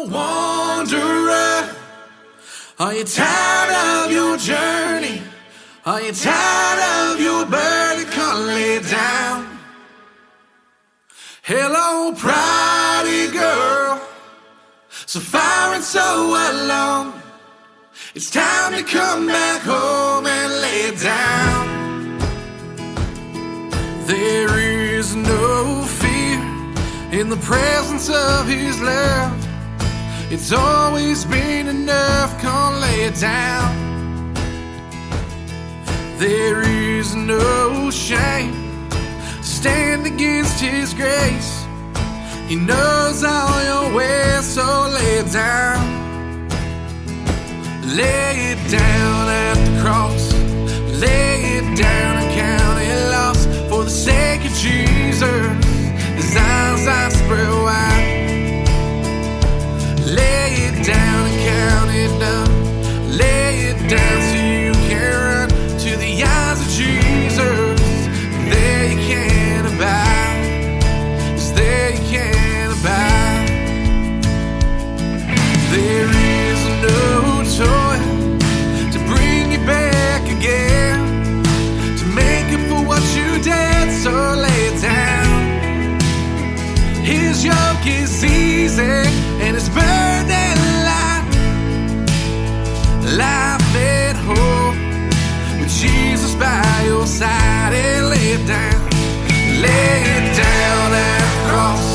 wanderer, are you tired of your journey? Are you tired of your burden? Come lay down. Hello, pretty girl, so far and so alone. It's time to come back home and lay down. There is no fear in the presence of His love. It's always been enough, come lay it down. There is no shame, stand against His grace. He knows all your ways, so lay it down. Lay it down at the cross, lay it down and count it lost. For the sake of Jesus, His arms are spread wide. Lay it down and count it done. Lay it down so you can run to the eyes of Jesus. There you can abide, 'cause there you can abide. There is no toil to bring you back again, to make up for what you did, so lay it down. His yoke is easy and His burden light. Life at home with Jesus by your side, and lay it down. Lay it down at the cross,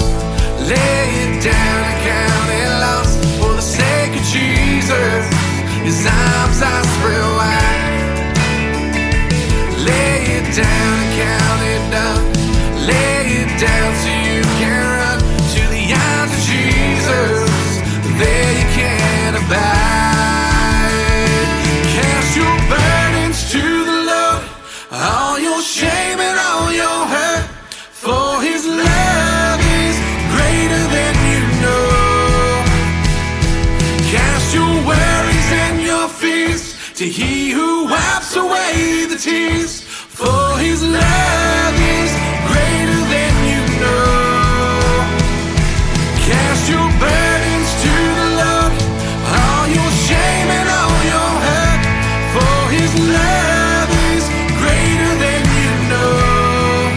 lay it down and count it lost. For the sake of Jesus, His arms are spread wide. Lay it down and count it done. Lay it down so you can run to the arms of Jesus. There you can abide. Cast your burdens to the Lord, all your shame and all your hurt. For His love is greater than you know. Cast your worries and your fears to He who wipes away the tears. For His love is greater than you know. Cast your burdens to the Lord, all your shame and all your hurt. For His love is greater than you know.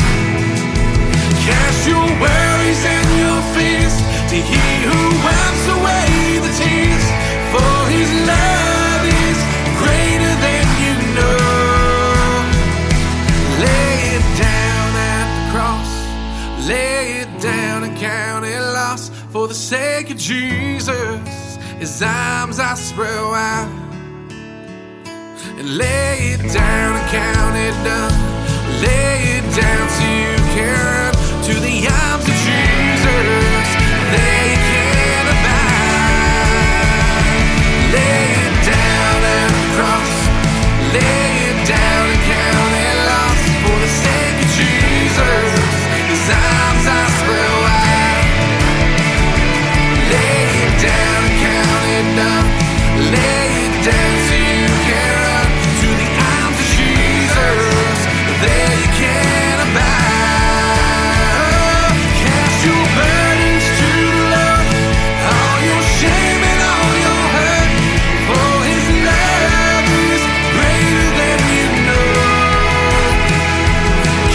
Cast your worries and your fears to He who wipes away the tears. For His love is greater than you know. Lay it down at the cross, lay it down and count it lost. For the sake of Jesus, His arms are spread wide. And lay it down and count it done. Lay it down so you can run to the arms of Jesus. There you can abide. Lay it down at the cross, lay it down and count it lost. For the sake of Jesus, His arms are spread wide. Lay it down and count it done. Lay it down so you can run to the arms of Jesus. There you can abide. Cast your burdens to the Lord, all your shame and all your hurt. For His love is greater than you know.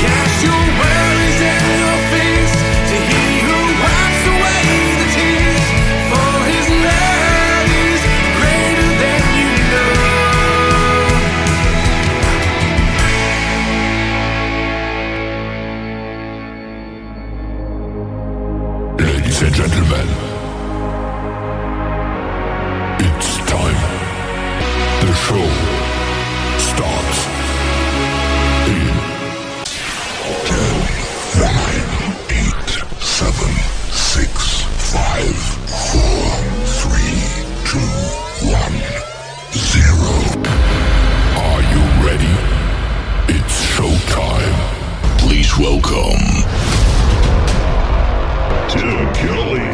Cast your worries and your fears to He who wipes away the tears. For His love is greater than you know. Ladies and gentlemen, it's time. The show starts in 10, 9, 8, 7, 6, 5, 4, 3, 2, 1, 0. Are you ready? It's showtime. Please welcome Tim Kelly.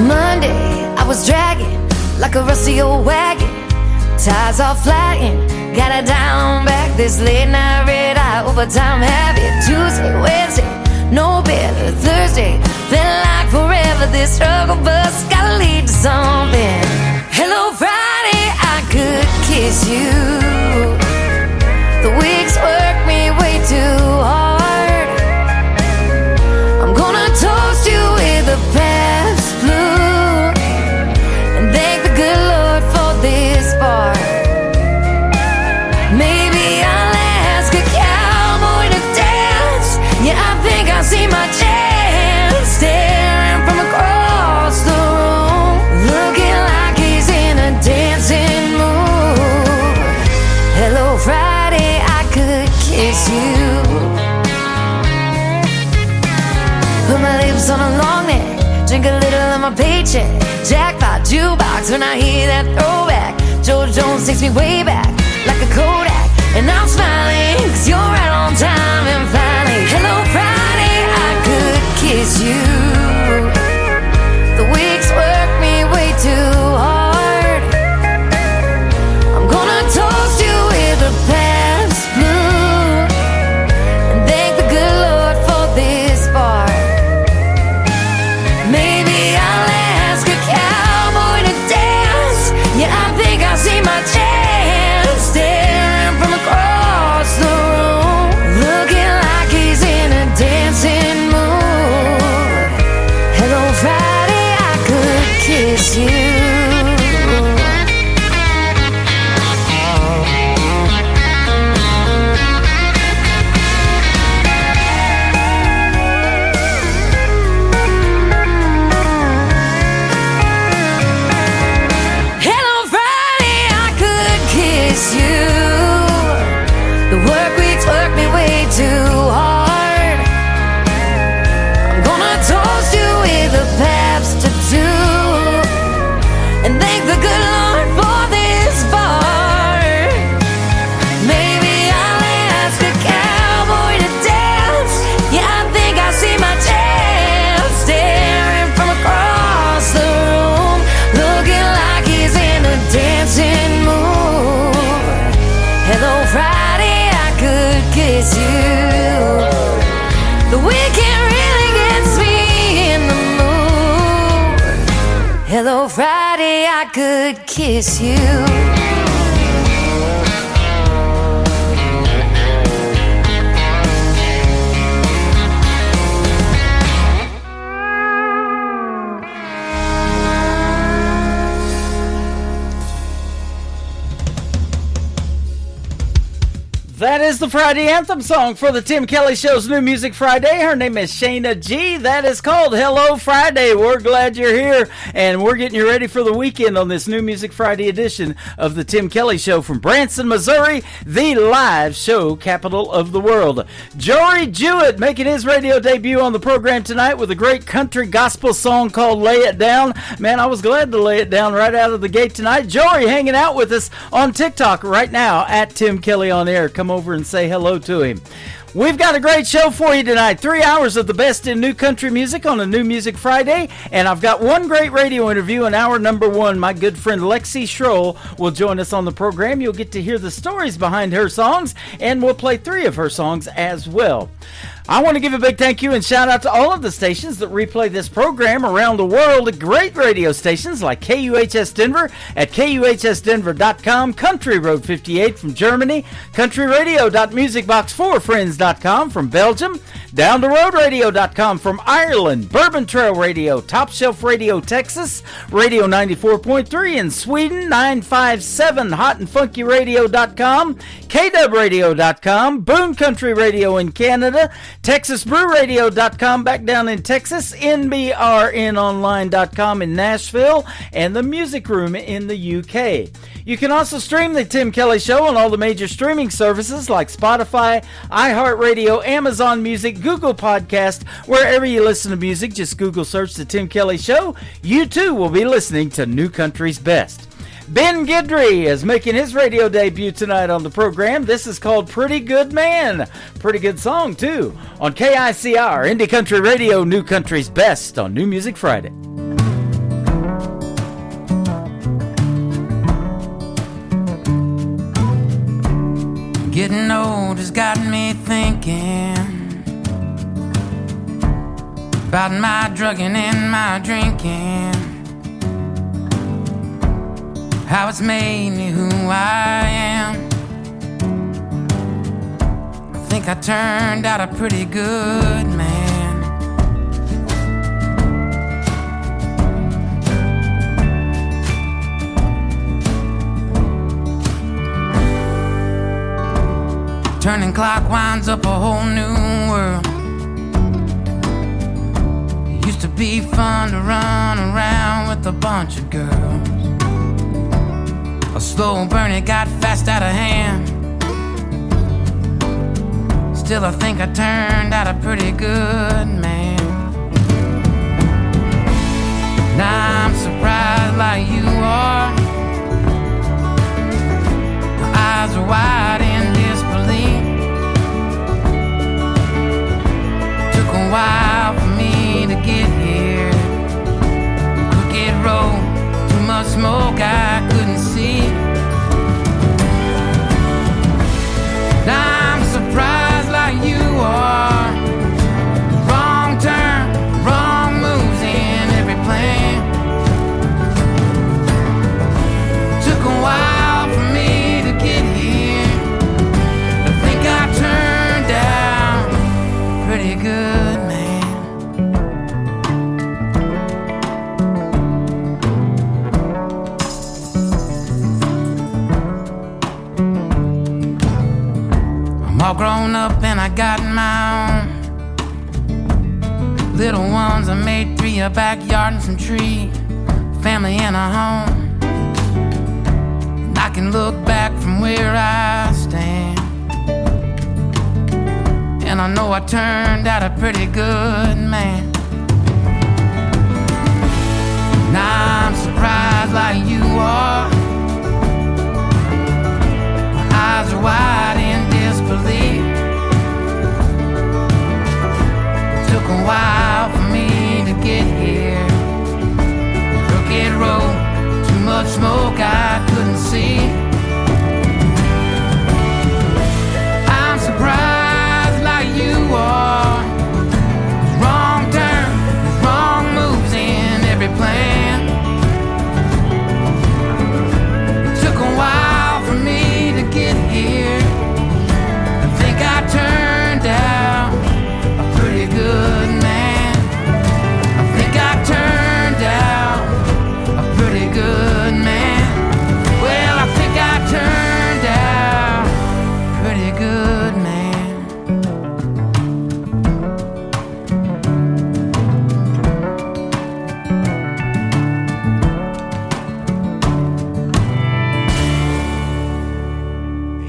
Monday, I was dragging like a rusty old wagon. Tires all flying, got it down this late night red eye overtime habit. Tuesday, Wednesday, no better. Thursday, felt like forever. This struggle bus gotta lead to something. Hello Friday, I could kiss you. The weeks work me way too hard. I'm gonna toast you with a Pabst Blue and thank the good Lord for this bar. Maybe I'll ask a cowboy to dance. Yeah, I think I see my chance, staring from across the room, looking like he's in a dancing mood. Hello Friday, I could kiss you. Put my lips on a long neck, drink a little of my paycheck. Jackpot jukebox when I hear that throwback. George Jones takes me way back like a Kodak, and I'm smiling 'cause you're right on time. And finally, hello Friday, I could kiss you. The weeks work me way too hard. I'm gonna toast you with a Pabst Blue and thank the good Lord for this bar. Maybe I'll ask a cowboy to dance. Yeah, I think I see my chance, staring from across the room, looking like he's in a dancing mood. Hello Friday, I could kiss you. Hello Friday, I could kiss you. The work weeks work me way too hard. I'm gonna toast you with a Pabst tattoo and thank the good Lord for this bar. Maybe I'll ask a cowboy to dance. Yeah, I think I see my chance, staring from across the room, looking like he's in a dancing mood. Hello Friday, I could kiss you. The weekend really gets me in the mood. Hello Friday, I could kiss you. That is the Friday anthem song for the Tim Kelly Show's New Music Friday. Her name is Shayna G. That is called Hello Friday. We're glad you're here, and we're getting you ready for the weekend on this New Music Friday edition of the Tim Kelly Show from Branson, Missouri, the live show capital of the world. Jory Jewett making his radio debut on the program tonight with a great country gospel song called Lay It Down. Man, I was glad to lay it down right out of the gate tonight. Jory hanging out with us on TikTok right now at Tim Kelly on Air. Come over and say hello to him. We've got a great show for you tonight. 3 hours of the best in new country music on a New Music Friday. And I've got one great radio interview in hour number 1. My good friend Lexi Schroll will join us on the program. You'll get to hear the stories behind her songs, and we'll play 3 of her songs as well. I want to give a big thank you and shout out to all of the stations that replay this program around the world. Great radio stations like KUHS Denver at KUHSdenver.com, Country Road 58 from Germany, countryradio.musicbox4friends.com from Belgium, downtheroadradio.com from Ireland, Bourbon Trail Radio, Top Shelf Radio Texas, Radio 94.3 in Sweden, 957 hotandfunkyradio.com, KWradio.com, Boone Country Radio in Canada, TexasBrewRadio.com back down in Texas, NBRNonline.com in Nashville, and the Music Room in the UK. You can also stream the Tim Kelly Show on all the major streaming services like Spotify, iHeartRadio, Amazon Music, Google Podcast. Wherever you listen to music, just Google search the Tim Kelly Show. You too will be listening to New Country's Best. Ben Guidry is making his radio debut tonight on the program. This is called Pretty Good Man. Pretty good song, too, on KICR, Indie Country Radio, New Country's Best on New Music Friday. Getting old has got me thinking about my drugging and my drinking, how it's made me who I am. I think I turned out a pretty good man. Turning clock winds up a whole new world. It used to be fun to run around with a bunch of girls. A slow burn, it got fast out of hand. Still, I think I turned out a pretty good man. Now I'm surprised like you are. My eyes are wide in disbelief. Took a while for me to get here. Crooked road, too much smoke I couldn't see. Now I'm surprised like you are. Wrong turn, wrong moves in every plan. Took a while for me to get here. I think I turned out pretty good, man. I'm all grown up and I got my own little ones. I made 3, a backyard and some trees, family and a home. And I can look back from where I stand, and I know I turned out a pretty good man. Now I'm surprised like you are. My eyes are wide in disbelief. Took a while for me to get here. Crooked road, too much smoke I couldn't see. I'm surprised like you are. Wrong turn, wrong moves in every plan. Took a while for me to get here. I think I turned out a pretty good man. I think I turned out a pretty good man. Well, I think I turned out pretty good man.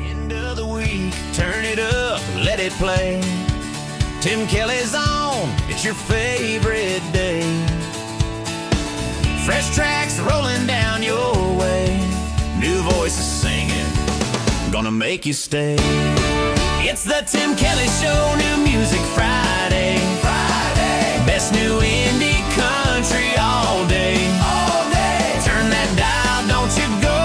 End of the week, turn it up, let it play. Tim Kelly's on, it's your favorite day. Fresh tracks rolling down your way. New voices singing, gonna make you stay. It's the Tim Kelly Show, New Music Friday. Best new indie country all day. Turn that dial, don't you go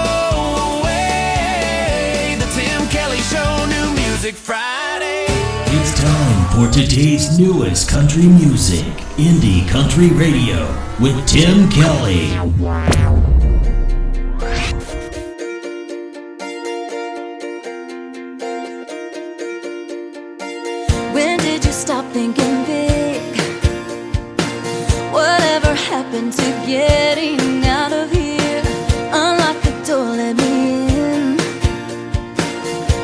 away. The Tim Kelly Show, New Music Friday. It's time for today's newest country music, Indie Country Radio, with Tim Kelly. When did you stop thinking big? Whatever happened to getting out of here? Unlock the door, let me in.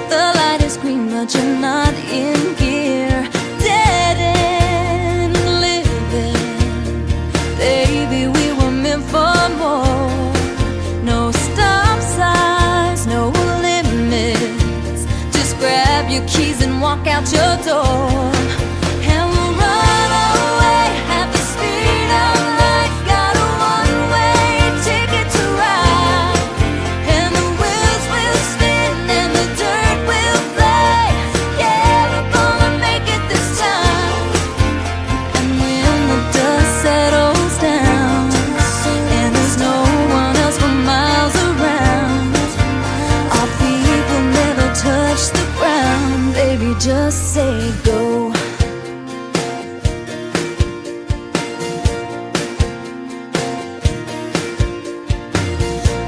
The light is green, but you're not in gear. Dead end living. Baby, we were meant for more. No stop signs, no limits. Just grab your keys and walk out your door. And we'll run away at the speed of light. Got a one-way ticket to ride. And the wheels will spin and the dirt will fly. Yeah, we're gonna make it this time. And when the dust settles down and there's no one else for miles around, our feet will never touch the ground. just say go.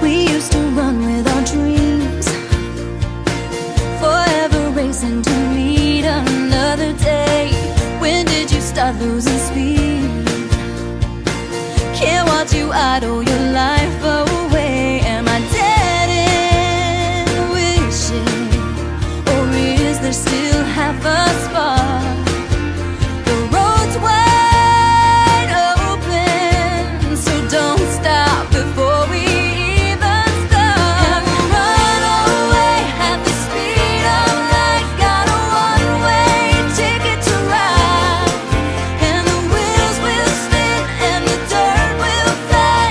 We used to run with our dreams, forever racing to meet another day. When did you start losing speed? Can't watch you idle your life away. Am I dead in wishing, or is there still half a spark? The road's wide open, so don't stop before we even start. And we'll run away at the speed of light. Got a one-way ticket to ride, and the wheels will spin and the dirt will fly.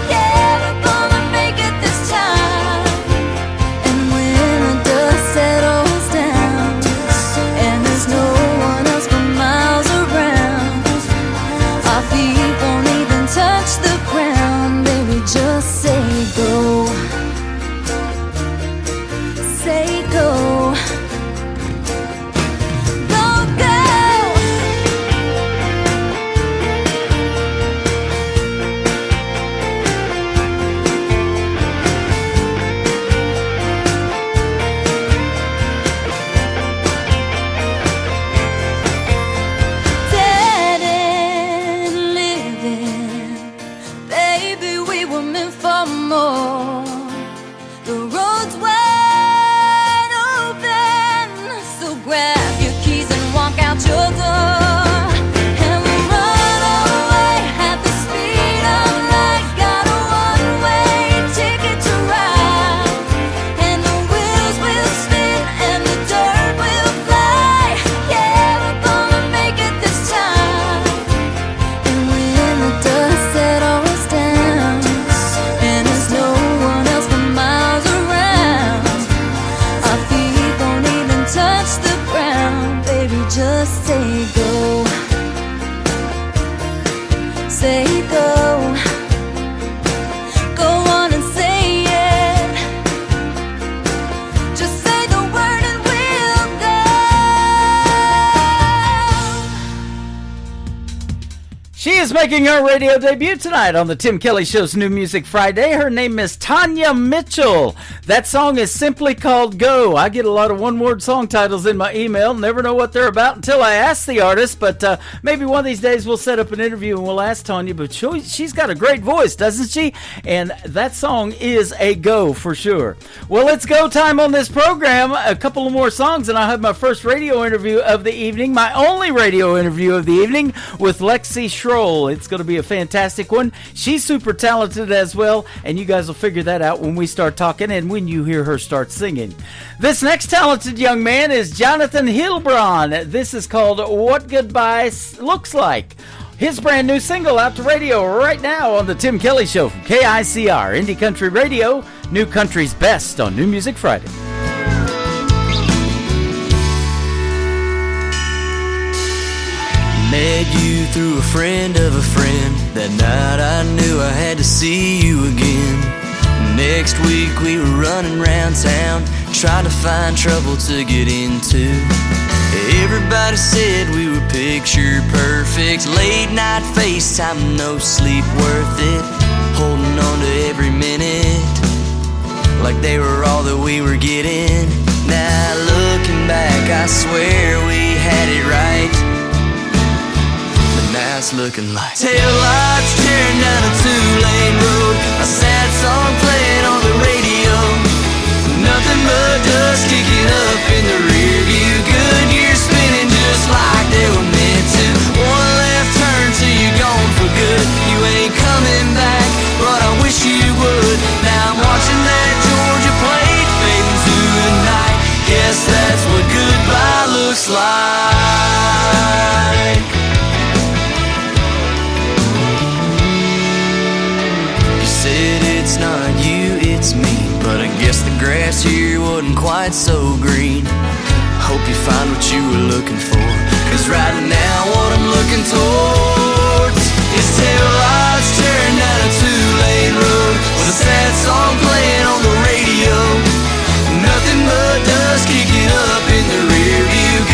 Yeah, we're gonna make it this time. And when the dust settles down and there's no one else for miles around, our feet won't even touch the ground. Baby, just say go. Say go. Go, go. Dead end living, baby, we were meant for more. The road's wide open, so grab your keys and walk out your door. And we'll run away at the speed of light. Got a one-way ticket to ride, and the wheels will spin and the dirt will fly. Yeah, we're gonna make it this time. And when the dust settles down and there's no one else for miles around, our feet won't even touch the ground. Baby, just say go. Say go. Go on and say it. Just say the word and we'll go. She is making her radio debut tonight on the Tim Kelly Show's New Music Friday. Her name is Tanya Mitchell. That song is simply called Go. I get a lot of one-word song titles in my email. Never know what they're about until I ask the artist, but maybe one of these days we'll set up an interview and we'll ask Tanya, but she's got a great voice, doesn't she? And that song is a go for sure. Well, it's go time on this program. A couple of more songs and I'll have my first radio interview of the evening, my only radio interview of the evening, with Lexi Schroll. It's going to be a fantastic one. She's super talented as well, and you guys will figure that out when we start talking and when you hear her start singing. This next talented young man is Jonathan Hilbron. This is called What Goodbye Looks Like. His brand new single out to radio right now on the Tim Kelly Show from KICR, Indie Country Radio, New Country's best on New Music Friday. Met you through a friend of a friend. That night I knew I had to see you again. Next week we were running around town, trying to find trouble to get into. Everybody said we were picture perfect. Late night FaceTime, no sleep worth it. Holding on to every minute like they were all that we were getting. Now looking back, I swear we had it right. Now it's looking like taillights tearing down a two-lane road, a sad song playing on the radio. Nothing but dust kicking up in the rear view. Good years spinning just like they were meant to. One left turn till you're gone for good. You ain't coming back, but I wish you would. Now I'm watching that Georgia plate fading through the night. Guess that's what goodbye looks like. Said it's not you, it's me, but I guess the grass here wasn't quite so green. Hope you find what you were looking for, cause right now what I'm looking towards is taillights tearing down a two-lane road, with a sad song playing on the radio. Nothing but dust kicking up in the rear view.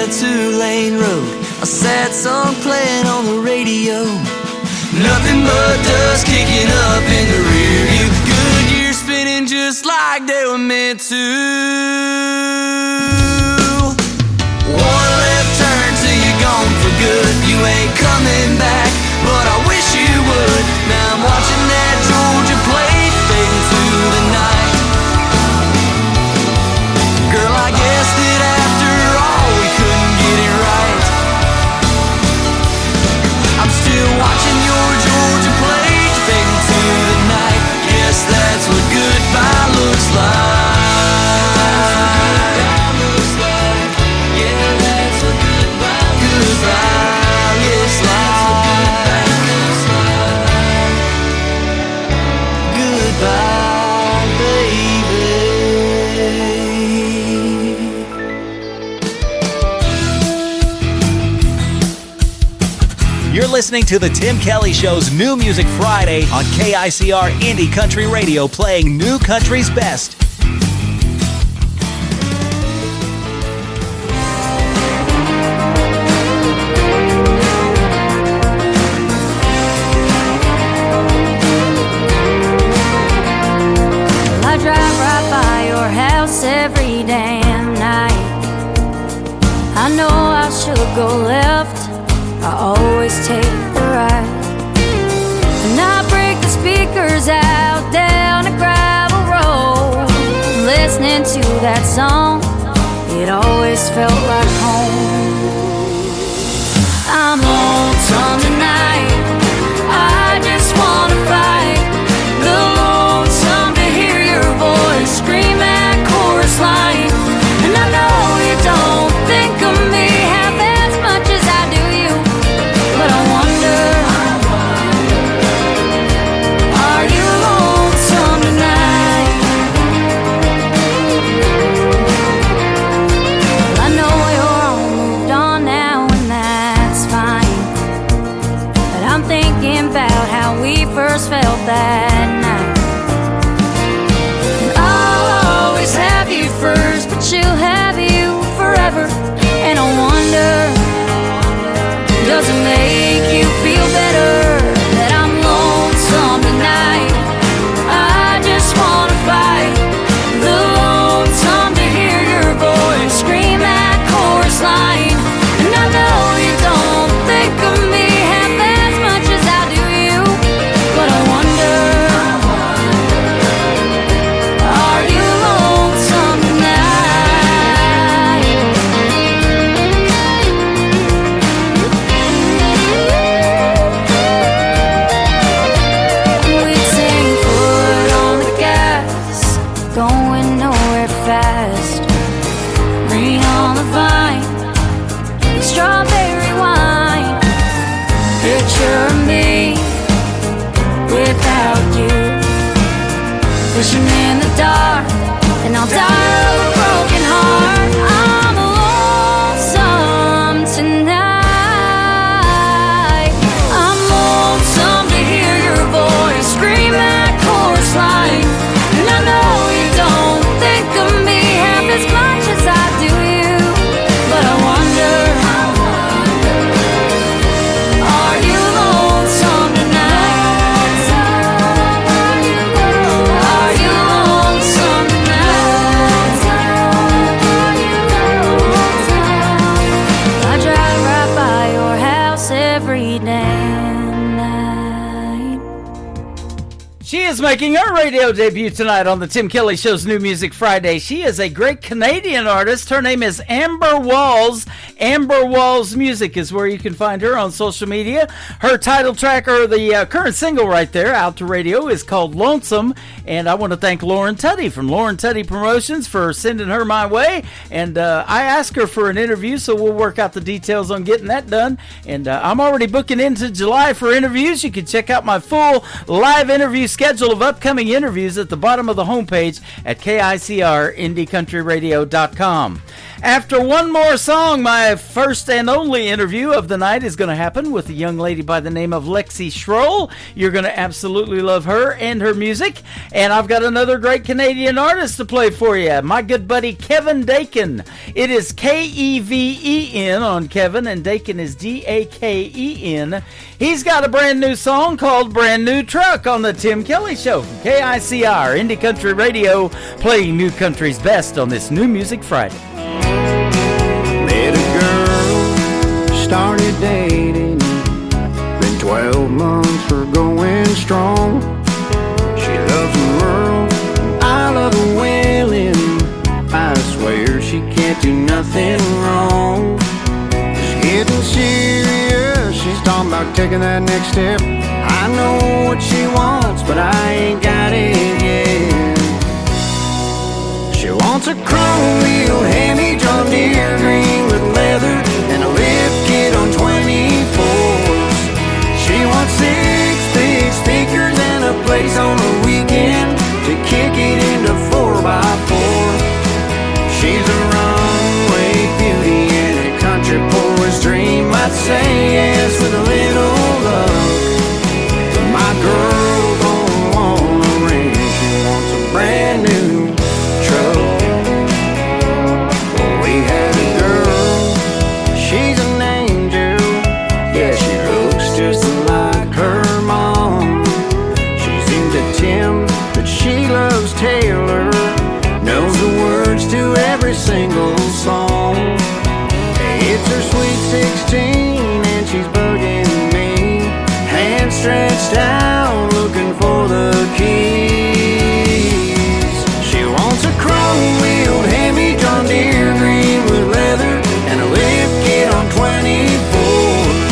a two-lane road, a sad song playing on the radio. Nothing but dust kicking up in the rear view. Good years spinning just like they were meant to. One left turn till you're gone for good. You ain't coming back, but I wish you would. Now I'm watching that Georgia plate fading to the night. Girl, I guess that after all we couldn't get it right. I'm still watching your Georgia plate fading to the night. Guess that's what goodbye looks like. Yeah, that's what goodbye looks like. Goodbye, baby. You're listening to The Tim Kelly Show's New Music Friday on KICR Indie Country Radio, playing new country's best. I drive right by your house every damn night. I know I should go left, I always take the right. And I break the speakers out down a gravel road, listening to that song, it always felt like home. I'm lonesome tonight, I just wanna fight. The lonesome to hear your voice scream that chorus line. And I know you don't think of me half as much as I do you, but I wonder, are you lonesome tonight? Well, I know you're all moved on now and that's fine, but I'm thinking about how we first felt that night. And I'll always have you first, but she'll have you forever. And I wonder, does it make you feel better that I'm lonesome tonight? I just wanna fight. The lonesome to hear your voice scream that chorus line. And I know you don't think of me half as much as I do you, but I wonder, are you lonesome tonight? We'd sing foot on the gas, going nowhere fast. Green on the vine, strawberry wine. Picture me without you, fishing in the dark, and I'll die of a broken heart. I'm lonesome tonight. I'm lonesome to hear your voice scream that chorus line. And I know you don't think of me half as much as I do you, but I wonder, are you lonesome tonight? Are you lonesome tonight? I drive right by your house every damn night. She is making her radio debut tonight on the Tim Kelly Show's New Music Friday. She is a great Canadian artist. Her name is Amber Walls. Amber Walls Music is where you can find her on social media. Her title track, or the current single right there, out to radio, is called Lonesome. And I want to thank Lauren Tuddy from Lauren Tuddy Promotions for sending her my way. And I asked her for an interview, so we'll work out the details on getting that done. And I'm already booking into July for interviews. You can check out my full live interview schedule of upcoming interviews at the bottom of the homepage at KICRIndieCountryRadio.com. After one more song, my first and only interview of the night is going to happen with a young lady by the name of Lexi Schroll. You're going to absolutely love her and her music. And I've got another great Canadian artist to play for you, my good buddy Kevin Dakin. It is Kevin E-N on Kevin, and Daken is D-A-K-E-N. He's got a brand new song called Brand New Truck on the Tim Kelly Show from KICR, Indie Country Radio, playing new country's best on this New Music Friday. Met a girl, started dating, been 12 months, we're going strong. She loves Merle, I love her Wailing. I swear she can't do nothing wrong. She's getting serious, she's talking about taking that next step. I know what she wants, but I ain't got it yet. She wants a chrome wheel, Hemi, John Deere, green with leather, and a lift kit on 24s. She wants 6 big speakers and a place on the weekend to kick it into 4x4. She's a runway beauty and a country boy's dream. I'd say yes with a little luck, but my girl don't want a ring. She wants a brand new truck. We had a girl, she's an angel. Yeah, she looks just like her mom. She's into Tim, but she loves Taylor. Knows the words to every single song. Hey, it's her sweet 16 and she's bugging me. Hands stretched out looking for the keys. She wants a chrome-wheeled Hemi, John Deere, green with leather, and a lift kit on 24s.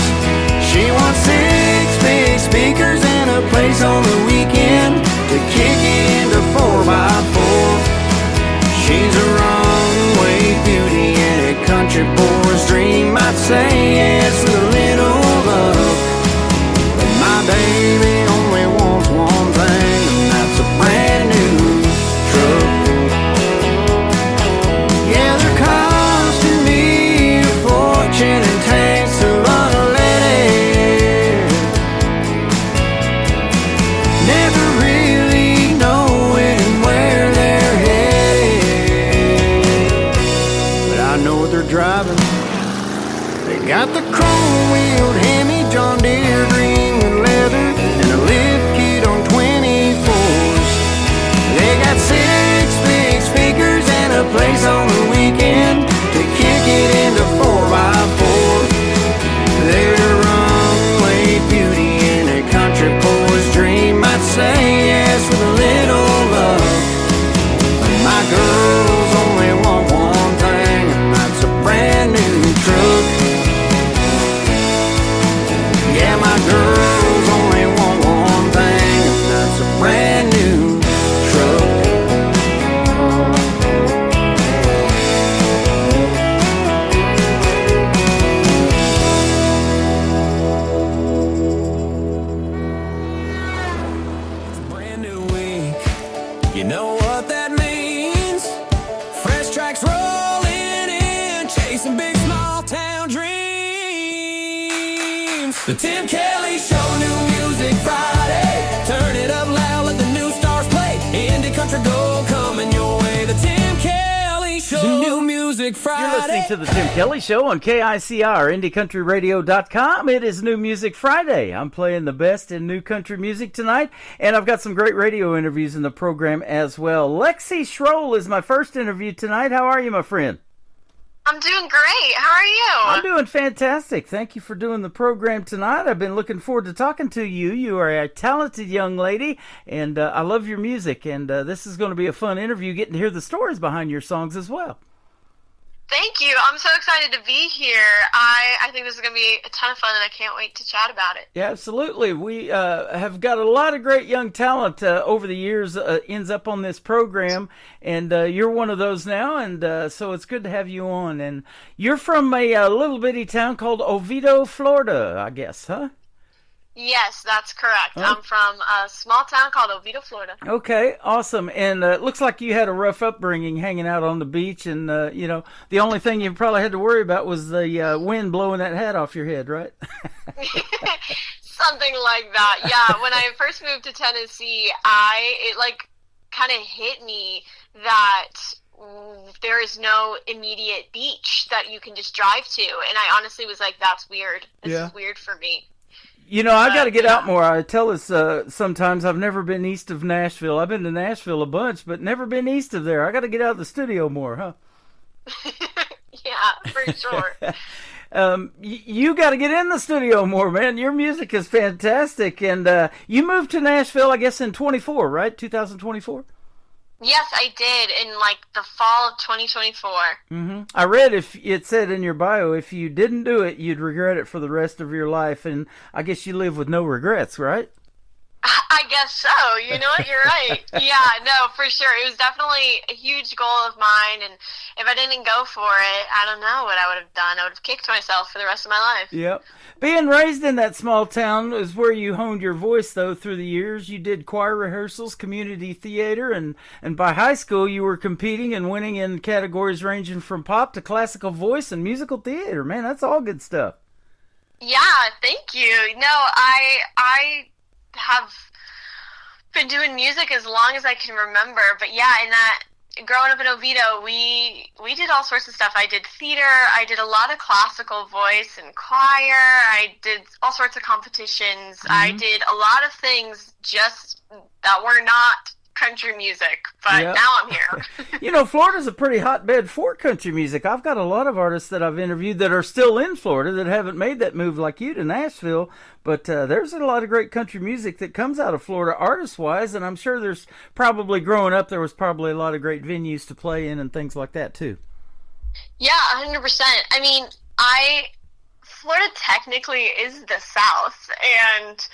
She wants 6 big speakers and a place on the weekend to kick it into 4x4. She's a runway beauty and a country boy's dream. I'd say yes with a little love, but my baby only wants one thing, and that's a brand new truck. Yeah, they're costing me a fortune and tanks of unleaded. Never really knowing where they're headed. I know what they're driving. They got the chrome-wheeled Hemi, John Deere, green with leather, and a lift kit on 24s. They got 6 big speakers and a place on the weekend to kick it into 4x4. They're a runway beauty and a country boy's dream. I'd say yes with a little love, but my girls only want one thing, and that's a brand new truck. Yeah, my girls only want one thing, and that's a brand new truck. It's a brand new week. You know what that means? Fresh tracks rolling in, chasing big small town dreams. The Tim Kelly Show, New Music Friday. Turn it up loud, let the new stars play. Indie country gold coming your way. The Tim Kelly Show, New Music Friday. You're listening to the Tim Kelly Show on KICR, IndieCountryRadio.com. It is New Music Friday. I'm playing the best in new country music tonight, and I've got some great radio interviews in the program as well. Lexi Schroll is my first interview tonight. How are you, my friend? I'm doing great. How are you? I'm doing fantastic. Thank you for doing the program tonight. I've been looking forward to talking to you. You are a talented young lady, and I love your music, and this is going to be a fun interview, getting to hear the stories behind your songs as well. Thank you. I'm so excited to be here. I think this is going to be a ton of fun, and I can't wait to chat about it. Yeah, absolutely. We have got a lot of great young talent over the years ends up on this program, and you're one of those now, and so it's good to have you on. And you're from a little bitty town called Oviedo, Florida, I guess, huh? Yes, that's correct. I'm from a small town called Oviedo, Florida. Okay, awesome. And it looks like you had a rough upbringing hanging out on the beach, and, you know, the only thing you probably had to worry about was the wind blowing that hat off your head, right? Something like that, yeah. When I first moved to Tennessee, it kind of hit me that there is no immediate beach that you can just drive to. And I honestly was like, that's weird. This is weird for me. You know, I got to get out more. I tell us sometimes I've never been east of Nashville. I've been to Nashville a bunch, but never been east of there. I got to get out of the studio more, huh? Yeah, for sure. You got to get in the studio more, man. Your music is fantastic. And you moved to Nashville, I guess, in 24, right? 2024? Yes, I did, in like the fall of 2024. Mm-hmm. I read it said in your bio, if you didn't do it, you'd regret it for the rest of your life. And I guess you live with no regrets, right? I guess so. You know what? You're right. Yeah, no, for sure. It was definitely a huge goal of mine. And if I didn't go for it, I don't know what I would have done. I would have kicked myself for the rest of my life. Yep. Being raised in that small town is where you honed your voice, though, through the years. You did choir rehearsals, community theater, and by high school you were competing and winning in categories ranging from pop to classical voice and musical theater. Man, that's all good stuff. Yeah, thank you. No, I have been doing music as long as I can remember. But yeah, in that growing up in Oviedo, we did all sorts of stuff. I did theater. I did a lot of classical voice and choir. I did all sorts of competitions. Mm-hmm. I did a lot of things just that were not country music, but now I'm here. You know, Florida's a pretty hotbed for country music. I've got a lot of artists that I've interviewed that are still in Florida that haven't made that move like you to Nashville, but there's a lot of great country music that comes out of Florida artist-wise, and I'm sure there's probably, growing up, there was probably a lot of great venues to play in and things like that, too. Yeah, 100%. I mean, Florida technically is the South, and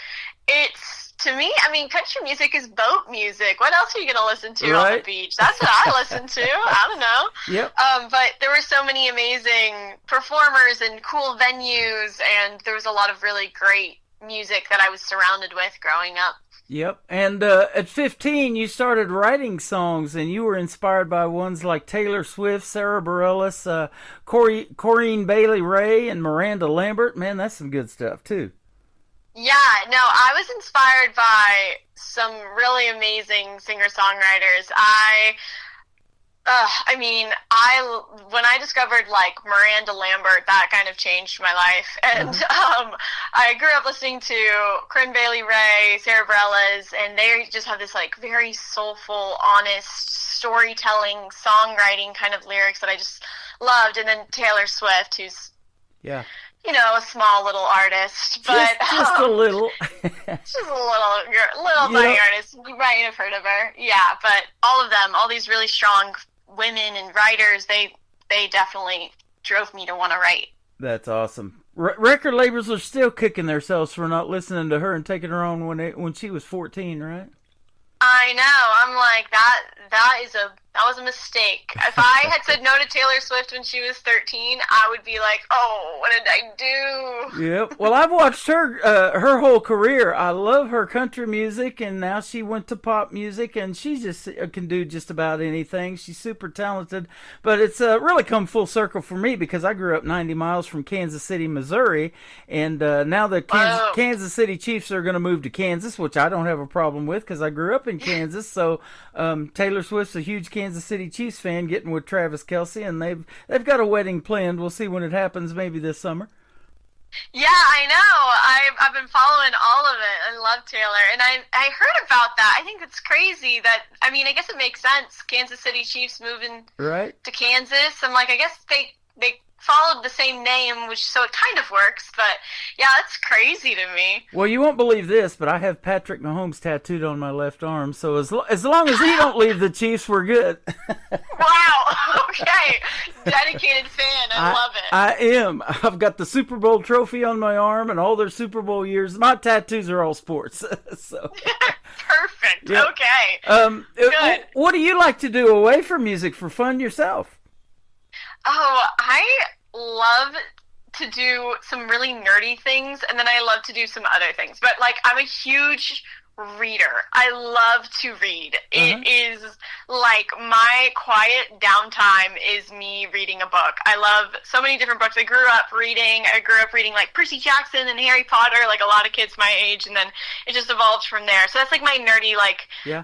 it's, to me, I mean, country music is boat music. What else are you going to listen to on the beach? That's what I listen to. I don't know. Yep. But there were so many amazing performers and cool venues, and there was a lot of really great music that I was surrounded with growing up. Yep. And at 15, you started writing songs, and you were inspired by ones like Taylor Swift, Sarah Bareilles, Corinne Bailey Rae, and Miranda Lambert. Man, that's some good stuff, too. Yeah, no, I was inspired by some really amazing singer-songwriters. When I discovered, like, Miranda Lambert, that kind of changed my life. And I grew up listening to Corinne Bailey Rae, Sarah Bareilles, and they just have this, like, very soulful, honest, storytelling, songwriting kind of lyrics that I just loved. And then Taylor Swift, who's... Yeah. You know, a small little artist, but just a little, just a little tiny artist. You might have heard of her, yeah. But all of them, all these really strong women and writers, they definitely drove me to want to write. That's awesome. Record labels are still kicking themselves for not listening to her and taking her on when she was 14, right? I know. I'm like, that was a mistake. If I had said no to Taylor Swift when she was 13, I would be like, oh, what did I do? Yep. Well, I've watched her whole career. I love her country music, and now she went to pop music, and she just can do just about anything. She's super talented, but it's really come full circle for me because I grew up 90 miles from Kansas City, Missouri, and now the Kansas City Chiefs are going to move to Kansas, which I don't have a problem with because I grew up in Kansas. So Taylor Swift's a huge Kansas City Chiefs fan, getting with Travis Kelce, and they've got a wedding planned. We'll see when it happens, maybe this summer. Yeah, I know. I've been following all of it. I love Taylor, and I heard about that. I think it's crazy that, I mean, I guess it makes sense. Kansas City Chiefs moving to Kansas. I'm like, I guess they followed the same name, so it kind of works, but yeah, that's crazy to me. Well, you won't believe this, but I have Patrick Mahomes tattooed on my left arm, so as long as he don't leave the Chiefs, we're good. Wow, okay. Dedicated fan, I love it. I am. I've got the Super Bowl trophy on my arm and all their Super Bowl years. My tattoos are all sports. So. Perfect, okay. Good. What do you like to do away from music for fun yourself? Oh, I love to do some really nerdy things, and then I love to do some other things. But, like, I'm a huge reader. I love to read. It is like my quiet downtime is me reading a book. I love so many different books. I grew up reading like Percy Jackson and Harry Potter, like a lot of kids my age, and then it just evolved from there. So that's like my nerdy,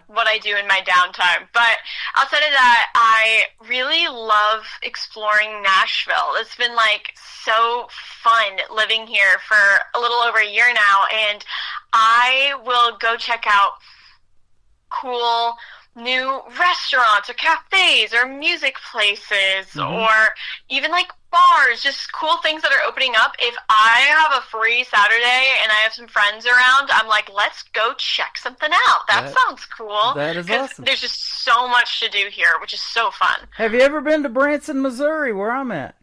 what I do in my downtime. But outside of that, I really love exploring Nashville. It's been like so fun living here for a little over a year now, and I will go check out cool new restaurants or cafes or music places or even like bars, just cool things that are opening up. If I have a free Saturday and I have some friends around, I'm like, let's go check something out. That sounds cool. That is awesome. There's just so much to do here, which is so fun. Have you ever been to Branson, Missouri, where I'm at?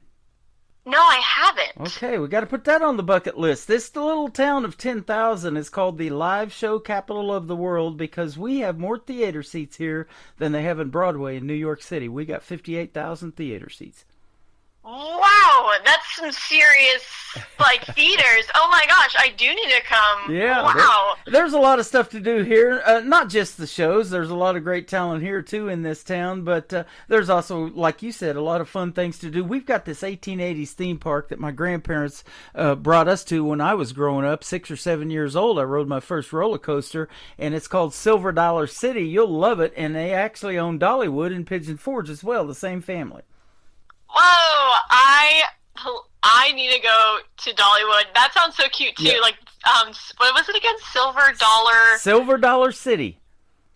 No, I haven't. Okay, we got to put that on the bucket list. This little town of 10,000 is called the live show capital of the world because we have more theater seats here than they have in Broadway in New York City. We got 58,000 theater seats. Wow, that's some serious, theaters. Oh my gosh, I do need to come. Yeah. Wow. There's a lot of stuff to do here. Not just the shows. There's a lot of great talent here, too, in this town. But there's also, like you said, a lot of fun things to do. We've got this 1880s theme park that my grandparents brought us to when I was growing up, 6 or 7 years old. I rode my first roller coaster, and it's called Silver Dollar City. You'll love it. And they actually own Dollywood and Pigeon Forge as well, the same family. Whoa, I need to go to Dollywood. That sounds so cute too. Yeah. What was it again? Silver Dollar City.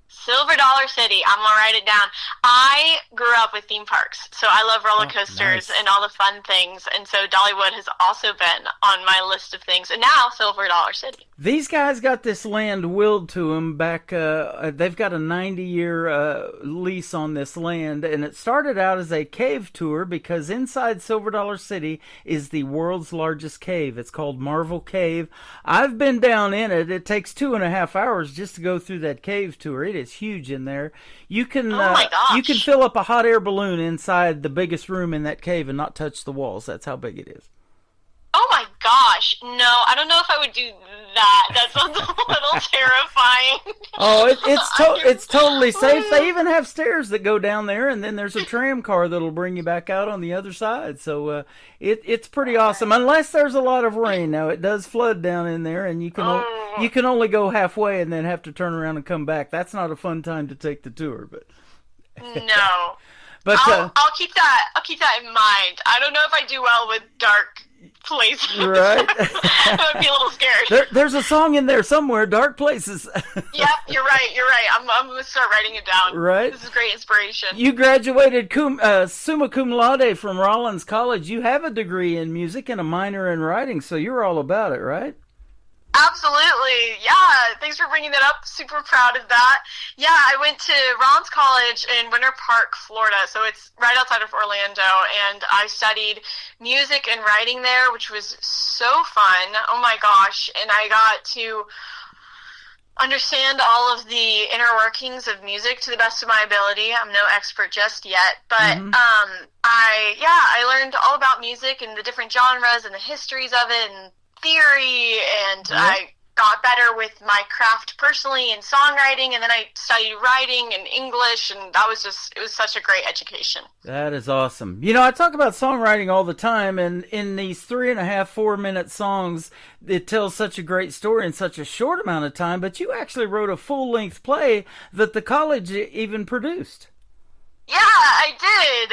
Silver Dollar City. I'm gonna write it down. I grew up with theme parks, so I love roller coasters and all the fun things. And so Dollywood has also been on my list of things. And now Silver Dollar City. These guys got this land willed to them back. They've got a 90-year lease on this land, and it started out as a cave tour because inside Silver Dollar City is the world's largest cave. It's called Marvel Cave. I've been down in it. It takes 2.5 hours just to go through that cave tour. It is huge in there. You can you can fill up a hot air balloon inside the biggest room in that cave and not touch the walls. That's how big it is. Oh my gosh, no, I don't know if I would do that. That sounds a little terrifying. Oh, it's totally safe. They even have stairs that go down there, and then there's a tram car that'll bring you back out on the other side. So it's pretty awesome, unless there's a lot of rain. Now, it does flood down in there, and you can only go halfway and then have to turn around and come back. That's not a fun time to take the tour, but no. But I'll keep that in mind. I don't know if I do well with dark places. Right. I would be a little scared. There's a song in there somewhere, Dark Places. Yep, you're right. I'm going to start writing it down. Right. This is great inspiration. You graduated summa cum laude from Rollins College. You have a degree in music and a minor in writing, so you're all about it, right? Absolutely. Yeah. Thanks for bringing that up. Super proud of that. Yeah, I went to Rollins College in Winter Park, Florida. So it's right outside of Orlando. And I studied music and writing there, which was so fun. Oh my gosh. And I got to understand all of the inner workings of music to the best of my ability. I'm no expert just yet, but I learned all about music and the different genres and the histories of it and theory, and I got better with my craft personally in songwriting, and then I studied writing and English, and it was such a great education. That is awesome. You know, I talk about songwriting all the time, and in these 3.5, 4-minute songs, it tells such a great story in such a short amount of time, but you actually wrote a full-length play that the college even produced. Yeah, I did.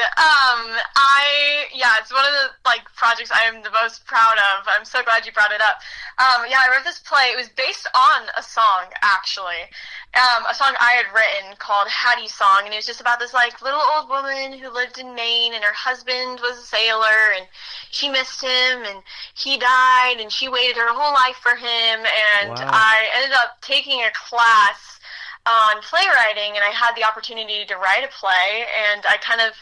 It's one of the projects I am the most proud of. I'm so glad you brought it up. I wrote this play. It was based on a song, actually. A song I had written called Hattie's Song, and it was just about this little old woman who lived in Maine, and her husband was a sailor, and she missed him, and he died, and she waited her whole life for him, and I ended up taking a class on playwriting, and I had the opportunity to write a play, and I kind of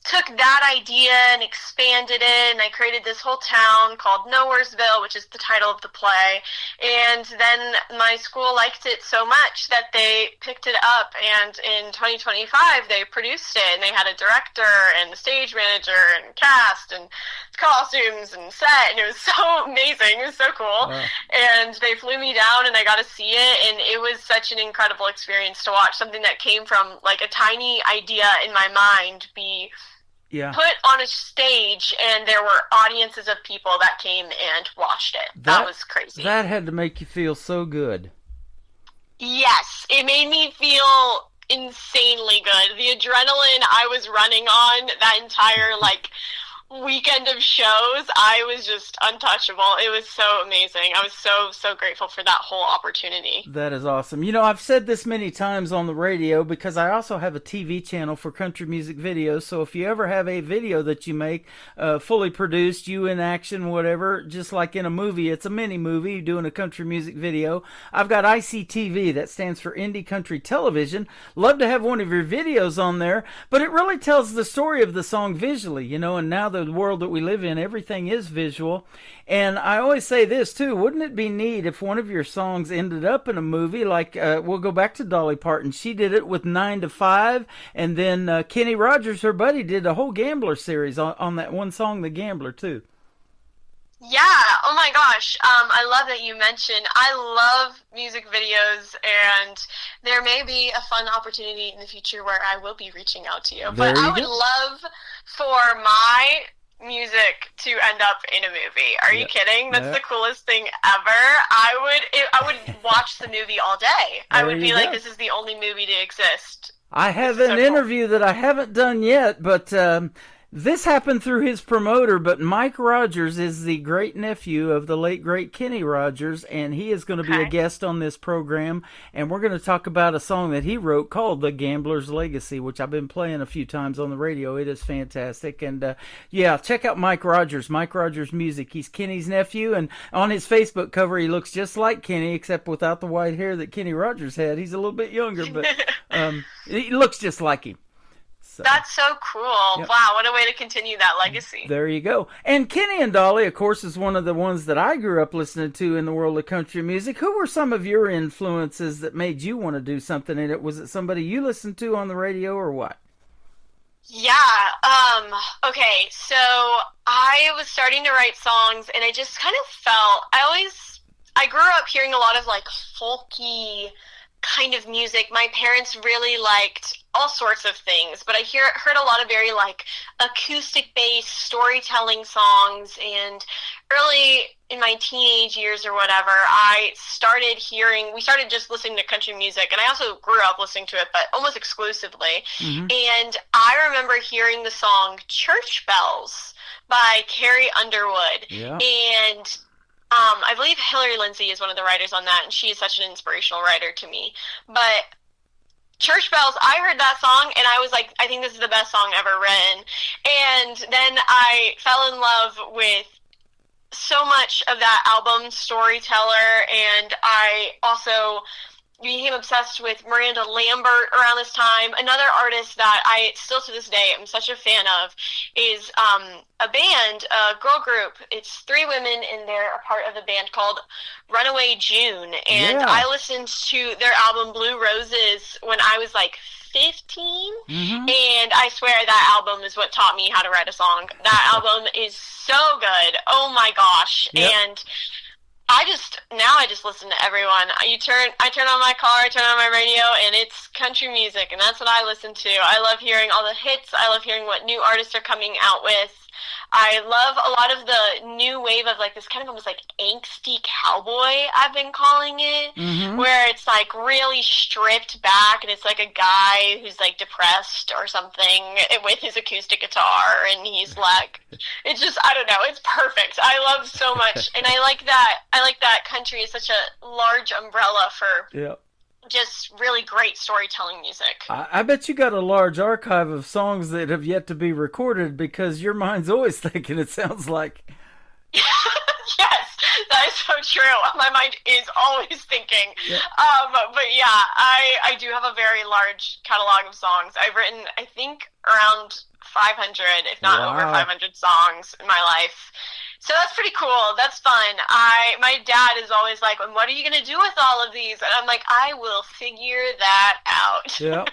took that idea and expanded it, and I created this whole town called Nowheresville, which is the title of the play. And then my school liked it so much that they picked it up, and in 2025 they produced it, and they had a director and a stage manager and cast and costumes and set, and it was so amazing. It was so cool. Wow. And they flew me down, and I got to see it, and it was such an incredible experience to watch something that came from like a tiny idea in my mind be put on a stage, and there were audiences of people that came and watched it. That was crazy. That had to make you feel so good. Yes, it made me feel insanely good. The adrenaline I was running on that entire weekend of shows, I was just untouchable. It was so amazing. I was so grateful for that whole opportunity. That is awesome. You know, I've said this many times on the radio because I also have a TV channel for country music videos. So if you ever have a video that you make, fully produced, you in action, whatever, just like in a movie, it's a mini movie doing a country music video. I've got ICTV, that stands for Indie Country Television. Love to have one of your videos on there, but it really tells the story of the song visually, you know, and now the world that we live in, everything is visual. And I always say this too, wouldn't it be neat if one of your songs ended up in a movie? Like we'll go back to Dolly Parton. She did it with 9 to 5, and then Kenny Rogers, her buddy, did a whole Gambler series on that one song, The Gambler, too. Yeah, oh my gosh, I love that you mentioned, I love music videos, and there may be a fun opportunity in the future where I will be reaching out to you. But I would love for my music to end up in a movie. Are you kidding? That's the coolest thing ever. I would watch the movie all day. I would be like, this is the only movie to exist. I have an interview that I haven't done yet, but this happened through his promoter, but Mike Rogers is the great-nephew of the late, great Kenny Rogers, and he is going to be a guest on this program, and we're going to talk about a song that he wrote called The Gambler's Legacy, which I've been playing a few times on the radio. It is fantastic, and check out Mike Rogers Music. He's Kenny's nephew, and on his Facebook cover, he looks just like Kenny, except without the white hair that Kenny Rogers had. He's a little bit younger, but he looks just like him. So. That's so cool. Yep. Wow, what a way to continue that legacy. There you go. And Kenny and Dolly, of course, is one of the ones that I grew up listening to in the world of country music. Who were some of your influences that made you want to do something in it? Was it somebody you listened to on the radio or what? Yeah, okay, so I was starting to write songs, and I just kind of felt, I grew up hearing a lot of folky kind of music. My parents really liked all sorts of things, but I heard a lot of very acoustic based storytelling songs, and early in my teenage years or whatever, we started just listening to country music, and I also grew up listening to it, but almost exclusively. Mm-hmm. And I remember hearing the song Church Bells by Carrie Underwood. Yeah. And I believe Hillary Lindsey is one of the writers on that, and she is such an inspirational writer to me. But Church Bells, I heard that song, and I was like, I think this is the best song ever written. And then I fell in love with so much of that album, Storyteller, and I also became obsessed with Miranda Lambert around this time. Another artist that I still to this day am such a fan of is a band, a girl group. It's 3 women, and they're a part of a band called Runaway June. And I listened to their album Blue Roses when I was 15, and I swear that album is what taught me how to write a song. That album is so good. Oh my gosh. Yep. And I just listen to everyone. I turn on my car, I turn on my radio, and it's country music, and that's what I listen to. I love hearing all the hits. I love hearing what new artists are coming out with. I love a lot of the new wave of this kind of almost angsty cowboy, I've been calling it, where it's really stripped back, and it's a guy who's depressed or something with his acoustic guitar, and he's it's just, I don't know, it's perfect. I love so much, and I like that country is such a large umbrella for just really great storytelling music. I bet you got a large archive of songs that have yet to be recorded, because your mind's always thinking, it sounds like. Yes, that is so true. My mind is always thinking. Yeah. But yeah, I do have a very large catalog of songs. I've written, I think, around 500, if not over Wow. 500 songs in my life. So that's pretty cool. That's fun. My dad is always like, "And what are you going to do with all of these?" And I'm like, "I will figure that out." Yeah.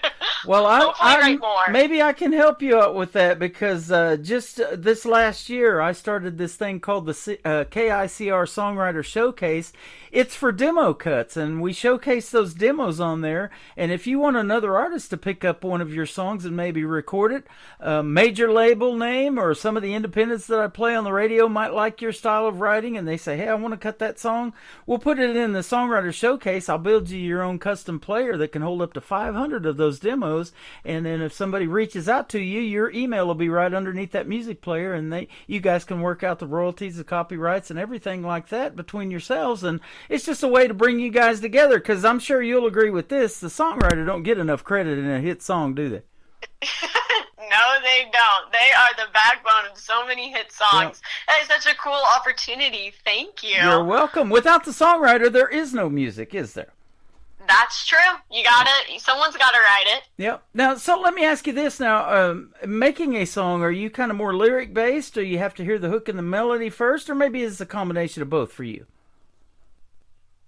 Well, Hopefully write more. maybe I can help you out with that because just this last year I started this thing called the KICR Songwriter Showcase. It's for demo cuts, and we showcase those demos on there. And if you want another artist to pick up one of your songs and maybe record it, a major label name or some of the independents that I play on the radio might like your style of writing, and they say, "Hey, I want to cut that song," we'll put it in the Songwriter Showcase. I'll build you your own custom player that can hold up to 500 of those demos, and then if somebody reaches out to you, your email will be right underneath that music player, and you guys can work out the royalties, the copyrights, and everything like that between yourselves. And it's just a way to bring you guys together, because I'm sure you'll agree with this, the songwriter don't get enough credit in a hit song, do they? No, they don't. They are the backbone of so many hit songs. That is such a cool opportunity. Thank you. You're welcome. Without the songwriter, there is no music, is there? That's true. Someone's gotta write it. Yep. Now, so let me ask you this now. Making a song, are you kind of more lyric-based, or you have to hear the hook and the melody first, or maybe it's a combination of both for you?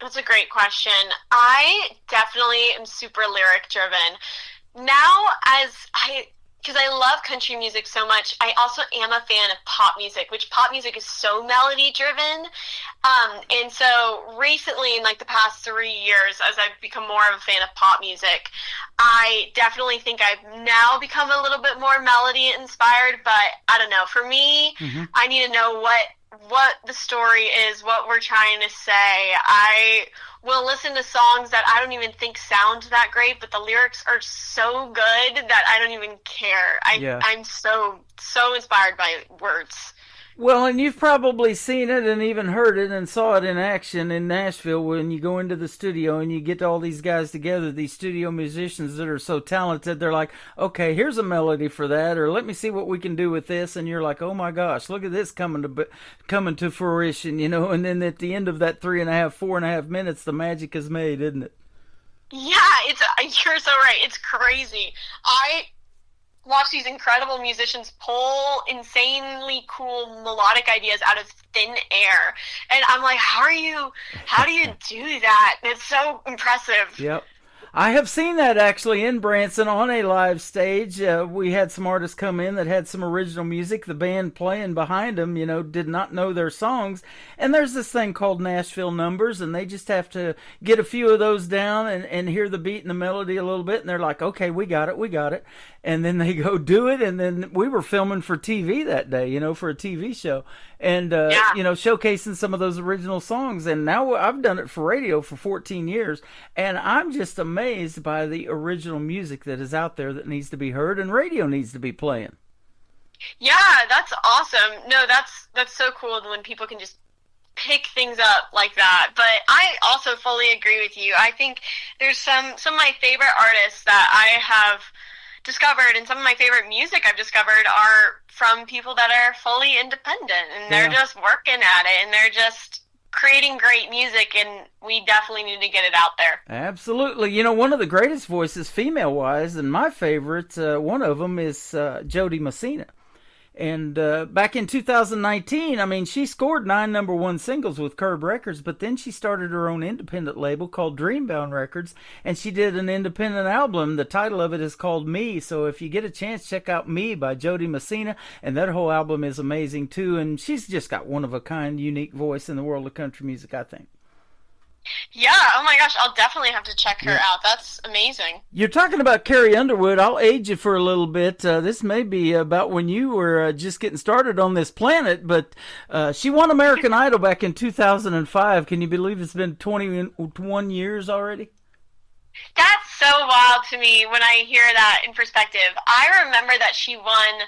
That's a great question. I definitely am super lyric driven. Now, because I love country music so much, I also am a fan of pop music, which pop music is so melody driven. And so recently, in like the past 3 years, as I've become more of a fan of pop music, I definitely think I've now become a little bit more melody inspired. But I don't know. For me, I need to know what the story is, what we're trying to say. I will listen to songs that I don't even think sound that great, but the lyrics are so good that I don't even care. I'm so inspired by words. Well, and you've probably seen it and even heard it and saw it in action in Nashville when you go into the studio and you get all these guys together, these studio musicians that are so talented. They're like, "Okay, here's a melody for that," or "Let me see what we can do with this." And you're like, "Oh my gosh, look at this coming to fruition," you know. And then at the end of that 4.5 minutes, the magic is made, isn't it? Yeah, you're so right. It's crazy. I watch these incredible musicians pull insanely cool melodic ideas out of thin air, and I'm like, how do you do that? It's so impressive. Yep. I have seen that actually in Branson on a live stage. We had some artists come in that had some original music. The band playing behind them, did not know their songs. And there's this thing called Nashville numbers, and they just have to get a few of those down and hear the beat and the melody a little bit. And they're like, "Okay, we got it. And then they go do it. And then we were filming for TV that day, for a TV show. And, showcasing some of those original songs. And now I've done it for radio for 14 years. And I'm just amazed by the original music that is out there that needs to be heard and radio needs to be playing. Yeah, that's awesome. No, that's so cool when people can just pick things up like that. But I also fully agree with you. I think there's some of my favorite artists that I have discovered, and some of my favorite music I've discovered are from people that are fully independent, and they're just working at it, and they're just creating great music, and we definitely need to get it out there. Absolutely. One of the greatest voices female-wise, and my favorite, one of them is Jody Messina. And back in 2019, she scored 9 #1 singles with Curb Records, but then she started her own independent label called Dreambound Records, and she did an independent album. The title of it is called Me, so if you get a chance, check out Me by Jody Messina, and that whole album is amazing too, and she's just got one-of-a-kind, unique voice in the world of country music, I think. Yeah, oh my gosh, I'll definitely have to check her out. That's amazing. You're talking about Carrie Underwood. I'll age you for a little bit. This may be about when you were just getting started on this planet, but she won American Idol back in 2005. Can you believe it's been 21 years already? That's so wild to me when I hear that in perspective. I remember that she won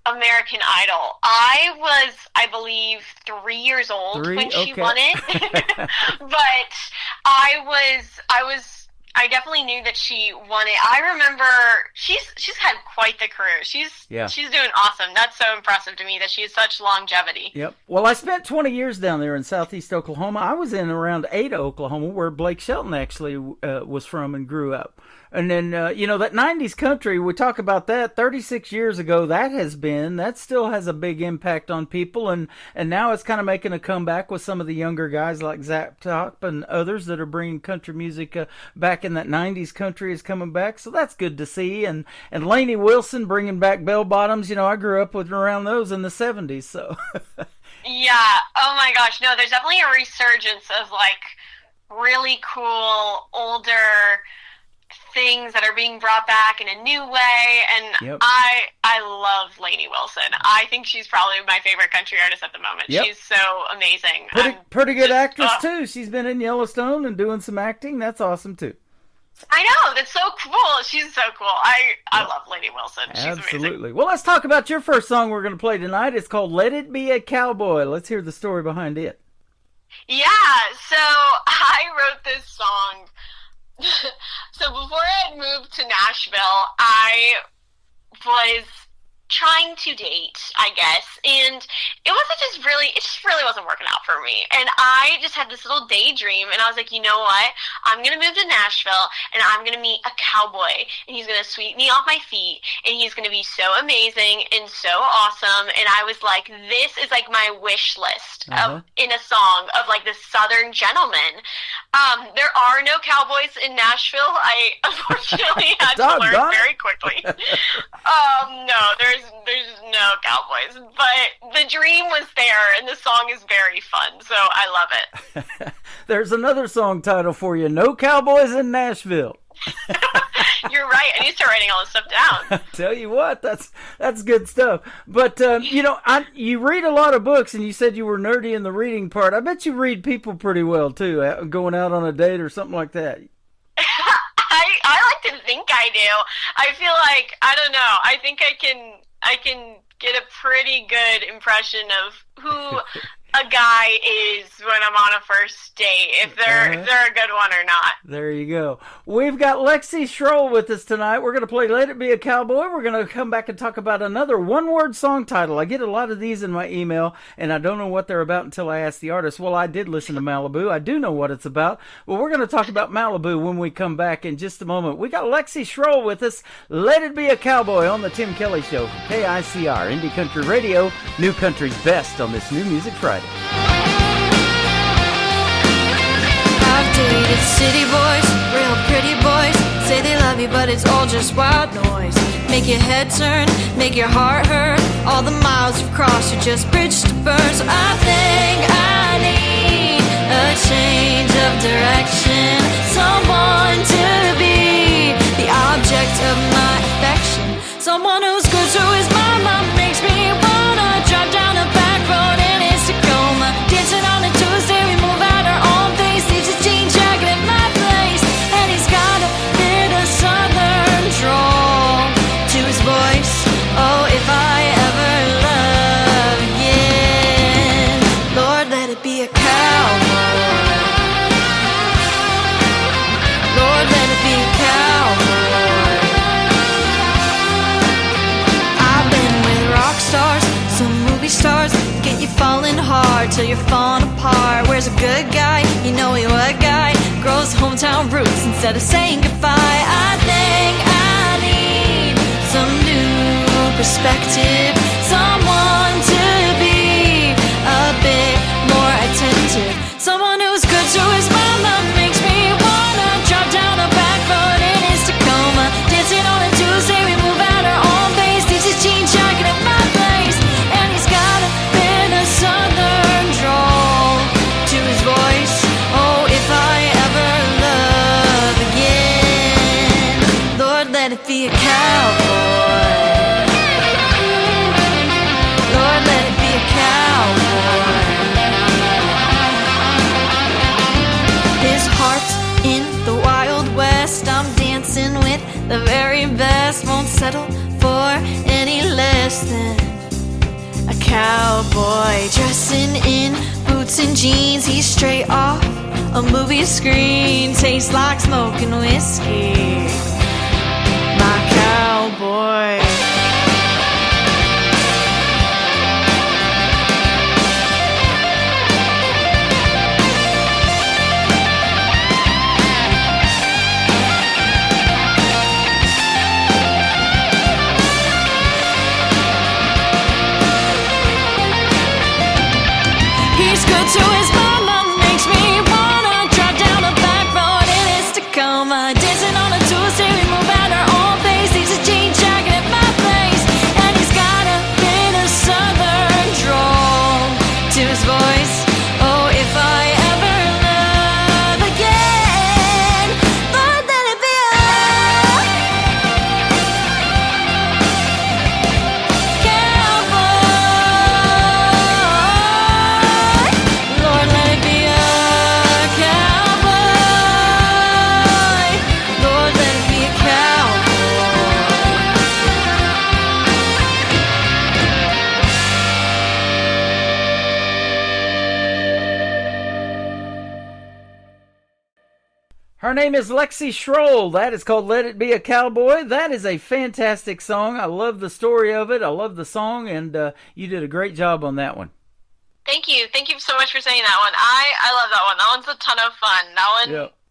American Idol. I was, I believe, 3 years old when she won it. But I I definitely knew that she won it. I remember she's had quite the career. She's doing awesome. That's so impressive to me that she has such longevity. Yep. Well, I spent 20 years down there in southeast Oklahoma. I was in around Ada, Oklahoma, where Blake Shelton actually was from and grew up. And then, that 90s country, we talk about that 36 years ago, that still has a big impact on people. And now it's kind of making a comeback with some of the younger guys like Zap Top and others that are bringing country music back in that 90s country is coming back. So that's good to see. And Lainey Wilson bringing back bell bottoms. I grew up with around those in the 70s. So. Yeah. Oh my gosh. No, there's definitely a resurgence of like really cool, older things that are being brought back in a new way, and I love Lainey Wilson. I think she's probably my favorite country artist at the moment. Yep. She's so amazing. Pretty good actress too. She's been in Yellowstone and doing some acting. That's awesome too. I know, that's so cool. She's so cool. I love Lainey Wilson. She's absolutely amazing. Well, let's talk about your first song we're going to play tonight. It's called "Let It Be a Cowboy." Let's hear the story behind it. Yeah, so I wrote this song. So before I had moved to Nashville, I was trying to date, I guess, and it just really wasn't working out for me. And I just had this little daydream, and I was like, you know what? I'm going to move to Nashville, and I'm going to meet a cowboy, and he's going to sweep me off my feet, and he's going to be so amazing and so awesome. And I was like, this is like my wish list in a song of like this Southern gentleman. There are no cowboys in Nashville. I unfortunately had to learn very quickly. No, there's no cowboys, but the dream was there, and the song is very fun, so I love it. There's another song title for you: "No Cowboys in Nashville." You're right. I need to start writing all this stuff down. Tell you what, that's good stuff. But you read a lot of books, and you said you were nerdy in the reading part. I bet you read people pretty well too, going out on a date or something like that. I like to think I do. I feel like, I don't know, I think I can get a pretty good impression of who a guy is when I'm on a first date, if they're a good one or not. There you go. We've got Lexi Schroll with us tonight. We're going to play "Let It Be a Cowboy." We're going to come back and talk about another one-word song title. I get a lot of these in my email, and I don't know what they're about until I ask the artist. Well, I did listen to Malibu. I do know what it's about. Well, we're going to talk about Malibu when we come back in just a moment. We got Lexi Schroll with us. "Let It Be a Cowboy" on the Tim Kelly Show for KICR, Indie Country Radio, New Country's best on this New Music Friday. I've dated city boys, real pretty boys. Say they love you, but it's all just wild noise. Make your head turn, make your heart hurt. All the miles you've crossed are just bridge to burn. So I think I need a change of direction. Someone to be the object of my affection. Someone who's good to his mama makes me wanna drive down a back road in his Tacoma. Dancing on a Tuesday, we move at our own pace. Leaves his jean jacket at my place, and he's got a bit of southern drawl to his voice. Oh, if I ever love again, Lord, let it be a cowboy. Lord, let it be a cowboy. I've been with rock stars, some movie stars, get you falling hard till you're falling apart. Where's a good guy? You know he what guy? Grows hometown roots instead of saying goodbye. I think I need some new perspective. Someone to be a bit more attentive. Someone who's good to his mama makes me wanna drive down a back road in his Tacoma. Dancing on a Tuesday, we move at our own pace. Leaves his jean jacket at my place, and he's got a bit of southern drawl to his voice. Oh, if I ever love again, Lord, let it be a cowboy. Lord, let it be a cowboy. His heart's in the Wild West. I'm dancing with the very best. Won't settle for any less than a cowboy. Dressing in boots and jeans, he's straight off a movie screen tastes like smoking whiskey. My cowboy. He's good to his mama, makes me wanna drive down a back road in his Tacoma. Dancing on a Tuesday, we move at our own pace. He's a jean jacket at my place, and he's got a bit of southern drawl to his voice. Oh, if I ever love again, Lord, let it be a cowboy. Lord, let it be a cowboy. Lord, let it be a Her name is Lexi Schroll. That is called Let It Be a Cowboy. That is a fantastic song. I love the story of it. I love the song, and you did a great job on that one. Thank you. Thank you so much for saying that one. I love that one. That one's a ton of fun.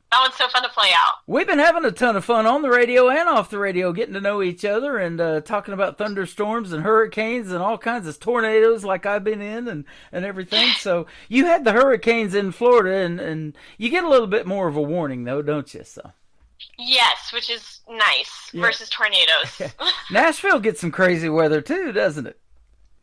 That one's so fun to play out. We've been having a ton of fun on the radio and off the radio, getting to know each other and talking about thunderstorms and hurricanes and all kinds of tornadoes like I've been in and everything. So you had the hurricanes in Florida, and you get a little bit more of a warning, though, don't you? So Yes, which is nice versus tornadoes. Nashville gets some crazy weather, too, doesn't it?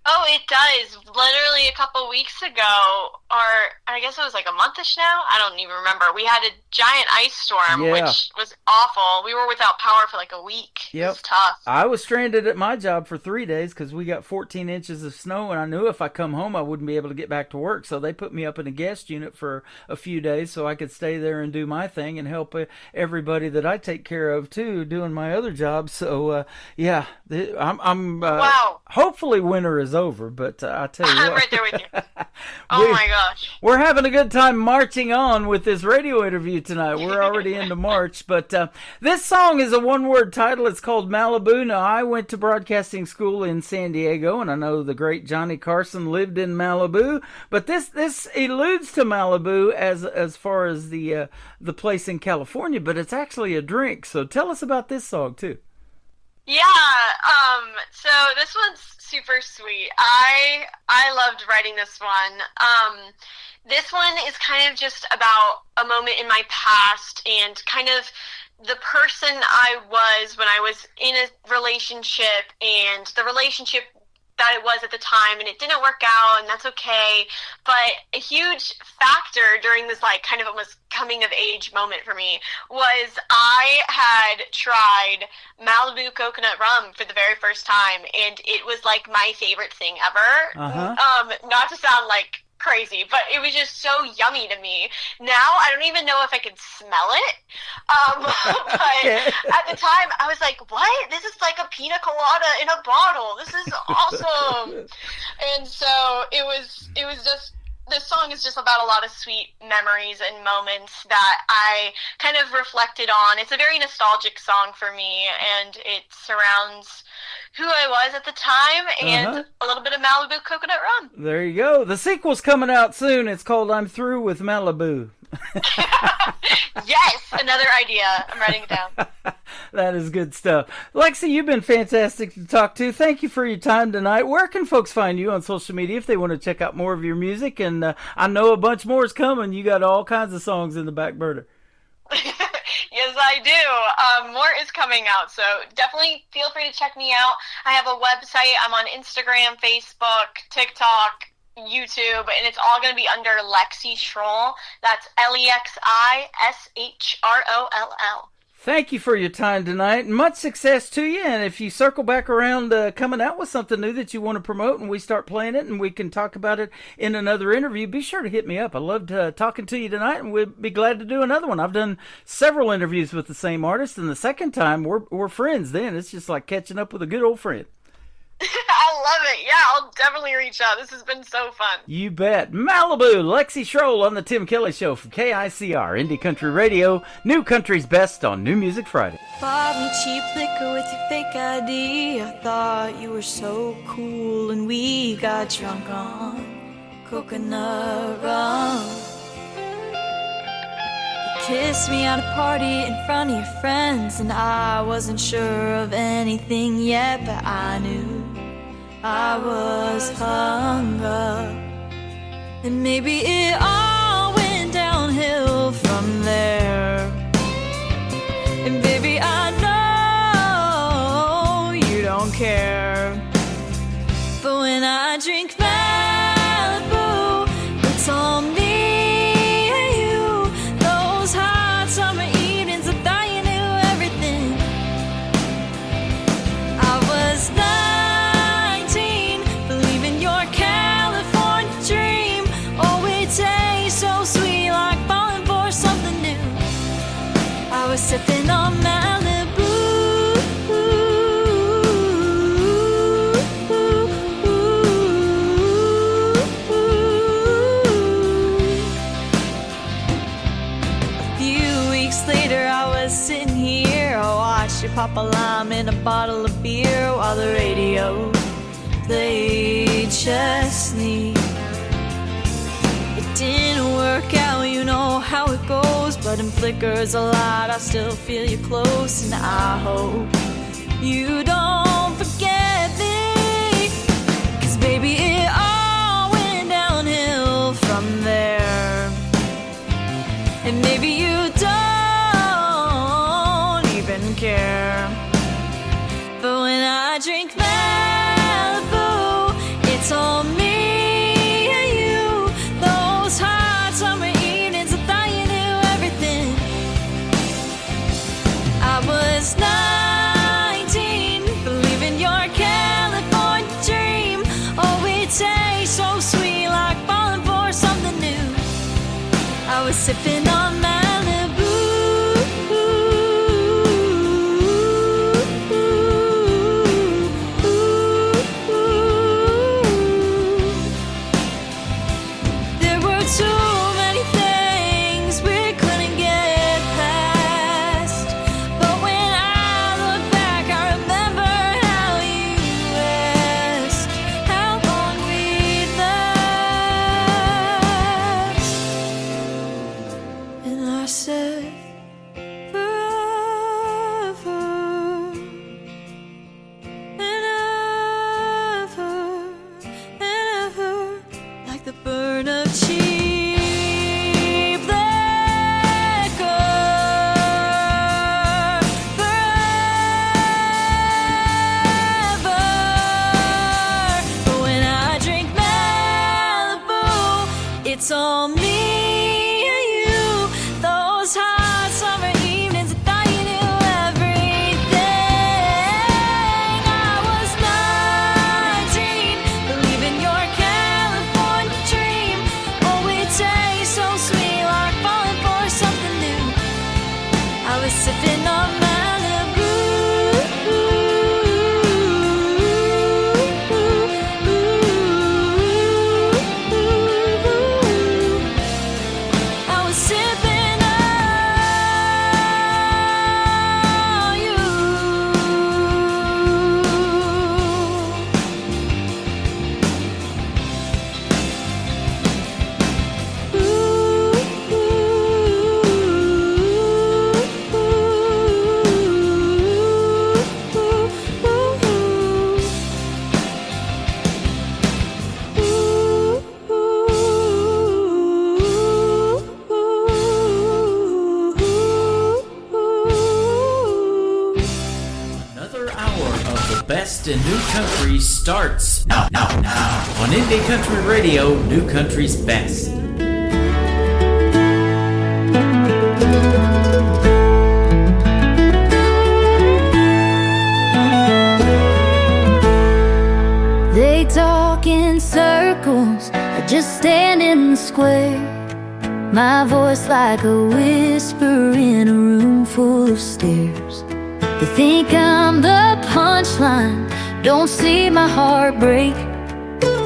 Oh, it does. Literally a couple weeks ago, or I guess it was like a monthish now. I don't even remember. We had a giant ice storm, which was awful. We were without power for like a week. It was tough. I was stranded at my job for 3 days because we got 14 inches of snow, and I knew if I come home I wouldn't be able to get back to work. So they put me up in a guest unit for a few days so I could stay there and do my thing and help everybody that I take care of too, doing my other job. So I'm wow. Hopefully winter is over, but I tell you what. I'm right there with you. Oh my gosh. We're having a good time marching on with this radio interview tonight. We're already into March, but this song is a one-word title. It's called Malibu. Now, I went to broadcasting school in San Diego, and I know the great Johnny Carson lived in Malibu, but this alludes to Malibu as far as the place in California, but it's actually a drink. So tell us about this song, too. Yeah, so this one's super sweet. I loved writing this one. This one is kind of just about a moment in my past and kind of the person I was when I was in a relationship and the relationship that it was at the time, and it didn't work out, and that's okay. But a huge factor during this like kind of almost coming of age moment for me was I had tried Malibu coconut rum for the very first time, and it was like my favorite thing ever. Not to sound like crazy, but it was just so yummy to me. Now I don't even know if I could smell it. But at the time I was like, what? This is like a pina colada in a bottle. This is awesome. And so it was just, this song is just about a lot of sweet memories and moments that I kind of reflected on. It's a very nostalgic song for me, and it surrounds who I was at the time and a little bit of Malibu coconut rum. There you go. The sequel's coming out soon. It's called I'm Through with Malibu. Yes, another idea. I'm writing it down. That is good stuff. Lexi, you've been fantastic to talk to. Thank you for your time tonight. Where can folks find you on social media if they want to check out more of your music? And I know a bunch more is coming. You got all kinds of songs in the back burner. Yes, I do. More is coming out, so definitely feel free to check me out. I have a website. I'm on Instagram, Facebook, TikTok, YouTube, and it's all going to be under Lexi Schroll. That's LEXISHROLL. Thank you for your time tonight, and much success to you. And if you circle back around coming out with something new that you want to promote and we start playing it and we can talk about it in another interview, be sure to hit me up. I loved talking to you tonight, and we'd be glad to do another one. I've done several interviews with the same artist, and the second time we're friends then. It's just like catching up with a good old friend. I love it. Yeah, I'll definitely reach out. This has been so fun. You bet. Malibu, Lexi Schroll on the Tim Kelly Show from KICR, Indie Country Radio, New Country's Best on New Music Friday. Bought me cheap liquor with your fake ID. I thought you were so cool, and we got drunk on coconut rum. You kissed me at a party in front of your friends, and I wasn't sure of anything yet, but I knew I was hung up. And maybe it all went downhill from there. And baby, I know you don't care, but when I drink Malibu, it's all me and you. Those hot summer evenings, I thought you knew everything. I was 19, believing your California dream. Oh, it tastes so sweet, like falling for something new. I was sipping on Malibu. A few weeks later, I was sitting here. I watched you pop a lime in a bottle of beer while the radio played Chesney. It didn't work out, you know how it goes, but in flickers of light I still feel you close, and I hope you don't forget me, 'cause baby, it all went downhill from there. And maybe you don't even care, but when I drink Malibu, it's all me. I was 19, believing your California dream. Oh, it tastes so sweet, like falling for something new. I was sipping on Malibu. There were too many things we couldn't get past, but when I look back, I remember how you asked how long we'd last, and I said forever and ever and ever, like the burn of cheap liquor. Forever. But when I drink Malibu, it's all me and you. Those hot summer evenings, I thought you knew everything. I was 19, believing your California dream. Oh, it tastes so sweet, like falling for something new. I was sipping on Malibu. I was sipping on you. Another hour of the best in new country starts now on Indie Country Radio, New Country's Best. They talk in circles, I just stand in the square. My voice like a whisper in a room full of stairs. They think I'm the punchline, don't see my heart break,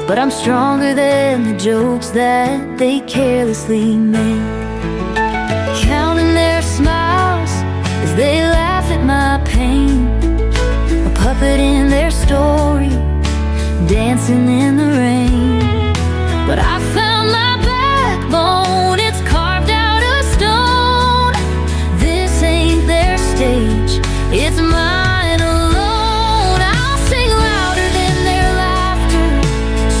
but I'm stronger than the jokes that they carelessly make. Counting their smiles as they laugh at my pain, a puppet in their story, dancing in the rain. But I found my backbone, it's carved out of stone. This ain't their stage, it's mine alone. I'll sing louder than their laughter,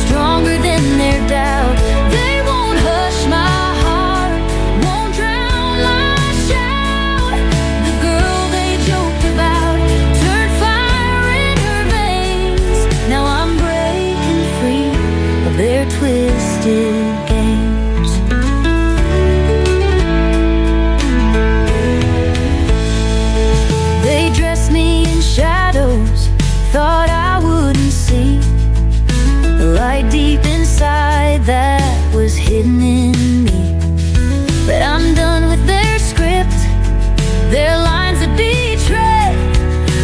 stronger than their doubt. They won't hush my heart, won't drown my shout. The girl they joked about turned fire in her veins. Now I'm breaking free of their twisted games. They dressed me in shadows, thought I wouldn't see the light deep inside that was hidden in me. But I'm done with their script, their lines that betray.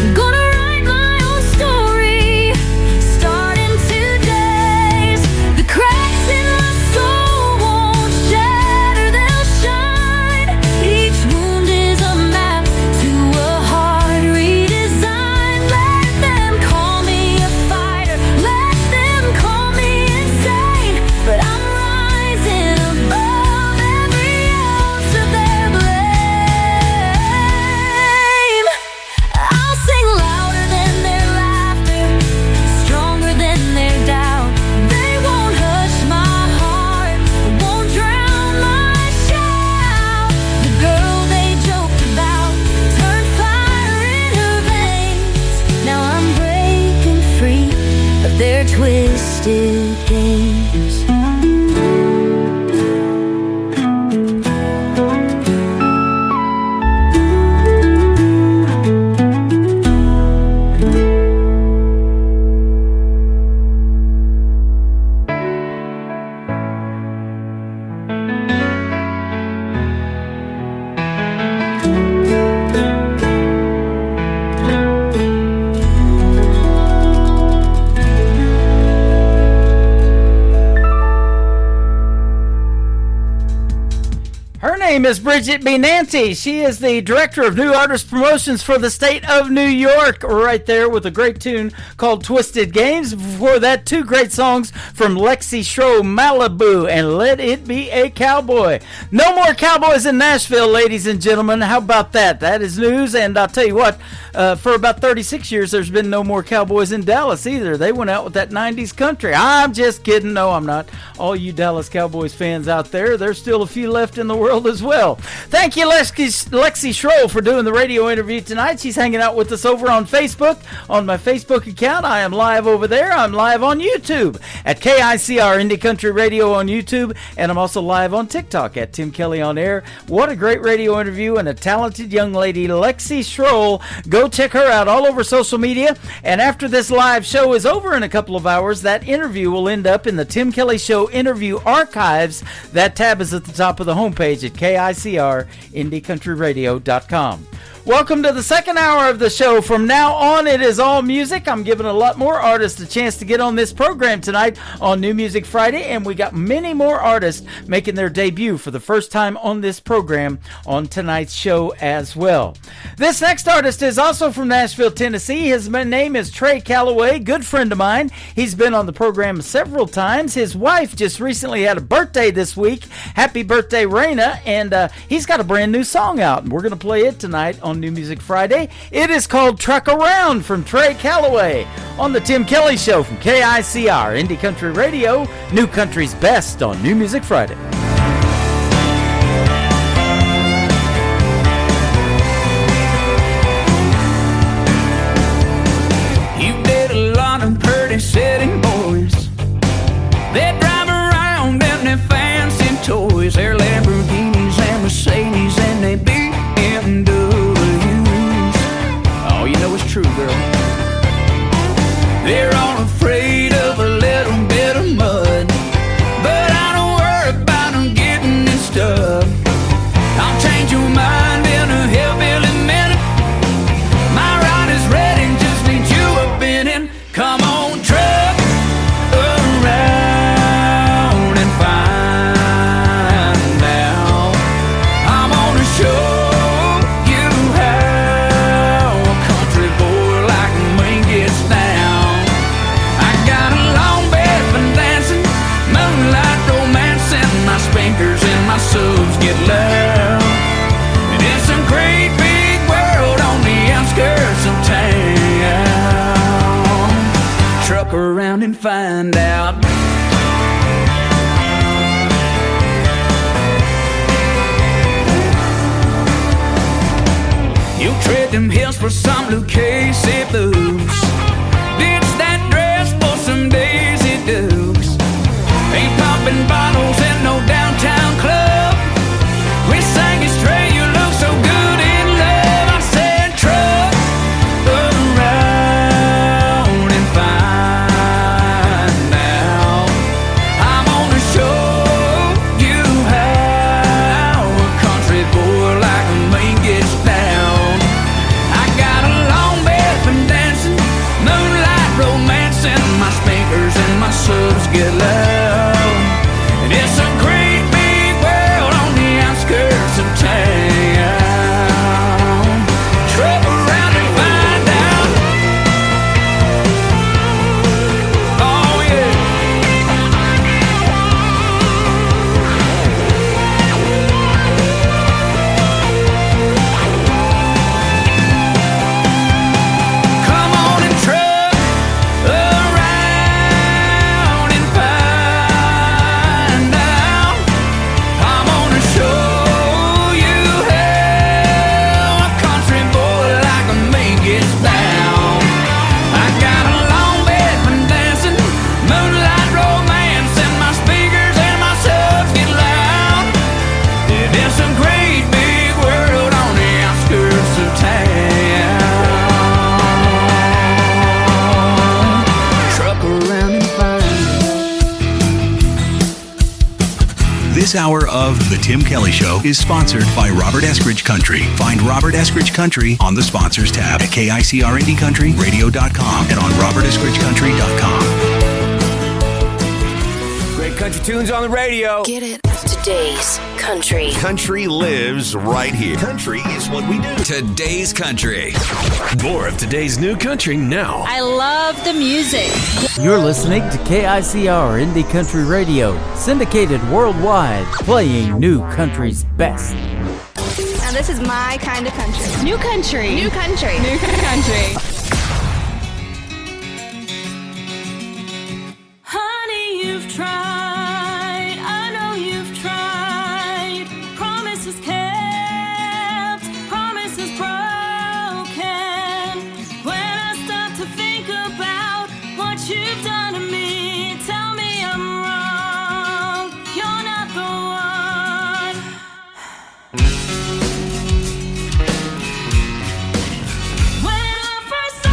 I'm gonna write my own story, starting today's. The cracks in my soul won't shatter, they'll shine. Each wound is a map to a heart redesigned. Let them call me a fighter, let them call me insane, but I'm rising above every ounce of their blame. I'll sing louder than their laughter, stronger than their doubt. They won't hush my heart, won't drown my shout. The girl they joked about turned fire in her veins. Now I'm breaking free of their twisted games. Her name is Bridget B. Nancy. She is the Director of New Artist Promotions for the state of New York, right there with a great tune called Twisted Games. Before that, two great songs from Lexi Schroe, Malibu, and Let It Be a Cowboy. No more cowboys in Nashville, ladies and gentlemen. How about that? That is news, and I'll tell you what, for about 36 years, there's been no more cowboys in Dallas either. They went out with that 90s country. I'm just kidding. No, I'm not. All you Dallas Cowboys fans out there, there's still a few left in the world as well. Thank you, Lexi Schroe, for doing the radio interview tonight. She's hanging out with us over on Facebook, on my Facebook account. I am live over there. I'm live on YouTube at KICR Indie Country Radio on YouTube, and I'm also live on TikTok at Tim Kelly on Air. What a great radio interview and a talented young lady, Lexi Schroe. Go check her out all over social media, and after this live show is over in a couple of hours, that interview will end up in the Tim Kelly Show interview archives. That tab is at the top of the homepage at KICR-IndieCountryRadio.com. Welcome to the second hour of the show. From now on, it is all music. I'm giving a lot more artists a chance to get on this program tonight on New Music Friday, and we got many more artists making their debut for the first time on this program on tonight's show as well. This next artist is also from Nashville, Tennessee. His name is Trey Calloway, good friend of mine. He's been on the program several times. His wife just recently had a birthday this week. Happy birthday, Raina, and he's got a brand new song out, and we're going to play it tonight on New Music Friday. It is called Truck Around from Trey Calloway on the Tim Kelly Show from KICR Indie Country Radio, New Country's best on New Music Friday. You did a lot of pretty city boys. They drive around in their fancy toys. They're Lamborghinis and Mercedes and they BMWs. Oh, you know it's true, girl. They're all afraid of a little bit of mud, but I don't worry about get loud. And it's a great big world on the outskirts of town. Truck around and find out. You trade them hills for some Lucchese boots. Ditch that dress for some Daisy Dukes. Ain't popping bottles in no downtown club. We sang it straight, you look so good in love. I said truck around and find out. I'm gonna show you how a country boy like me gets down. I got a long bed from dancing, moonlight romancing. My speakers and my subs get loud. And it's a great big world on the outskirts of town. Truck around and find out. Oh yeah. Come on and truck around and find out. I'm gonna show you how a country boy like me gets down. I got a long bed from dancing, moonlight romance, and my speakers and my subs get loud. Yeah, it's a great big world on the outskirts of town. Truck around and find This hour of The Tim Kelly Show is sponsored by Robert Eskridge Country. Find Robert Eskridge Country on the Sponsors tab at KICRIndieCountryRadio.com and on RobertEskridgeCountry.com. Great country tunes on the radio. Get it? Today's country. Country lives right here. Country is what we do. Today's country. More of today's new country now. I love the music. You're listening to KICR Indie Country Radio, syndicated worldwide, playing new country's best. Now this is my kind of country. New country. New country. New country. Honey, you've tried. I know you've tried. Promises kept. Promises broken. When I start to think about what you've done to me, tell me I'm wrong. You're not the one. When I first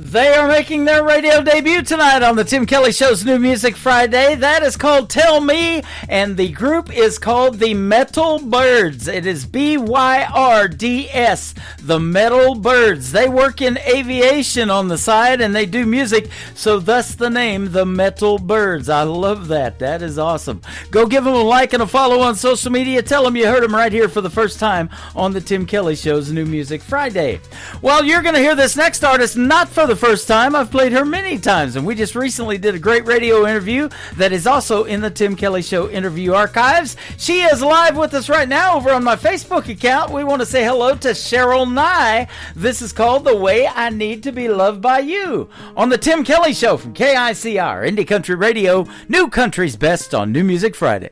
They are making their radio debut tonight on the Tim Kelly Show's New Music Friday. That is called Tell Me, and the group is called the Metal Birds. It is BYRDS, the Metal Birds. They work in aviation on the side, and they do music, so thus the name, the Metal Birds. I love that. That is awesome. Go give them a like and a follow on social media. Tell them you heard them right here for the first time on the Tim Kelly Show's New Music Friday. Well, you're going to hear this next artist not for the first time. I've played her many times, and we just recently did a great radio interview that is also in the Tim Kelly Show interview archives. She is live with us right now over on my Facebook account. We want to say hello to Cheryl Nye. This is called The Way I Need to Be Loved by You on the Tim Kelly Show from KICR, Indie Country Radio, New Country's Best on New Music Friday.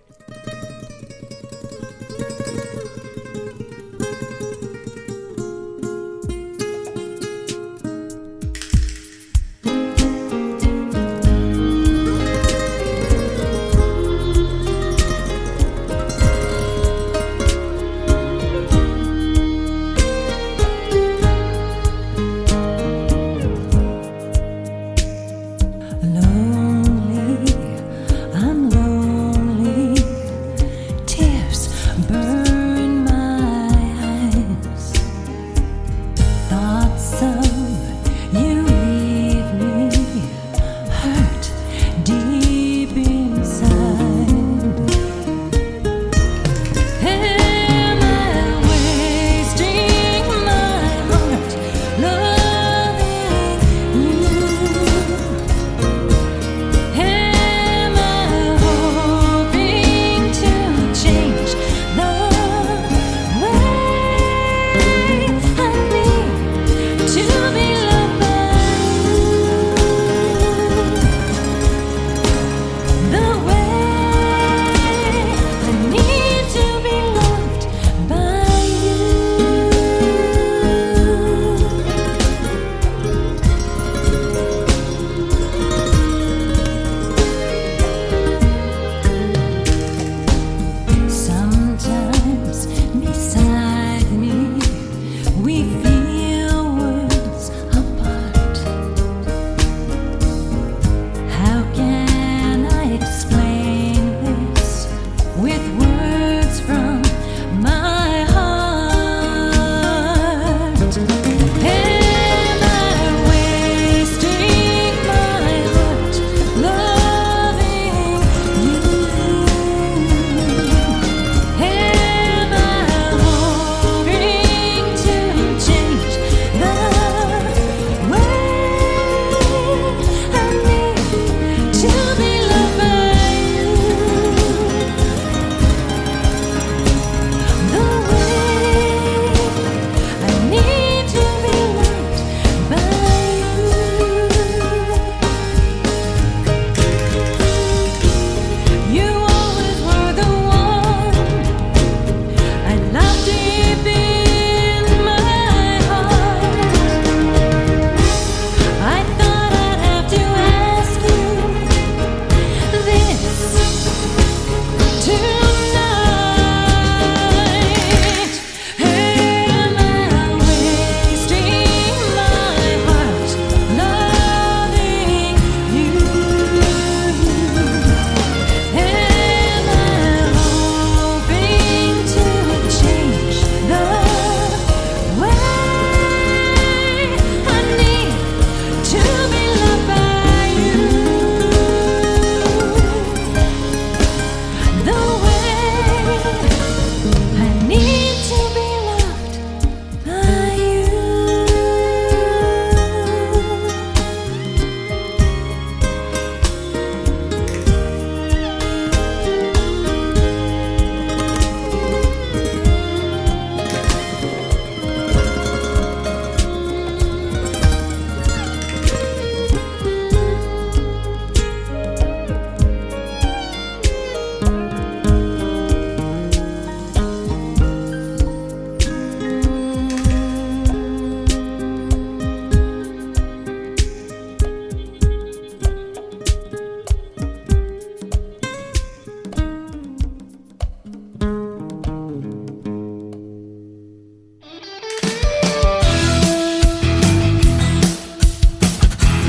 I'm lonely.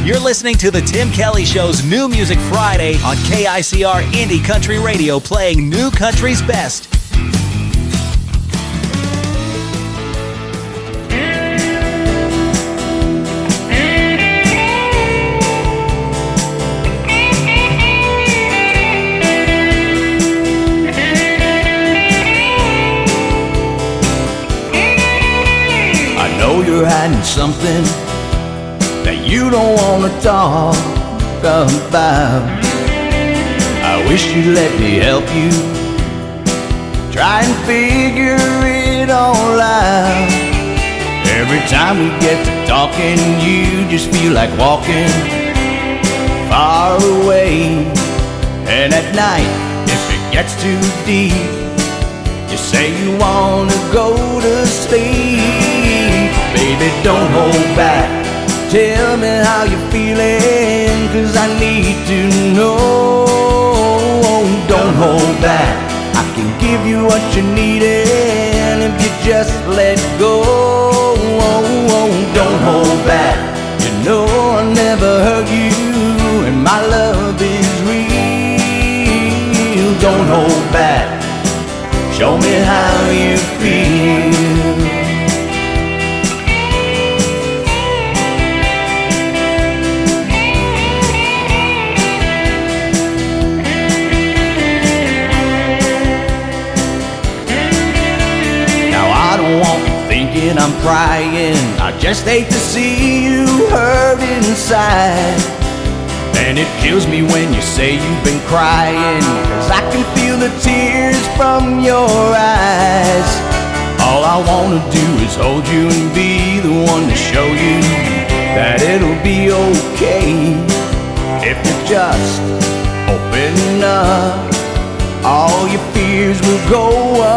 You're listening to the Tim Kelly Show's New Music Friday on KICR Indie Country Radio, playing New Country's best. I know you're hiding something that you don't want to talk about. I wish you'd let me help you try and figure it all out. Every time we get to talking, you just feel like walking far away. And at night, if it gets too deep, you say you want to go to sleep. Baby, don't hold back. Tell me how you're feeling, 'cause I need to know. Don't hold back. I can give you what you need, and if you just let go. Don't hold back. You know I'll never hurt you, and my love is real. Don't hold back. Show me how you feel. I'm crying, I just hate to see you hurt inside. And it kills me when you say you've been crying, 'cause I can feel the tears from your eyes. All I wanna do is hold you and be the one to show you that it'll be okay. If you just open up, all your fears will go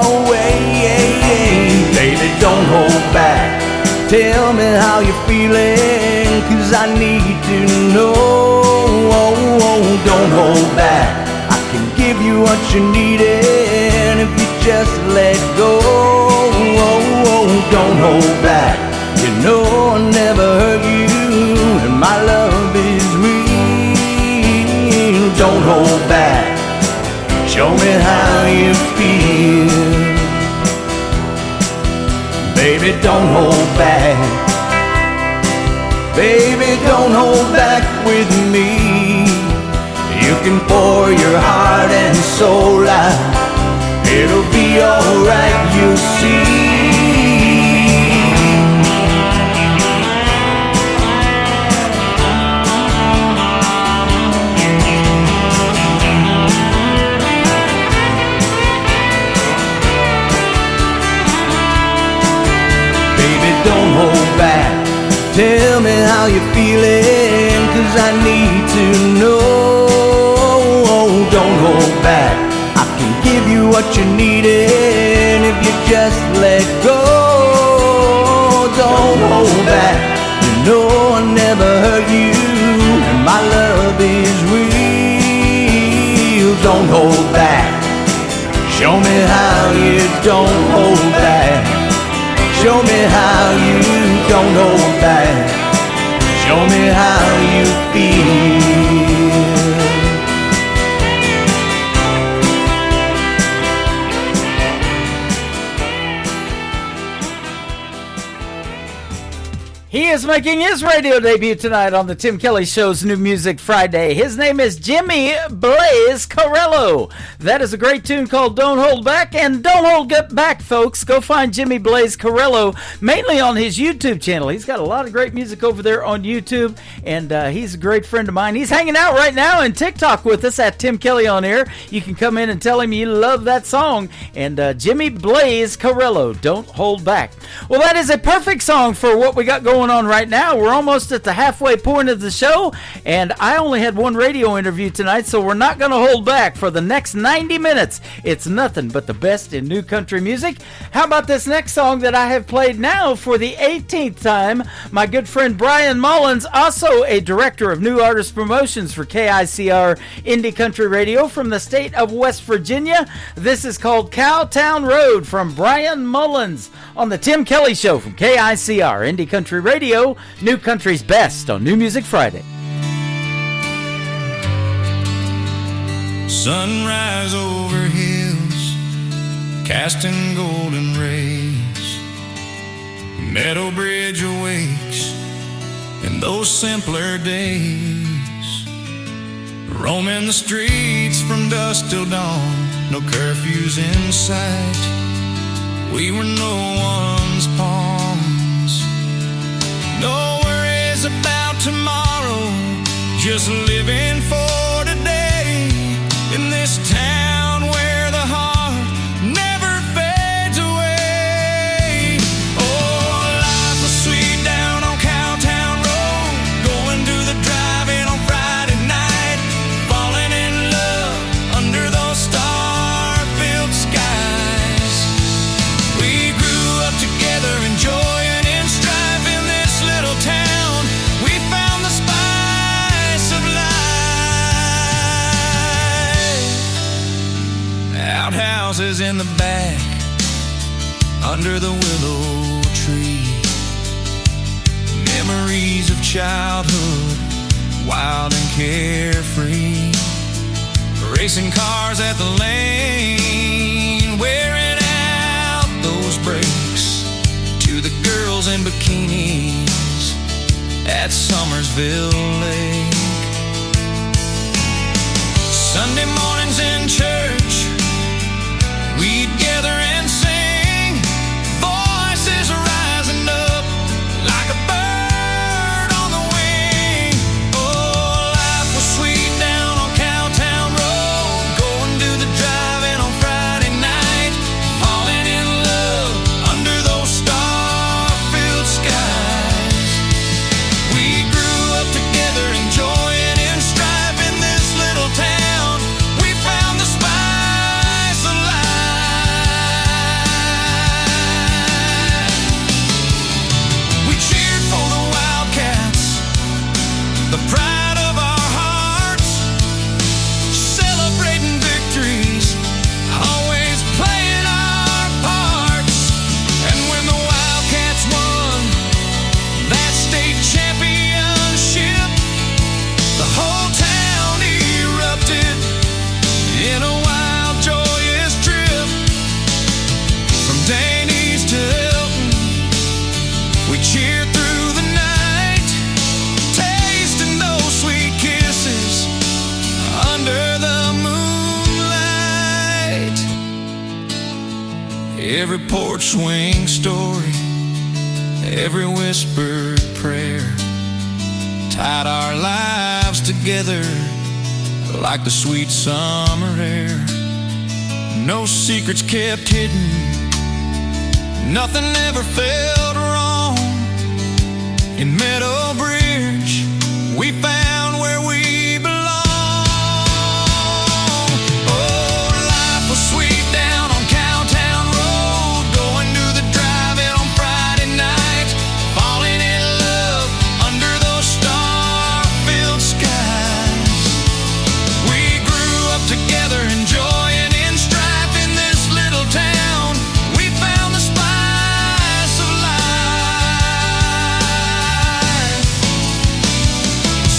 away. Baby, don't hold back. Tell me how you're feeling, 'cause I need to know. Don't hold back. I can give you what you need, and if you just let go. Don't hold back. You know I'll never hurt you, and my love is real. Don't hold back. Show me how you feel. Baby, don't hold back. Baby, don't hold back with me. You can pour your heart and soul out. It'll be alright, you'll see. Don't hold back. Tell me how you're feeling, 'cause I need to know. Don't hold back. I can give you what you need, and if you just let go. Don't hold back. You know I'll never hurt you, and my love is real. Don't hold back. Show me how you don't hold back. Show me how you don't hold back. Show me how you feel. He is making his radio debut tonight on the Tim Kelly Show's New Music Friday. His name is Jimmy Blaze Carello. That is a great tune called Don't Hold Back. And don't hold back, folks. Go find Jimmy Blaze Carello, mainly on his YouTube channel. He's got a lot of great music over there on YouTube, and he's a great friend of mine. He's hanging out right now in TikTok with us at Tim Kelly On Air. You can come in and tell him you love that song. And Jimmy Blaze Carello, Don't Hold Back. Well, that is a perfect song for what we got going on right now. We're almost at the halfway point of the show, and I only had one radio interview tonight, so we're not going to hold back. For the next 90 minutes, it's nothing but the best in new country music. How about this next song that I have played now for the 18th time? My good friend Brian Mullins, also a director of new artist promotions for KICR Indie Country Radio from the state of West Virginia. This is called Cowtown Road from Brian Mullins on the Tim Kelly Show from KICR Indie Country Radio, New Country's best on New Music Friday. Sunrise over hills, casting golden rays. Meadow Bridge awakes in those simpler days. Roaming the streets from dusk till dawn, no curfews in sight. We were no one's pawns. No worries about tomorrow, just living for today. In this town where the heart never fades away. Oh, life was sweet down on Cowtown Road, going to the drive-in on Friday night, falling in love under those star-filled skies. We grew up together, enjoying in strife in this little town. We found the spice of life. Outhouses in the back, under the willow tree. Memories of childhood, wild and carefree. Racing cars at the lane, wearing out those brakes. To the girls in bikinis at Summersville Lake. Sunday mornings in church, we'd gather and sing, voices rising up like a bird on the wing. Oh, life was sweet down on Cowtown Road, going to the drive-in on Friday night, falling in love under those star-filled skies. We grew up together, enjoying in strife in this little town. We found the spice of life. We cheered for the Wildcats, the pride of our hearts, celebrating victories, always playing our parts. And when the Wildcats won that state championship, the whole town erupted in a wild, joyous trip. From Danny's to Hilton, we cheered through the night, tasting those sweet kisses under the moonlight. Every porch swing story, every whispered prayer tied our lives together like the sweet summer air. No secrets kept hidden, nothing ever felt wrong. In Meadow Bridge, we found where we belong. Oh, life was sweet down on Cowtown Road, going to the drive-in on Friday night, falling in love under those star-filled skies. We grew up together, enjoying in strife in this little town. We found the spice of life.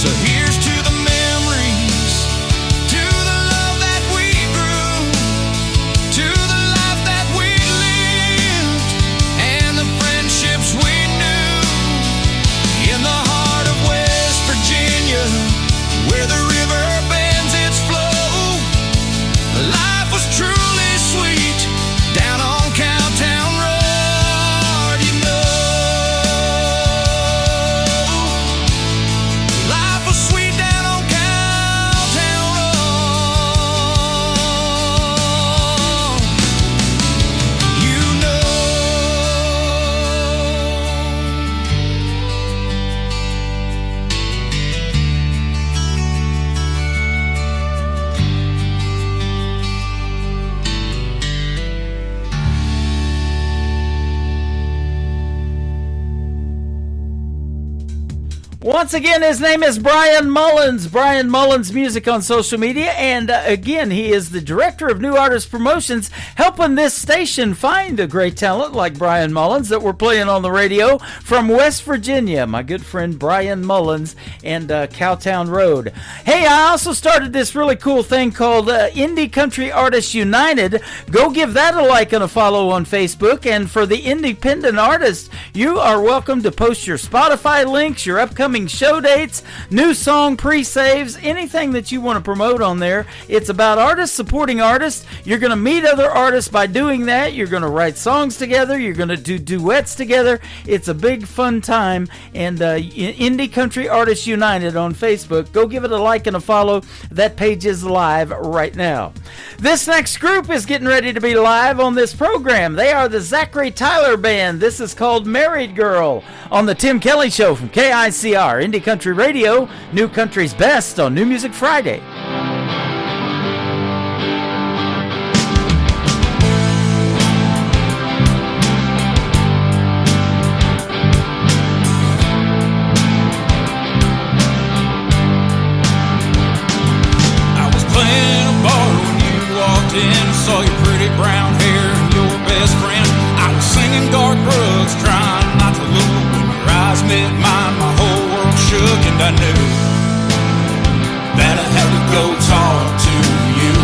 So here's to the memories, to the love that we grew, to the life that we lived, and the friendships we knew. In the heart of West Virginia, where the river bends its flow, life was truly sweet down on Cowtown Road. You know, life was sweet Once again, his name is Brian Mullins. Brian Mullins Music on social media. And again, he is the director of New Artist Promotions, helping this station find a great talent like Brian Mullins that we're playing on the radio from West Virginia. My good friend Brian Mullins and Cowtown Road. Hey, I also started this really cool thing called Indie Country Artists United. Go give that a like and a follow on Facebook. And for the independent artists, you are welcome to post your Spotify links, your upcoming show dates, new song pre-saves, anything that you want to promote on there. It's about artists supporting artists. You're going to meet other artists by doing that. You're going to write songs together. You're going to do duets together. It's a big fun time. And Indie Country Artists United on Facebook. Go give it a like and a follow. That page is live right now. This next group is getting ready to be live on this program. They are the Zachary Tyler Band. This is called Married Girl on the Tim Kelly Show from KICR, Indie Country Radio, New Country's Best on New Music Friday. Saw your pretty brown hair and your best friend. I was singing Garth Brooks, trying not to look. When your eyes met mine, my whole world shook, and I knew that I had to go talk to you.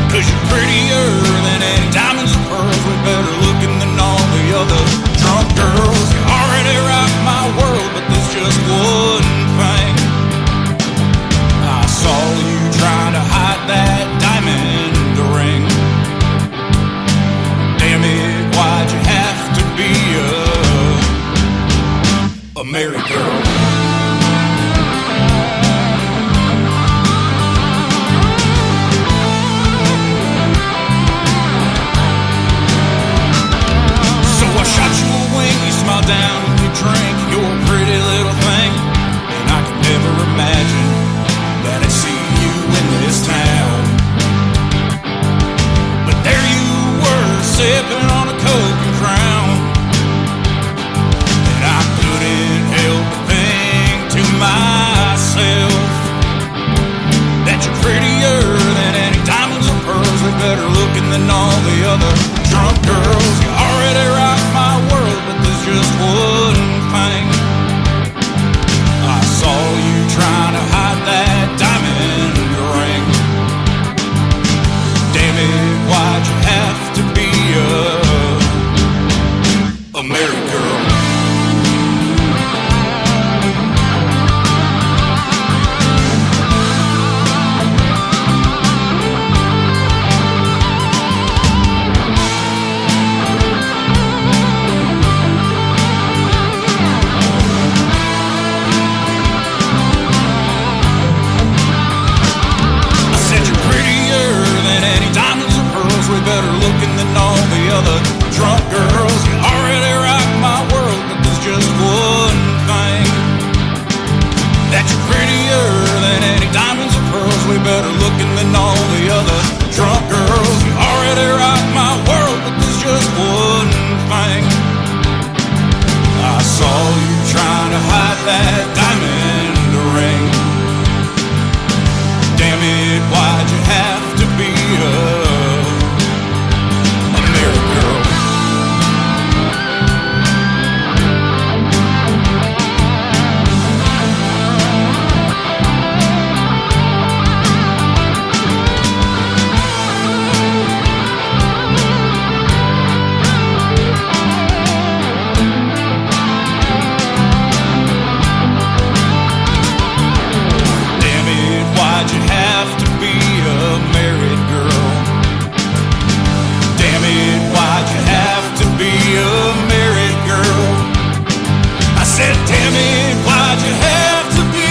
'Cause you're prettier than any diamonds and pearls, way better looking than all the other drunk girls. You already rock my world, but there's just one thing. I saw you trying to hide that diamond ring. Damn it, why'd you have to be a married girl? So I shot you a wing, you smiled down and you drank your pretty little thing. And I could never imagine that I'd see you in this town. There you were, sipping on a Coke and Crown. And I couldn't help but think to myself that you're prettier than any diamonds or pearls. They're better looking than all the other drunk girls. You already rock my world, but there's just one thing. I saw you trying to hide that diamond ring. Damn it, why'd you have to be a married girl? Way better looking than all the other drunk girls. You already rock my world, but there's just one thing. That you're prettier than any diamonds or pearls. Way better looking than all the other drunk girls. You already rock my world, but there's just one thing. I saw you trying to hide that diamond ring. Damn it, why'd you have to be a girl? Damn it, why'd you have to be a married girl? Damn it, why'd you have to be a married girl? I said, damn it, why'd you have to be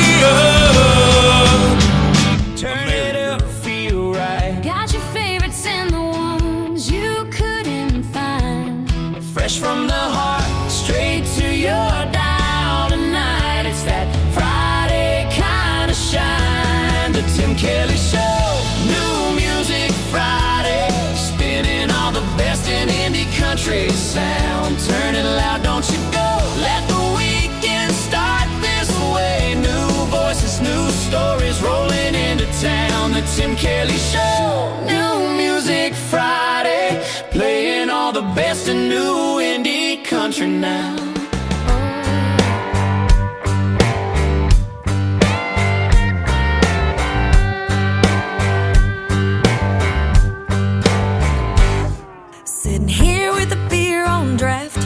Turn it up, feel right. Got your favorites and the ones you couldn't find. Fresh from the heart, straight to your dial tonight. It's that Friday kind of shine. The Tim Kelly Show, New Music Friday. Spinning all the best in indie country sound. Turn it loud, don't you go. Let the weekend start this now. Sitting here with a beer on draft,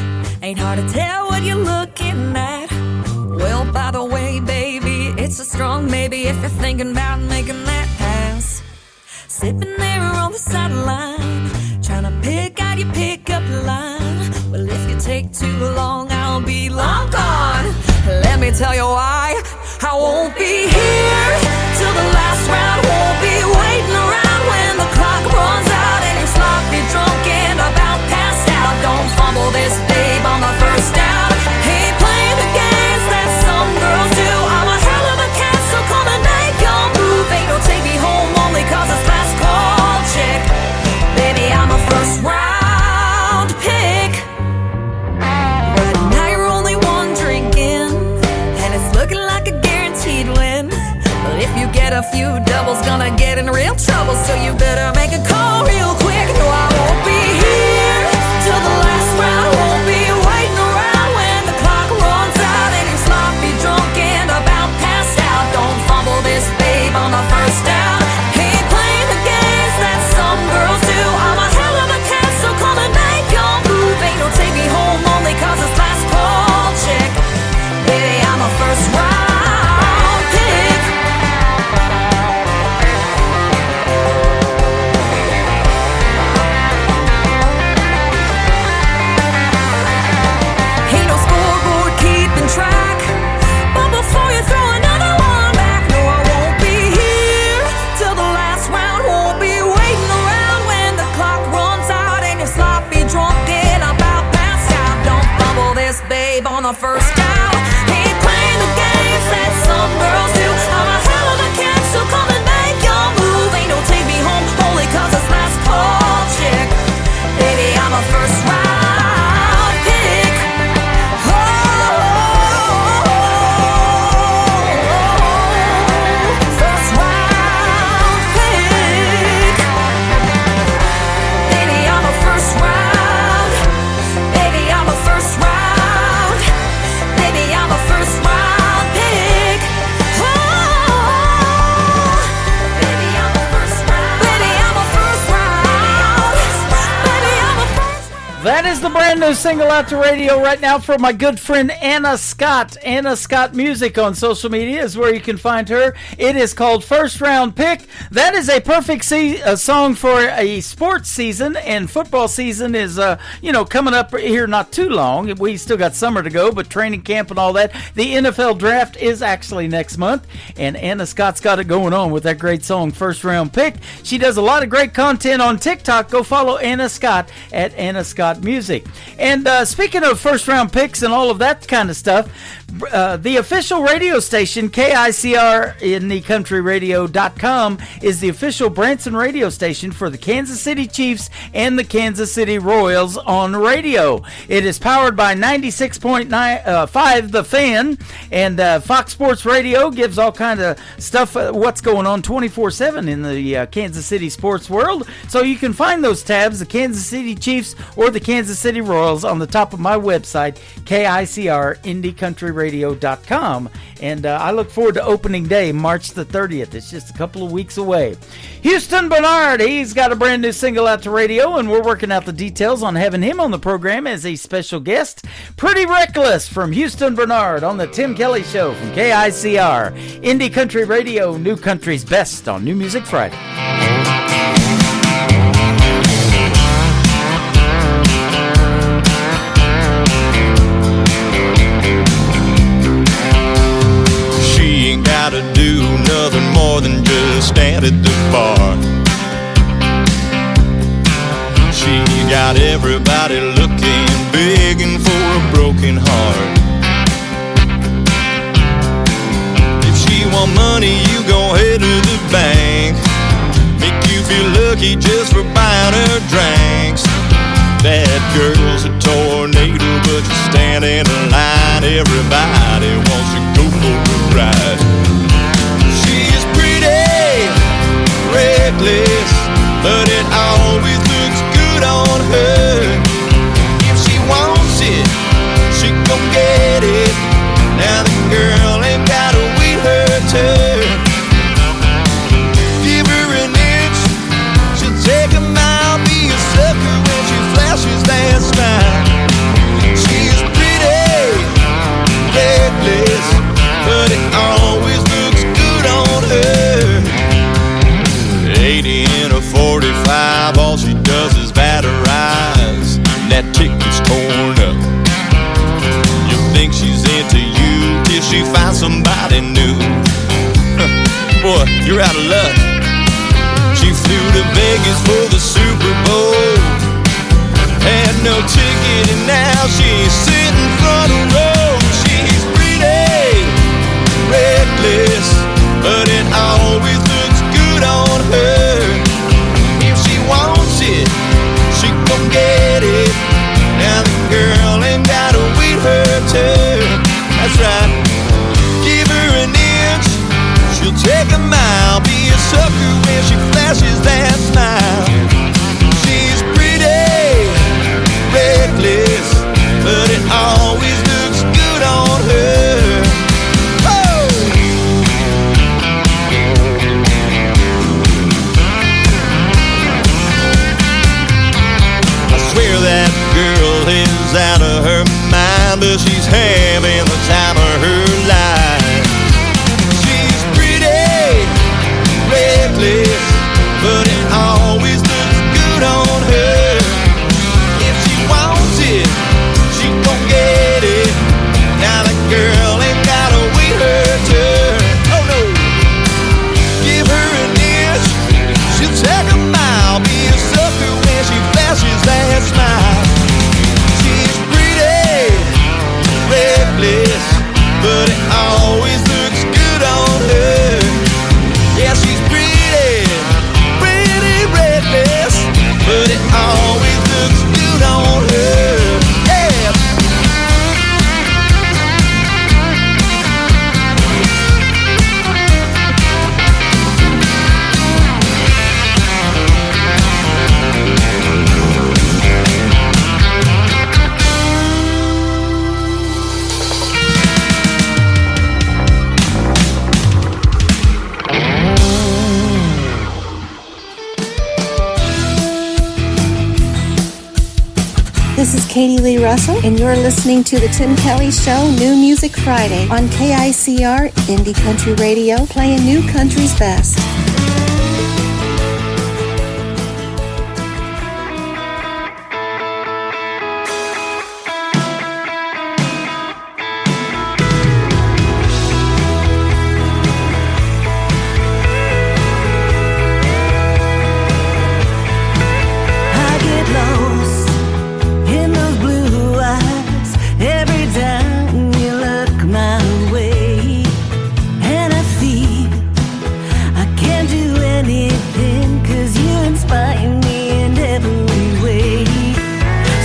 ain't hard to tell what you're looking at. Well, by the way, baby, it's a strong maybe if you're thinking about making that pass. Sipping there on the sideline, trying to pick out your pickup line. Well, if you take too long, I'll be long gone. Let me tell you why. I won't be here till the last round. Won't be waiting around when the clock runs out and you're sloppy drunk and about passed out. Don't fumble this, babe, on the first down. Ain't playing the games that some girls do. I'm a hell of a cat, so come and make your move. Ain't no take me home only cause it's last call chick. Baby, I'm a first round pick. Right now you're only one drink in, and it's looking like a guaranteed win. But if you get a few doubles, gonna get in real trouble, so you better make a call real quick. No, I won't be here till the last round. Won't be waiting around when the clock runs out and you're sloppy drunk and about passed out. Don't fumble this, babe, on the first down. Ain't playing the games that some girls do. I'm a hell of a cat, so come and make your move. Ain't no take me home only cause it's last call chick. Baby, I'm a first round pick. Ain't no scoreboard keeping track, but before you throw another one back, no, I won't be here till the last round. Won't be waiting around when the clock runs out and you're sloppy drunk and about passed out. Don't fumble this, babe, on the first down. Ain't playing the games that some girls do. I'm a hell of a cat, so come and make your move. Ain't no take me home only cause it's last call chick. Baby, I'm a first round pick. First round pick. Baby, I'm a first round. Baby, I'm a first round. Baby, I'm a first round pick. Baby, I'm a first round. Baby, I'm a first round. Baby, I'm a first round. That is the brand new single out to radio right now from my good friend Anna Scott. Anna Scott Music on social media is where you can find her. It is called First Round Pick. That is a perfect song for a sports season, and football season is, coming up here not too long. We still got summer to go, but training camp and all that. The NFL draft is actually next month, and Anna Scott's got it going on with that great song, First Round Pick. She does a lot of great content on TikTok. Go follow Anna Scott at Anna Scott Music. And speaking of first round picks and all of that kind of stuff, the official radio station, KICR in the countryradio.com, is the official Branson radio station for the Kansas City Chiefs and the Kansas City Royals on radio. It is powered by 96.5 The Fan, and Fox Sports Radio gives all kind of stuff, what's going on 24/7 in the Kansas City sports world. So you can find those tabs, the Kansas City Chiefs or the Kansas City Royals, on the top of my website, KICRIndieCountryRadio.com. And I look forward to opening day, March the 30th. It's just a couple of weeks away. Houston Bernard, he's got a brand new single out to radio, and we're working out the details on having him on the program as a special guest. Pretty Reckless from Houston Bernard on the Tim Kelly Show from KICR. Indie Country Radio, New Country's best on New Music Friday. Gotta do nothing more than just stand at the bar. She got everybody looking, begging for a broken heart. If she want money, you go head to the bank. Make you feel lucky just for buying her drinks. That girl's a tornado, but you stand in a line. Everybody wants to go for a ride. She's pretty, reckless, but it always looks good on her. If she wants it, boy, you're out of luck. She flew to Vegas for the Super Bowl, had no ticket, and now she's sitting front row. She's pretty, reckless, but it always looks good on her. If she wants it, she gon' get it. Now the girl ain't gotta wait her turn. That's right, give her an inch, she'll take a mile. Be a sucker when she flashes that smile. She's pretty, reckless, but it always looks good on her. Oh! I swear that girl is out of her mind, but she's having the time of her life. She's pretty, reckless, but it always looks good on her. If she wants it, she gon' get it. Now the girl ain't gotta wait her turn. Oh no, give her an inch, she'll take a mile. Be a sucker when she flashes that smile. She's pretty, reckless, but it always looks good on her. Yeah, she's pretty, pretty reckless, but it always looks good on her. Yeah. This is Katie Lee Russell, and you're listening to The Tim Kelly Show, New Music Friday on KICR Indie Country Radio, playing new country's best. I get lost in those blue eyes every time you look my way, and I feel I can't do anything 'cause you inspire me in every way.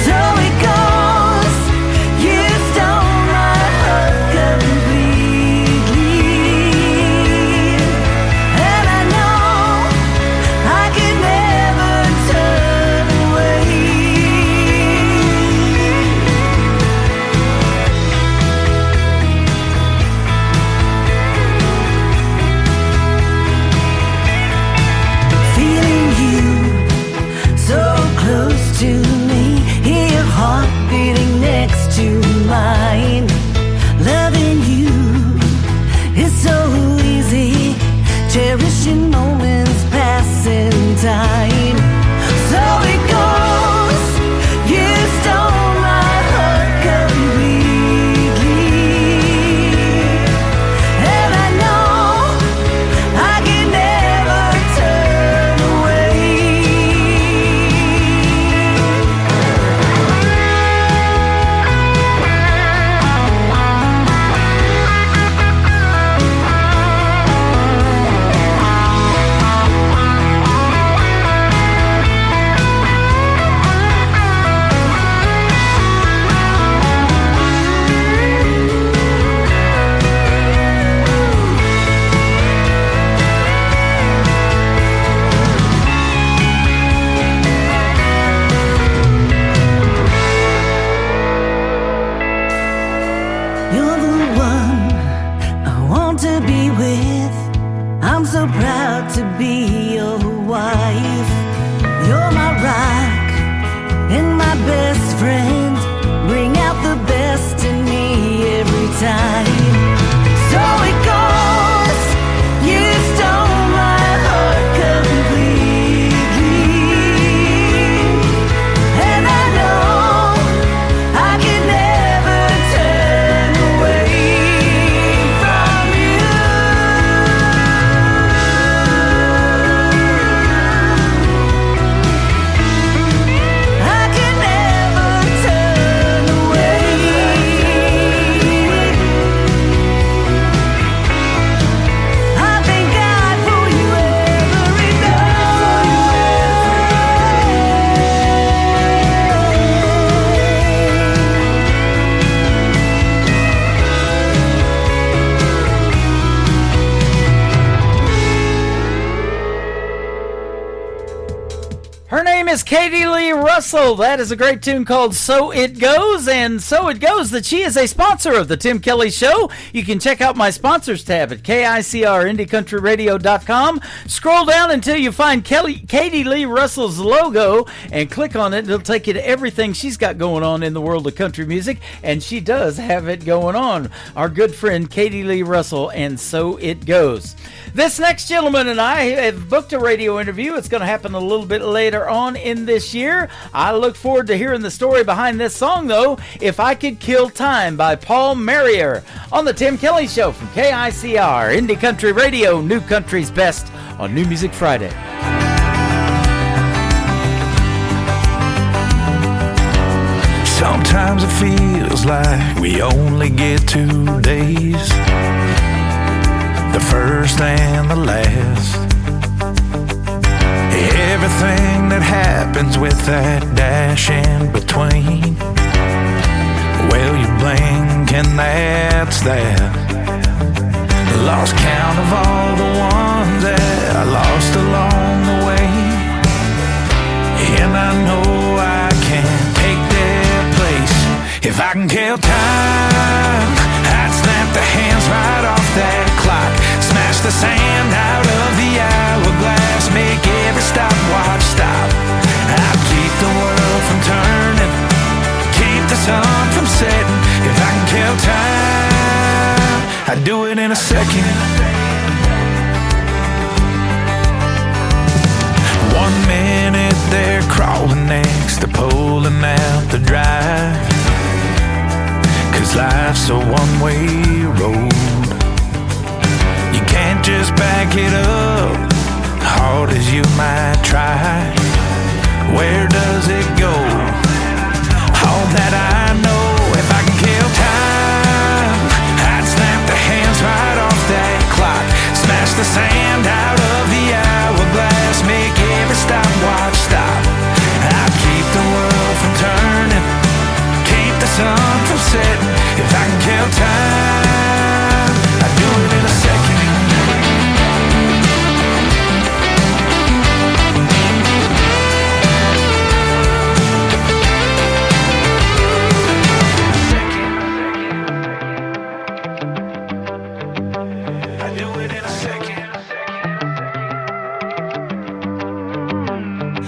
So it goes, you stole my heart completely, and I know I can never turn away. Feeling you so close to me, hear your heart beating next to mine. Loving you is so easy, cherishing moments passing time. So it goes, you stole my heart completely, and I know I can never turn away. You're the one I want to be with. I'm so proud to be your wife. You're my rock and my best friend. Bring out the best in me every time. So it goes, you stole my heart completely, and I know I can never turn away from you. Her name is Katie Lee Russell. That is a great tune called So It Goes. And so it goes that she is a sponsor of the Tim Kelly Show. You can check out my sponsors tab at KICRIndieCountryRadio.com. Scroll down until you find Katie Lee Russell's logo and click on it. It'll take you to everything she's got going on in the world of country music. And she does have it going on. Our good friend Katie Lee Russell and So It Goes. This next gentleman and I have booked a radio interview. It's going to happen a little bit later on in this year. I look forward to hearing the story behind this song, though, If I Could Kill Time by Paul Marrier on the Tim Kelly Show from KICR, Indie Country Radio, New Country's Best on New Music Friday. Sometimes it feels like we only get 2 days, the first and the last. Everything that happens with that dash in between, well, you blink and that's that. Lost count of all the ones that I lost along the way, and I know I can't take their place. If I can kill time, I'd snap the hands right off that clock, smash the sand out of the hourglass, make every stopwatch stop. I'd keep the world from turning, keep the sun from setting. If I can kill time, I'd do it in a second. 1 minute they're crawling next to pulling out the drive, 'cause life's a one-way road. You can't just back it up, hard as you might try. Where does it go? All that I know, if I can kill time, I'd snap the hands right off that clock, smash the sand out of the hourglass, make every stopwatch stop. I'd keep the world from turning, keep the sun from setting. If I can kill time, I'd do it in a second.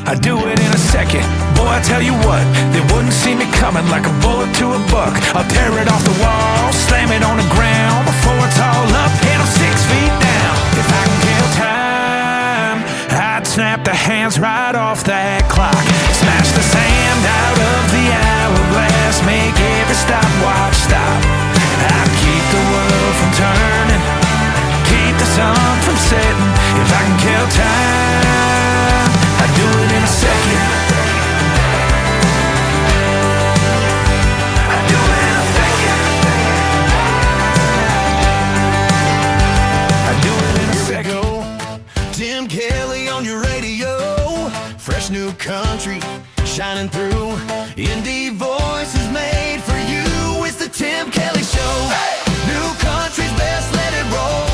I do it in a second. Boy, I tell you what, they wouldn't see me coming like a bullet to a buck. I'll tear it off the wall, slam it on the ground before it's all up, and I'm 6 feet down. If I can kill time, I'd snap the hands right off that clock, smash the sand out of the hourglass, make every stopwatch stop. I'd keep the world from turning, keep the sun from setting. If I can kill time, I'd do it in a second. I'd do it in a second. I'd do it in a second. Tim Kelly on your radio, fresh new country shining through. Indie voices made for you. It's the Tim Kelly Show. Hey! New country's best, let it roll.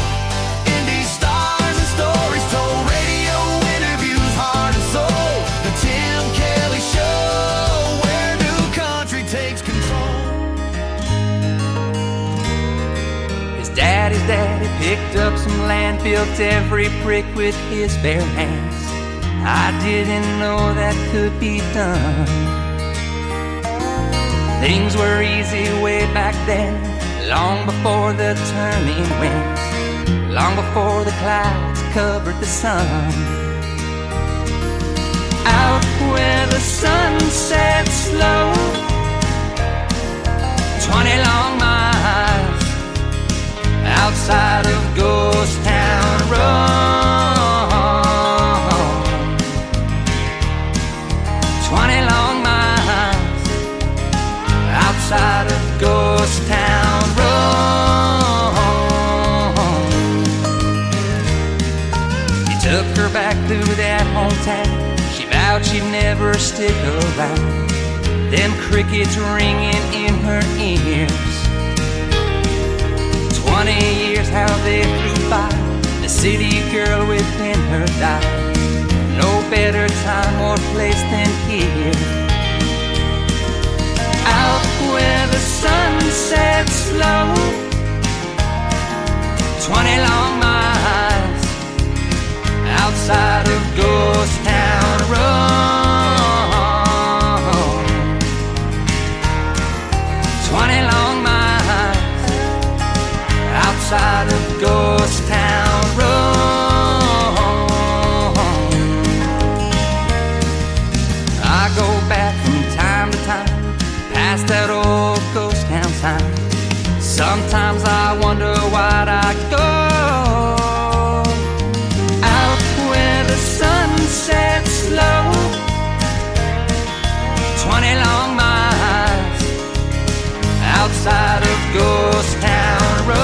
Indie stars and stories told. Radio interviews, heart and soul. The Tim Kelly Show, where new country takes control. His daddy picked up some land, built every brick with his bare hands. I didn't know that could be done. Things were easy way back then, long before the turning winds, long before the clouds covered the sun. Out where the sun sets slow, 20 long miles outside of Ghost Town Road. 20 long miles outside of Ghost Town Road. He took her back through that hometown. She vowed she'd never stick around. Them crickets ringing in her ears. 20 years how they flew by. The city girl within her died. No better time or place than here. Out where the sun sets slow, 20 long miles outside of Ghost Town Road. 20 long miles outside of Ghost Town Road. I go back from time to time past that old ghost town sign. Sometimes I wonder why'd I go out where the sun sets slow. 20 long miles outside of Ghost Town Road.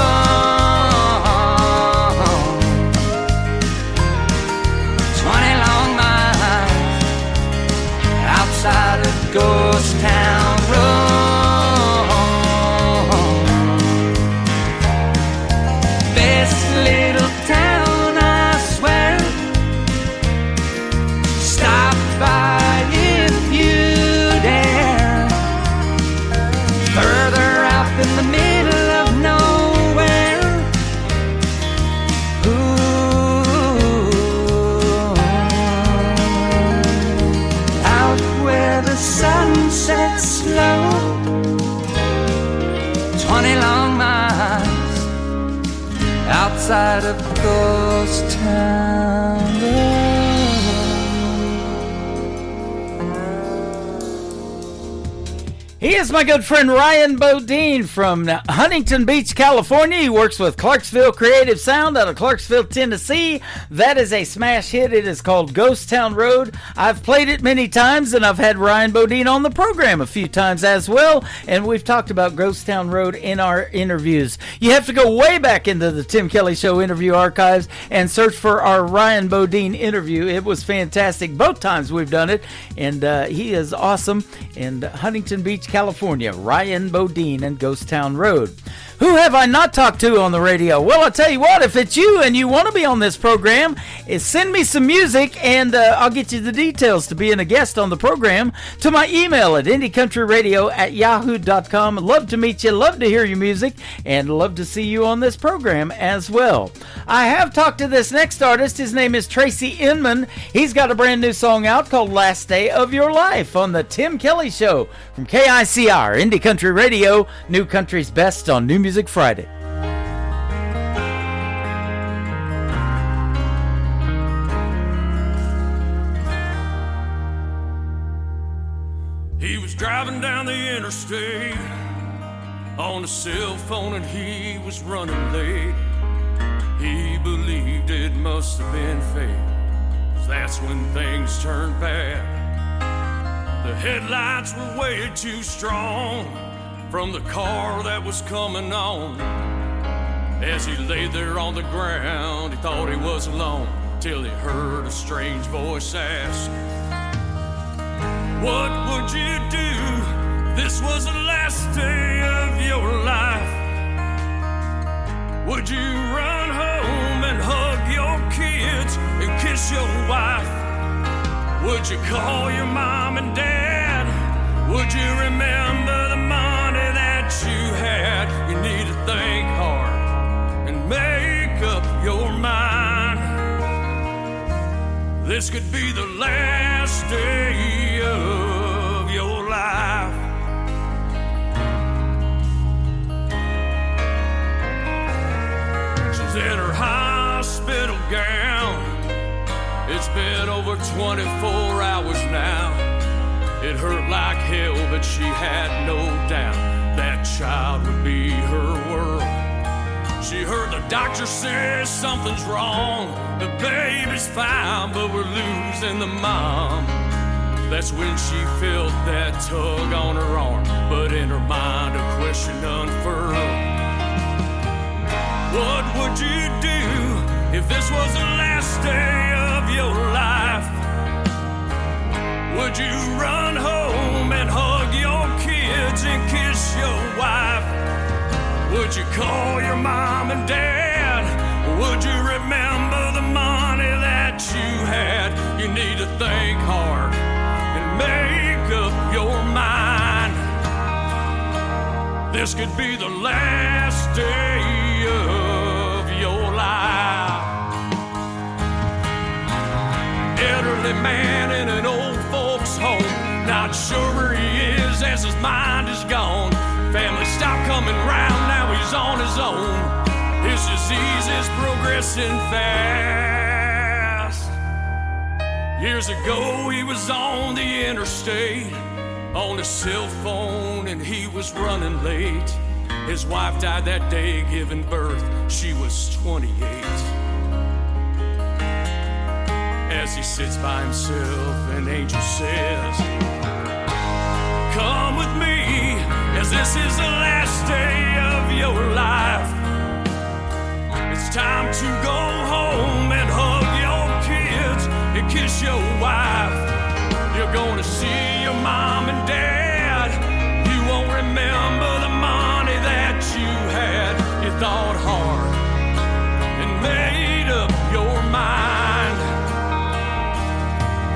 20 long miles outside of Ghost Town Road. Best little town, I swear. Stop by if you dare. Further out in the middle of nowhere. Ooh. Out where the sun sets slow. 20 long miles outside of Ghost Town Road. He is my good friend Ryan Bodine from Huntington Beach, California. He works with Clarksville Creative Sound out of Clarksville, Tennessee. That is a smash hit. It is called Ghost Town Road. I've played it many times, and I've had Ryan Bodine on the program a few times as well, and we've talked about Ghost Town Road in our interviews. You have to go way back into the Tim Kelly Show interview archives and search for our Ryan Bodine interview. It was fantastic both times we've done it, and he is awesome. In Huntington Beach, California, Ryan Bodine and Ghost Town Road. Who have I not talked to on the radio? Well, I'll tell you what, if it's you and you want to be on this program, send me some music and I'll get you the details to being a guest on the program to my email at indiecountryradio@yahoo.com. Love to meet you, love to hear your music, and love to see you on this program as well. I have talked to this next artist. His name is Tracy Inman. He's got a brand new song out called Last Day of Your Life on the Tim Kelly Show from KICR, Indie Country Radio, New Country's Best on New Music Friday. He was driving down the interstate on a cell phone and he was running late. He believed it must have been fate, 'cause that's when things turned bad. The headlights were way too strong from the car that was coming on. As he lay there on the ground, he thought he was alone, till he heard a strange voice ask, "What would you do if this was the last day of your life? Would you run home and hug your kids and kiss your wife? Would you call your mom and dad? Would you remember the money that you had? You need to think hard and make up your mind. This could be the last day of your life." She's in her hospital gown. It's been over 24 hours now. It hurt like hell, but she had no doubt that child would be her world. She heard the doctor say something's wrong. The baby's fine, but we're losing the mom. That's when she felt that tug on her arm, but in her mind a question unfurled. What would you do if this was the last day of your life? Would you run home and hug your kids and kiss your wife? Would you call your mom and dad? Would you remember the money that you had? You need to think hard and make up your mind. This could be the last day of your life. Elderly man in an old folks home, not sure where he is as his mind is gone. Family stopped coming round, now he's on his own. His disease is progressing fast. Years ago he was on the interstate on his cell phone and he was running late. His wife died that day giving birth, she was 28. As he sits by himself, an angel says, come with me, as this is the last day of your life. It's time to go home and hug your kids and kiss your wife. You're gonna see your mom and dad. You won't remember the money that you had. You thought hard and made up your mind.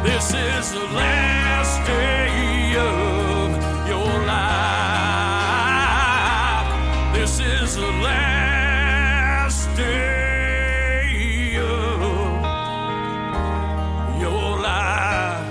This is the last day of your life. This is the last day of your life.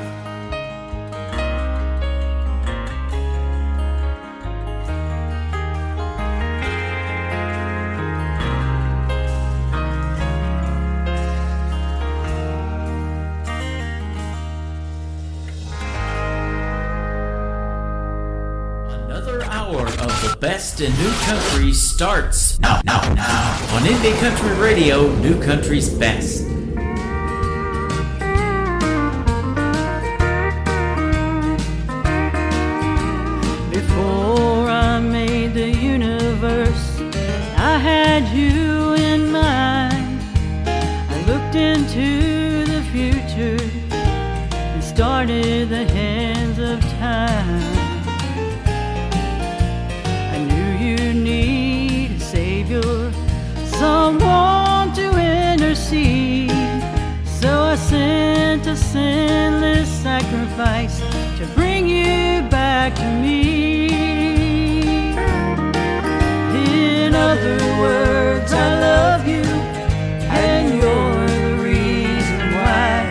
Another hour of the best in new country starts now on Indie Country Radio, New Country's Best. Before I made the universe, I had you in mind. I looked into the future and started the hands of time. I knew you need a savior, someone to intercede. So I sent a sinless sacrifice to bring you back to me. In other words, I love you, and you're the reason why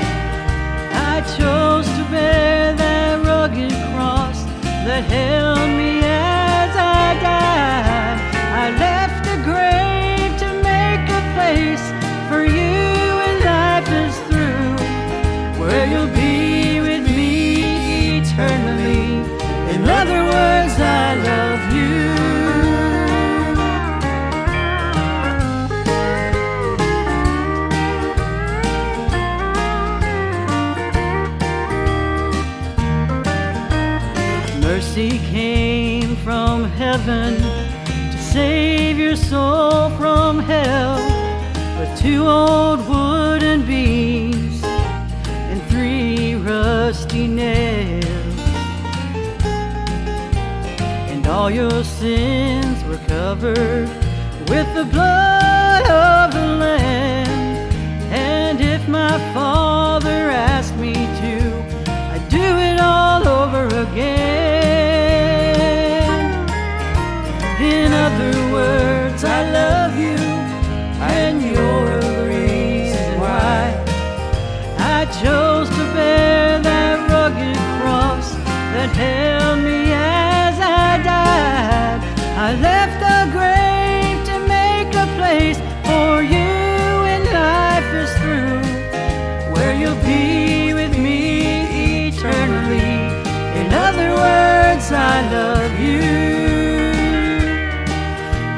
I chose to bear that rugged cross that held me as I died. I left the grave to make a place for you when life is through, where you'll be with me eternally. In other words, I love you. Mercy came from heaven to save your soul from hell, with 2 old wooden beams and 3 rusty nails. And all your sins were covered with the blood of the Lamb. And if my Father asked me to, I'd do it all over again. In other words, I love you, and you're the reason why I chose to bear that rugged cross that held me as I died. I left the grave to make a place for you when life is through, where you'll be with me eternally. In other words, I love you.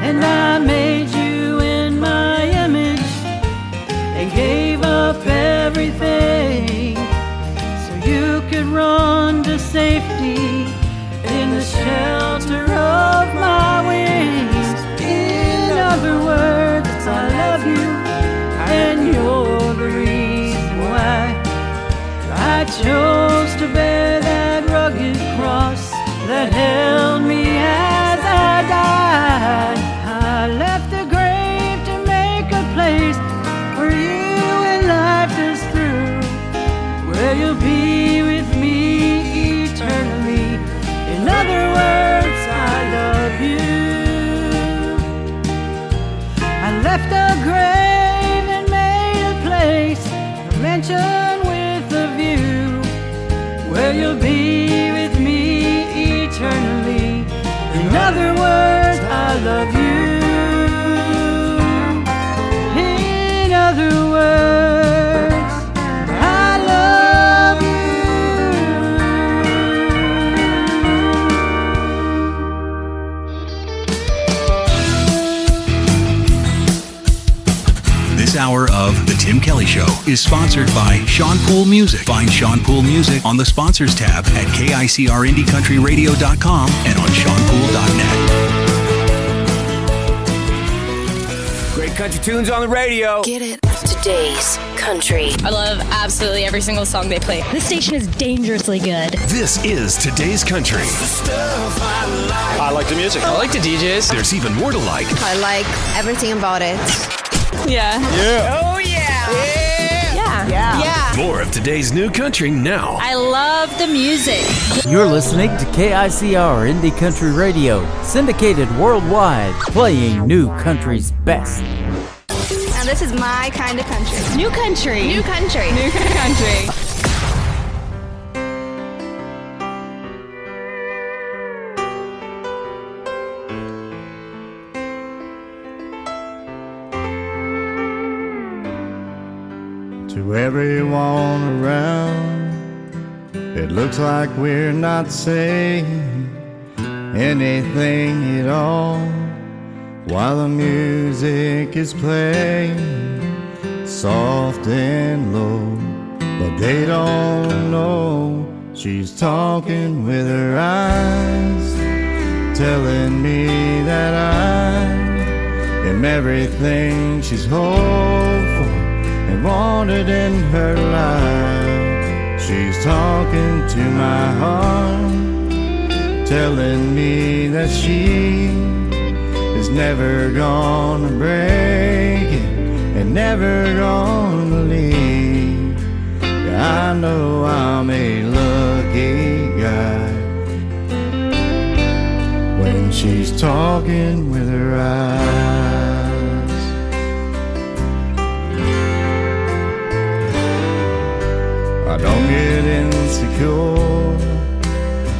And I made you in my image and gave up everything so you could run to safety in the shelter of my wings. In other words, I love you, and you're the reason why I chose to bear that rugged cross that held me as I died. I left the grave to make a place for you when life is through, where you'll be mansion with a view where you'll be with me eternally. In other words, I love you. In other words, I love you. This hour of The Tim Kelly Show is sponsored by Sean Poole Music. Find Sean Poole Music on the Sponsors tab at KICRIndieCountryRadio.com and on SeanPoole.net. Great country tunes on the radio. Get it. Today's country. I love absolutely every single song they play. This station is dangerously good. This is Today's Country. I like the music. I like the DJs. There's even more to like. I like everything about it. Yeah. Yeah. Oh, yeah. Yeah. More of today's new country now. I love the music. You're listening to KICR Indie Country Radio, syndicated worldwide, playing new country's best. And this is my kind of country. New country. New country. New country. To everyone around, it looks like we're not saying anything at all while the music is playing soft and low. But they don't know she's talking with her eyes, telling me that I am everything she's hoped for and wanted in her life. She's talking to my heart, telling me that she is never gonna break it and never gonna leave. Yeah, I know I'm a lucky guy when she's talking with her eyes. I don't get insecure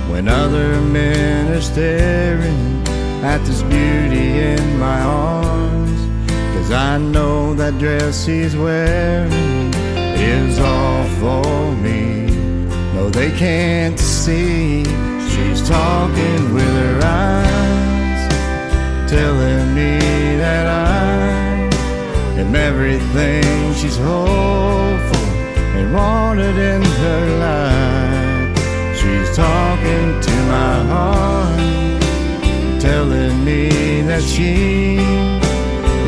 when other men are staring at this beauty in my arms, 'cause I know that dress she's wearing is all for me. No, they can't see she's talking with her eyes, telling me that I am everything she's hoped for and wanted in her life. She's talking to my heart, telling me that she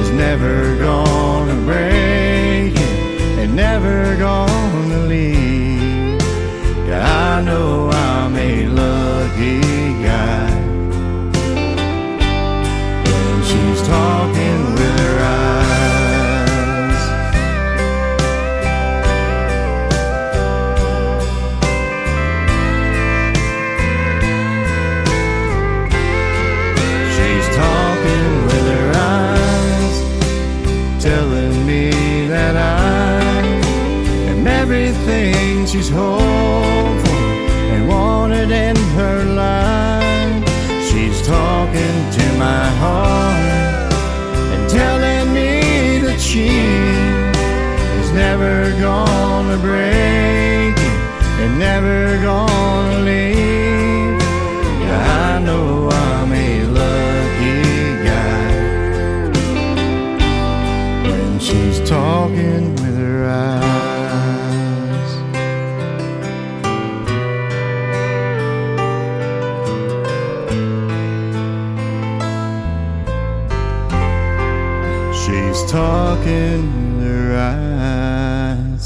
is never gonna break it and never gonna leave. Yeah, I know I'm a lucky guy when she's talking with her eyes. Telling me that I am everything she's hoped for and wanted in her life. She's talking to my heart and telling me that she is never gonna break it and never gonna leave. Yeah, I know I'm a lucky guy when she's talking with her eyes. She's talking with her eyes.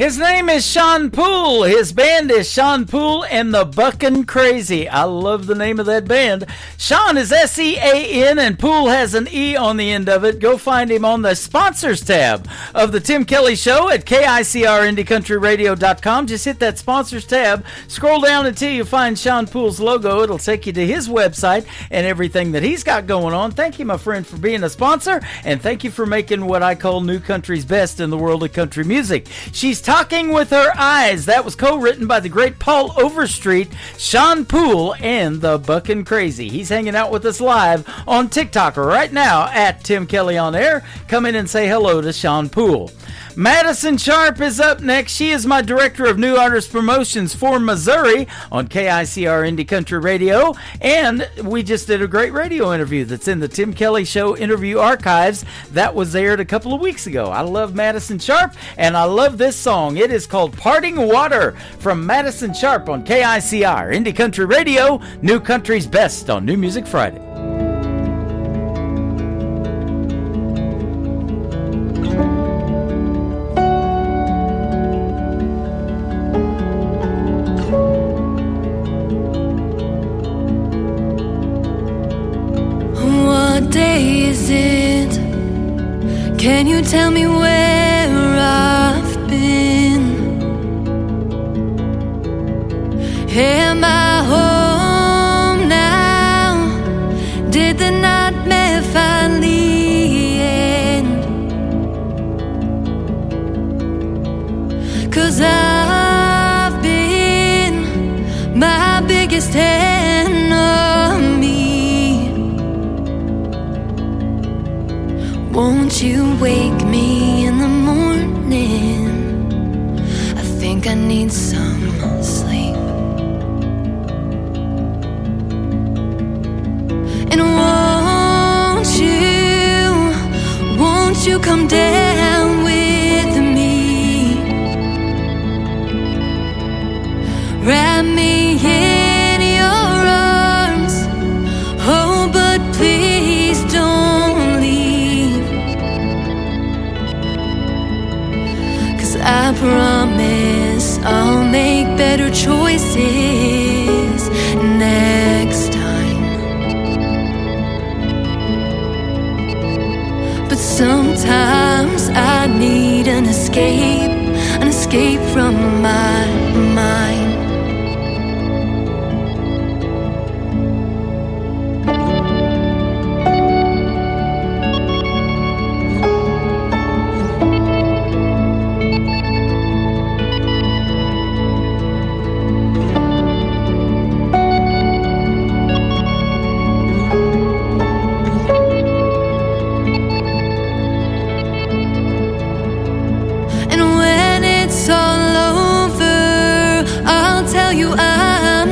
His name is Sean Poole. His band is Sean Poole and the Buckin' Crazy. I love the name of that band. Sean is S-E-A-N and Poole has an E on the end of it. Go find him on the sponsors tab of the Tim Kelly Show at KICRIndieCountryRadio.com. Just hit that sponsors tab. Scroll down until you find Sean Poole's logo. It'll take you to his website and everything that he's got going on. Thank you, my friend, for being a sponsor, and thank you for making what I call New Country's best in the world of country music. She's Talking with Her Eyes. That was co-written by the great Paul Overstreet, Sean Poole, and the Buckin' Crazy. He's hanging out with us live on TikTok right now at Tim Kelly on Air. Come in and say hello to Sean Poole. Madison Sharp is up next. She is my director of new artist promotions for Missouri on KICR Indie Country Radio, and we just did a great radio interview that's in the Tim Kelly Show interview archives that was aired a couple of weeks ago. I love Madison Sharp, and I love this song. It is called Parting Water from Madison Sharp on KICR Indie Country Radio, New Country's best on New Music Friday. Day is it? Can you tell me where I've been? Am I home now? Did the nightmare finally end? 'Cause I've been my biggest enemy. Won't you wake me in the morning? I think I need some sleep. And won't you come down with me? Wrap me in your arms. Oh, but please don't leave. I promise I'll make better choices next time. But sometimes I need an escape from my mind.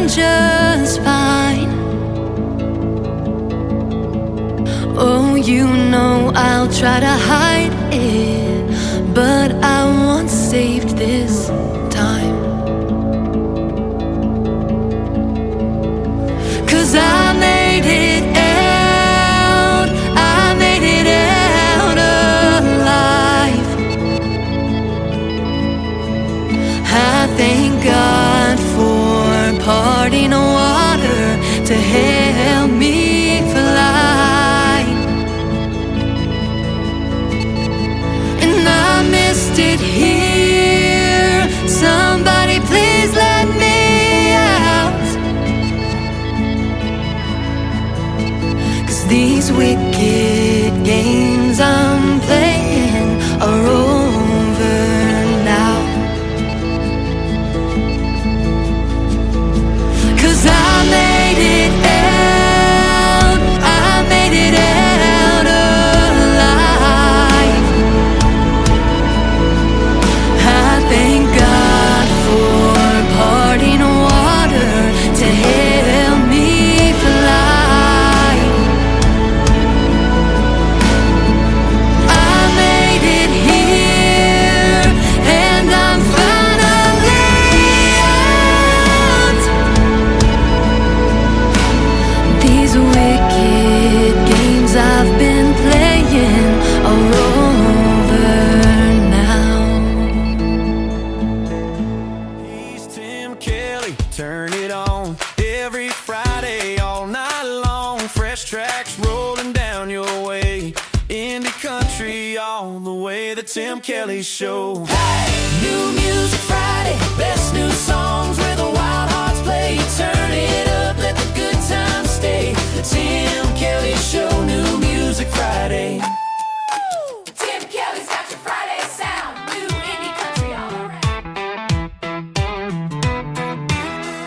Just fine. Oh, you know I'll try to hide it, but I want saved this time. 'Cause I made it out alive. I thank God for parting water to help me fly. And I missed it here. Somebody please let me out. 'Cause these wicked games I'm playing are over now. I made it out alive. I thank God for parting water to help me fly. hear the Tim Kelly Show. New Music Friday, best new songs where the wild hearts play. Turn it up, let the good times stay. The Tim Kelly Show, New Music Friday. Tim Kelly's got your Friday sound. New indie country all around.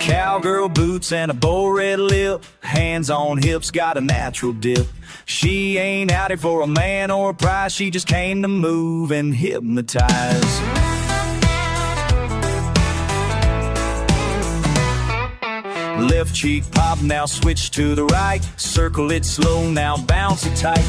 Cowgirl boots and a bow red lip, hands on hips, got a natural dip. She ain't out here for a man or a prize, she just came to move and hypnotize. Left cheek pop, now switch to the right. Circle it slow, now bounce it tight.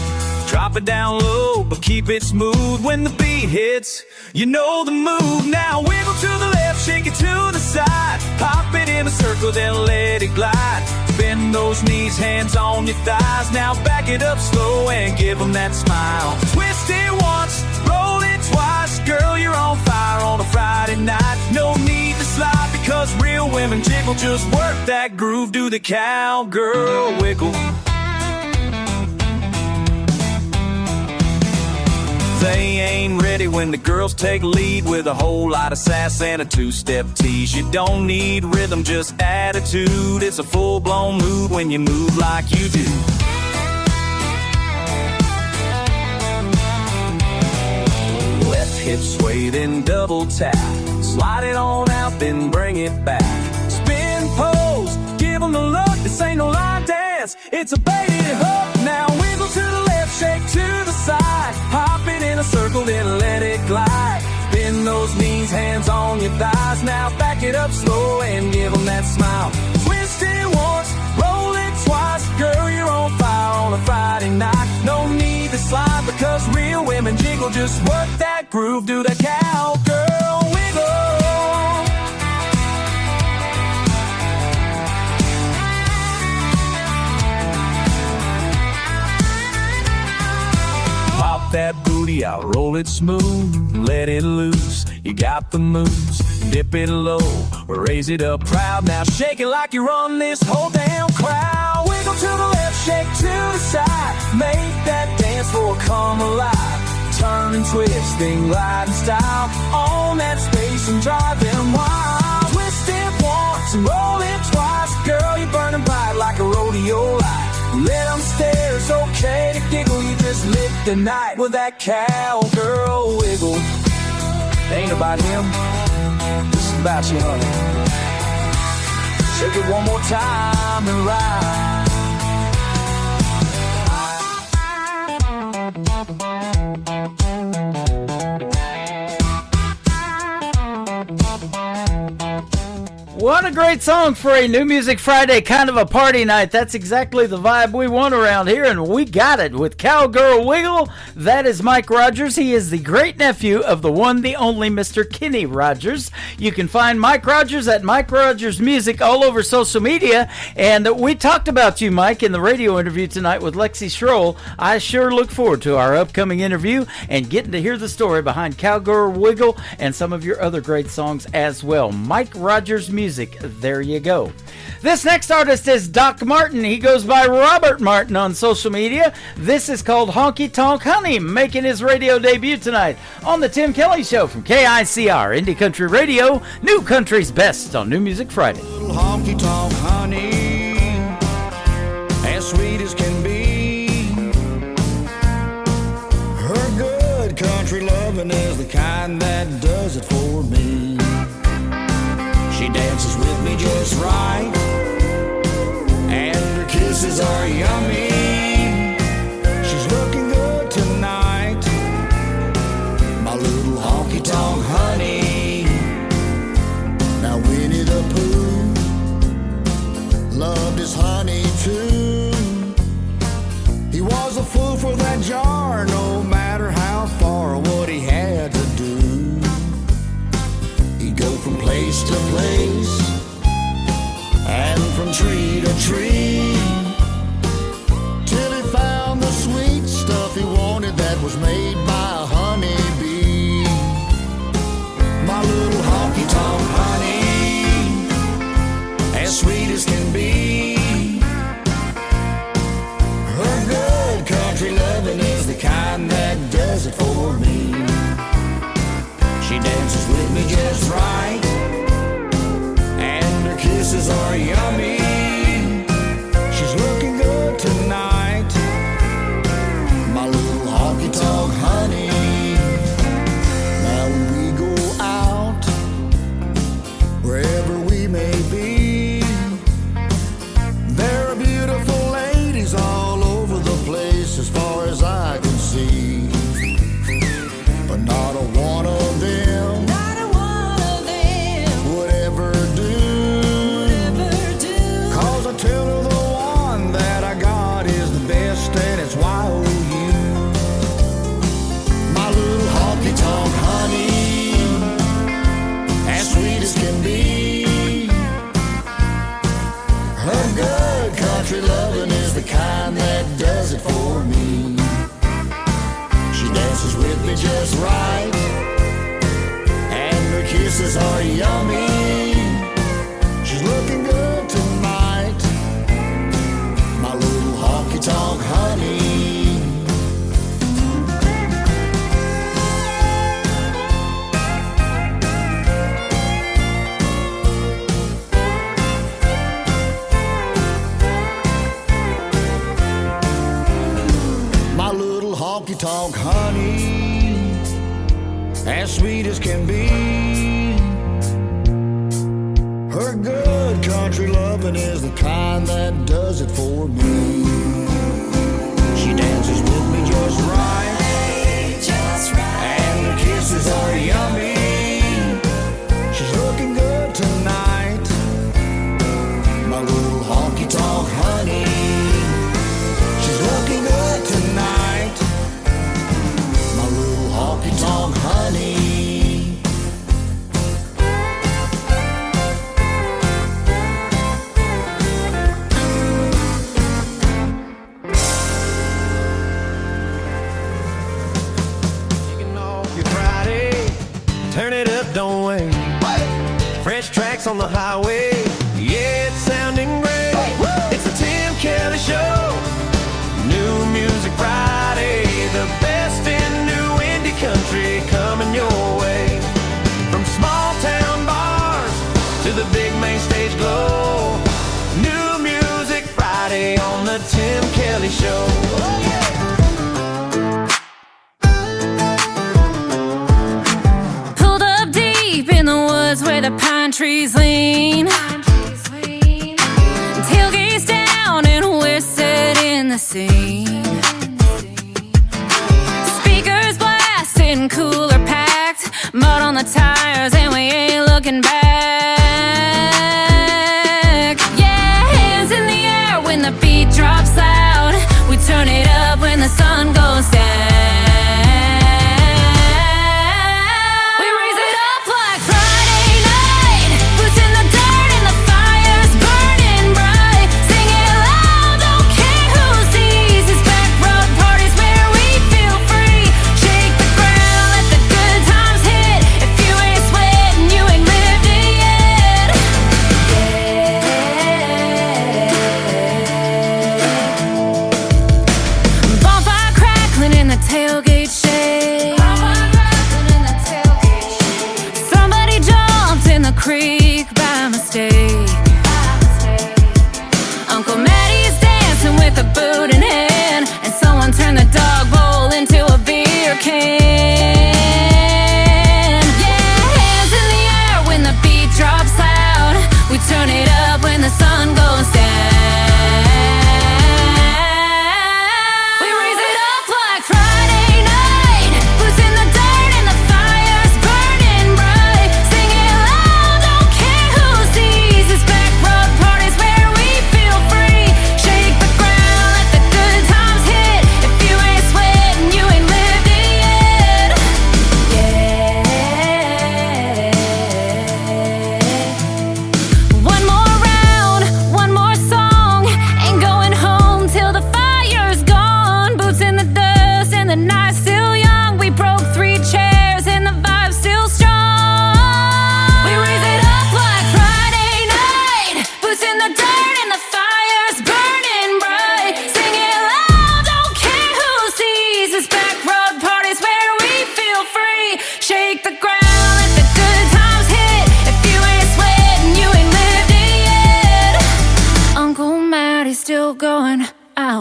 Drop it down low, but keep it smooth. When the beat hits, you know the move. Now wiggle to the left, shake it to the side. Pop it in a circle, then let it glide. Bend those knees, hands on your thighs. Now back it up slow and give them that smile. Twist it once, roll it twice. Girl, you're on fire on a Friday night. No need to slide because real women jiggle. Just work that groove, do the cowgirl wiggle. They ain't ready when the girls take lead with a whole lot of sass and a two-step tease. You don't need rhythm, just attitude. It's a full-blown mood when you move like you do. Left hip sway, then double tap. Slide it on out, then bring it back. Spin pose, give them the look. This ain't no line dance, it's a baited hook. Now wiggle to the left, shake to the side. Pop it in a circle, then let it glide. Bend those knees, hands on your thighs. Now back it up slow and give them that smile. Twist it once, roll it twice. Girl, you're on fire on a Friday night. No need to slide because real women jiggle. Just work that groove, do the cowgirl wiggle. Pop that booty out, roll it smooth, let it loose. You got the moves, dip it low, raise it up proud. Now shake it like you run this whole damn crowd. Wiggle to the left, shake to the side. Make that dance floor come alive. Turn and twist, thing glide in style. On that space and drive them wild. Twist it once and roll it twice. Girl, you're burning bright like a rodeo light. Let them stare, it's okay to giggle. You just lit the night with that cowgirl wiggle. Ain't about him, this is about you, honey. Shake it one more time and ride. What a great song for a New Music Friday, kind of a party night. That's exactly the vibe we want around here, and we got it with Cowgirl Wiggle. That is Mike Rogers. He is the great nephew of the one, the only Mr. Kenny Rogers. You can find Mike Rogers at Mike Rogers Music all over social media, and we talked about you, Mike, in the radio interview tonight with Lexi Schroll. I sure look forward to our upcoming interview and getting to hear the story behind Cowgirl Wiggle and some of your other great songs as well. Mike Rogers Music. There you go. This next artist is Doc Martin. He goes by Robert Martin on social media. This is called Honky Tonk Honey, making his radio debut tonight on the Tim Kelly Show from KICR, Indie Country Radio, New Country's Best on New Music Friday. Honky tonk honey, as sweet as can be. Her good country loving is the kind that does it for me. She dances with me just right, and her kisses are yummy. She's looking good tonight, my little honky tonk honey. Now Winnie the Pooh loved his honey too. He was a fool for that jar, no matter how far or what he had to do. He'd go from place to place and from tree to tree, She dances with me just right, and her kisses are yummy. She's looking good tonight, my little honky-tonk honey. Now when we go out, wherever we may be, there are beautiful ladies all over the place as far as I can see. But not a one of them, would ever do. Cause I tell her the one that I got is the best, and it's Y-O-U. My little honky-tonk honey, as sweet as can be. Her good country loving is the kind that does it for me. She dances with me just right, and her kisses are yummy. She's looking good tonight, my little honky-tonk honey. My little honky-tonk honey, as sweet as can be. Her good country loving is the kind that does it for me. She dances with me just right, and her kisses are yummy. She's looking good tonight, my little honky-tonk honey. She's looking good tonight, my little honky-tonk honey. Your Friday, turn it up, don't wait. Fresh tracks on the highway, yeah, it's sounding great. It's the Tim Kelly Show, New Music Friday, the best in new indie country coming your way. From small town bars to the big main stage glow, New Music Friday on the Tim Kelly Show. Pulled up deep in the woods where the pine trees lean. Tailgates down and we're set in the scene. Speakers blasting, cooler packed, mud on the tires and we ain't looking back. Yeah, hands in the air when the beat drops loud. We turn it up when the sun goes down. We raise it up like Friday night. Boots in the dirt and the fire's burning bright. Sing it loud, don't care who sees. It's back road parties where we feel free. Shake the ground, let the good times hit. If you ain't sweating, you ain't lived it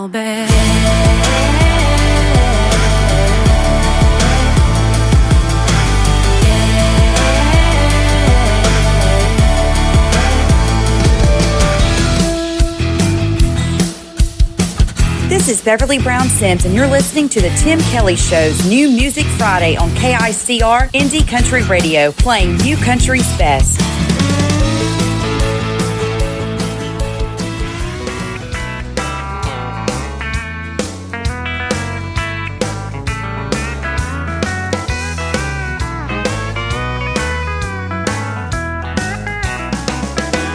how bad. This is Beverly Brown Sims, and you're listening to the Tim Kelly Show's New Music Friday on KICR Indie Country Radio, playing New Country's best.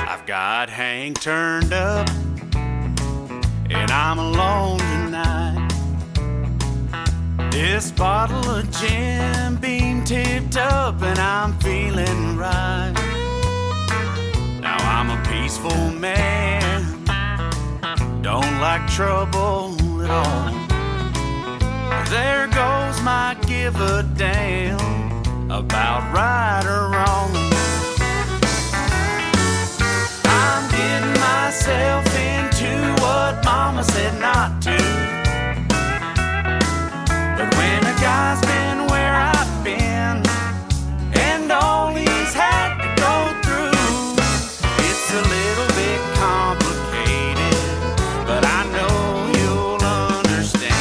I've got Hank turned up, and I'm alone tonight. This bottle of Jim Beam tipped up, and I'm feeling right. Now I'm a peaceful man, don't like trouble at all. There goes my give a damn about right or wrong. I'm getting myself into what Mama said not to. But when a guy's been where I've been, and all he's had to go through, it's a little bit complicated, but I know you'll understand.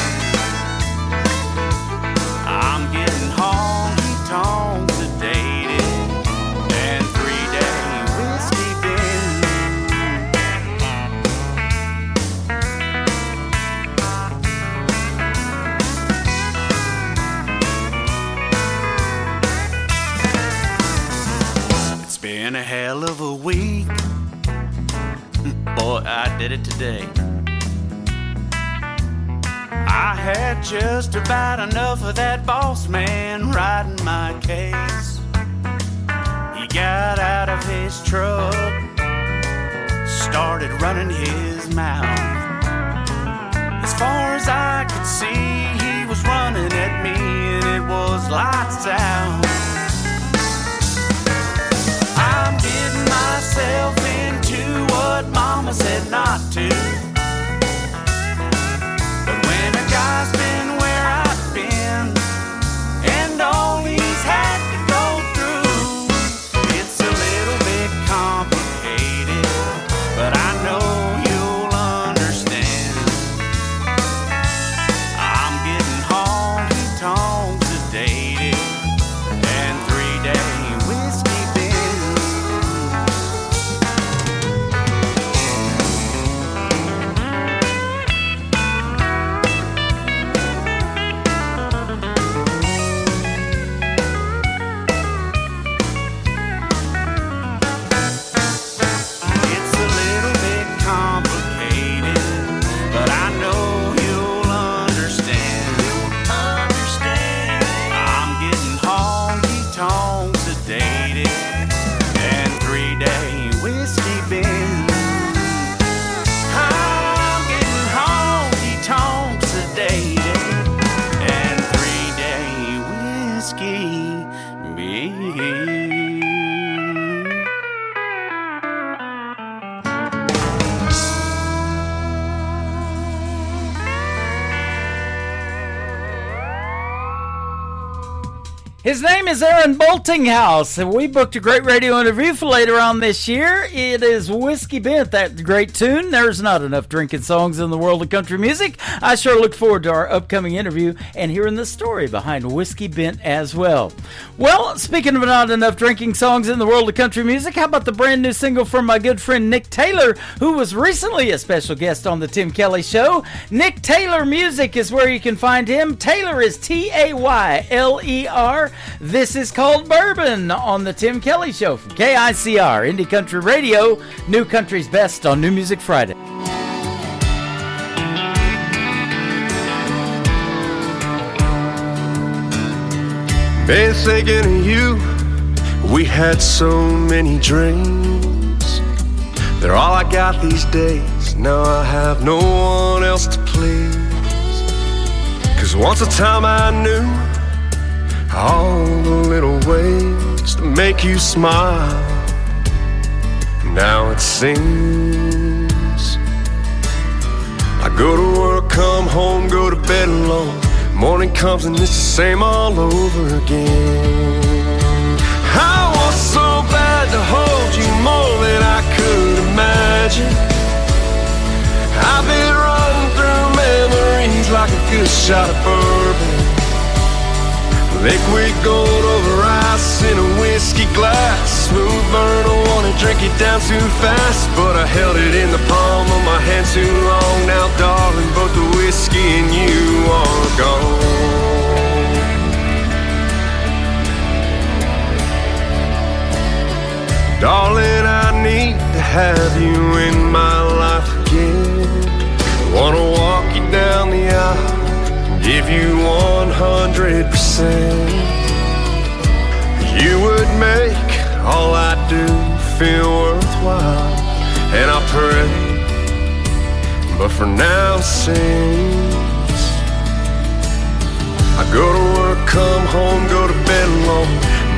I'm getting honky-tonk sedated, and 3-day whiskey bin. It's been a hell of a week. Boy, I did it today. I had just about enough of that boss man riding my case. He got out of his truck, started running his mouth. As far as I could see, he was running at me, and it was lights out. I'm getting myself into what Mama said not to. But when a guy's been where I've been, and all he's had to go through, it's a little bit complicated, but I know you'll understand. I'm getting honky-tonk sedated, and 3-day whiskey bin. It's a little bit complicated, but I know you'll understand. I'm getting honky-tonk sedated, and 3-day whiskey bin. I'm getting honky-tonk sedated, and 3-day whiskey bin. His name is Aaron Boltinghouse, and we booked a great radio interview for later on this year. It is Whiskey Bent, that great tune. There's not enough drinking songs in the world of country music. I sure look forward to our upcoming interview and hearing the story behind Whiskey Bent as well. Well, speaking of not enough drinking songs in the world of country music, how about the brand new single from my good friend Nick Taylor, who was recently a special guest on the Tim Kelly Show. Nick Taylor Music is where you can find him. Taylor is Tayler. This is called Bourbon on the Tim Kelly Show from KICR, Indie Country Radio, New Country's Best on New Music Friday. Been thinking of you. We had so many dreams. They're all I got these days. Now I have no one else to please. 'Cause once a time I knew all the little ways to make you smile. Now it seems I go to work home, go to bed alone. Morning comes and it's the same all over again. I want so bad to hold you more than I could imagine. I've been running through memories like a good shot of bourbon. Liquid gold over ice in a whiskey glass. Smooth burn, I wanna drink it down too fast, but I held it in the palm of my hand too long. Now darling, both the whiskey and you are gone. Darling, I need to have you in my life again. Wanna walk you down the aisle, give you 100%. You would make all I do feel worthwhile, and I pray, but for now since I go to work, come home, go to bed alone.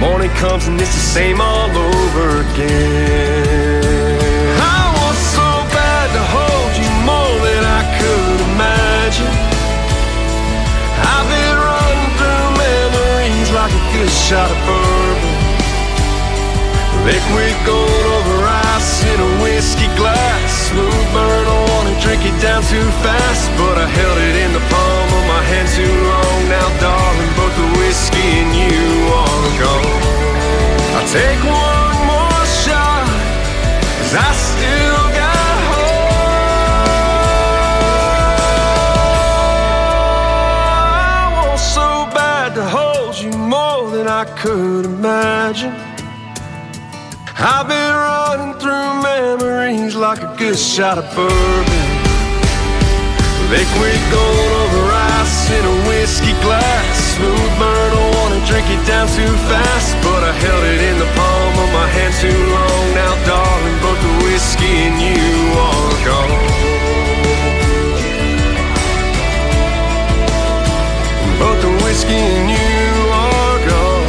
Morning comes and it's the same all over again. I want so bad to hold you more than I could imagine. I've been running through memories like a good shot of bourbon. Liquid gold over ice in a whiskey glass. Smooth burn, I wanna drink it down too fast, but I held it in the palm of my hand too long. Now darling, both the whiskey and you are gone. I'll take one more shot, 'cause I still got hope. I want so bad to hold you more than I could imagine. I've been running through memories like a good shot of bourbon. Liquid gold over ice in a whiskey glass. Smooth burn, I wanna drink it down too fast, but I held it in the palm of my hand too long. Now darling, both the whiskey and you are gone. Both the whiskey and you are gone.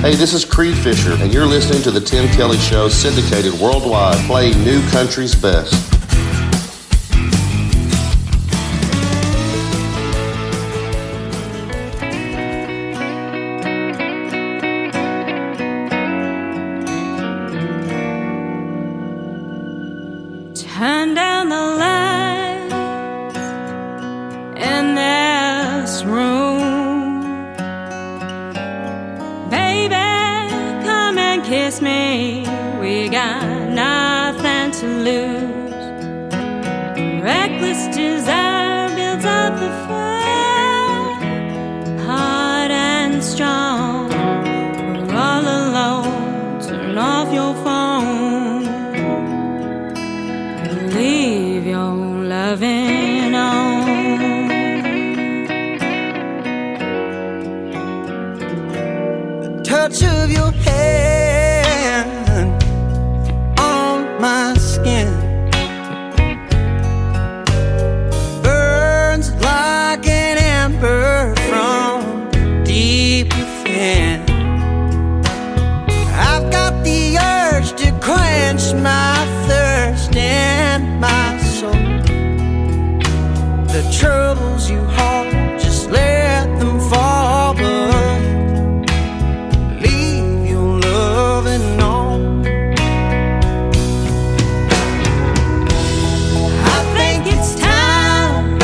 Hey, this is Creed Fisher, and you're listening to The Tim Kelly Show, syndicated worldwide, playing new country's best. Turn down the lights in this room. Baby, come and kiss me. We got nothing to lose. Reckless desire builds up the fire, hard and strong. We're all alone. Turn off your phone. Leave your loving on. The touch of your hand on my skin burns like an ember from deep within. I've got the urge to quench my thirst and my soul. The troubles you hold, just let them fall, but leave your loving on. I think it's time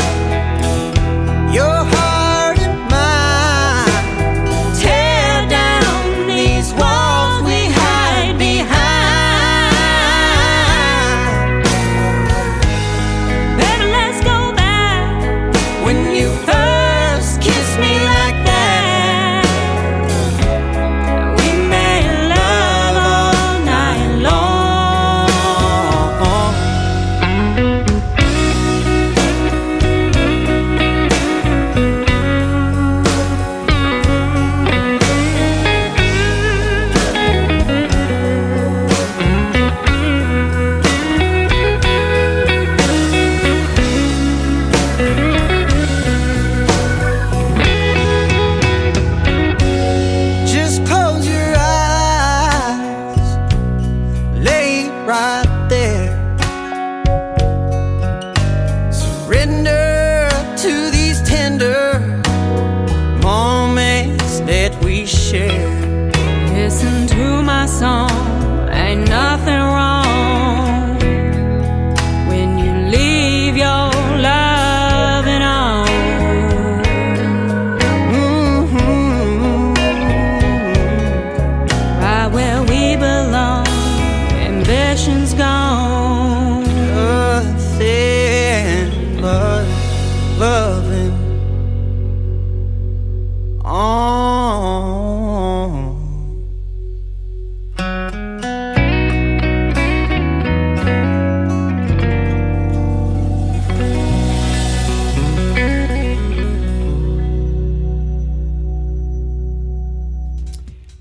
your heart and mine tear down these walls we hide behind. Better let's go back When you share. Listen to my song, ain't nothing wrong when you leave your loving on. Right where we belong, ambition's gone. Nothing but loving on.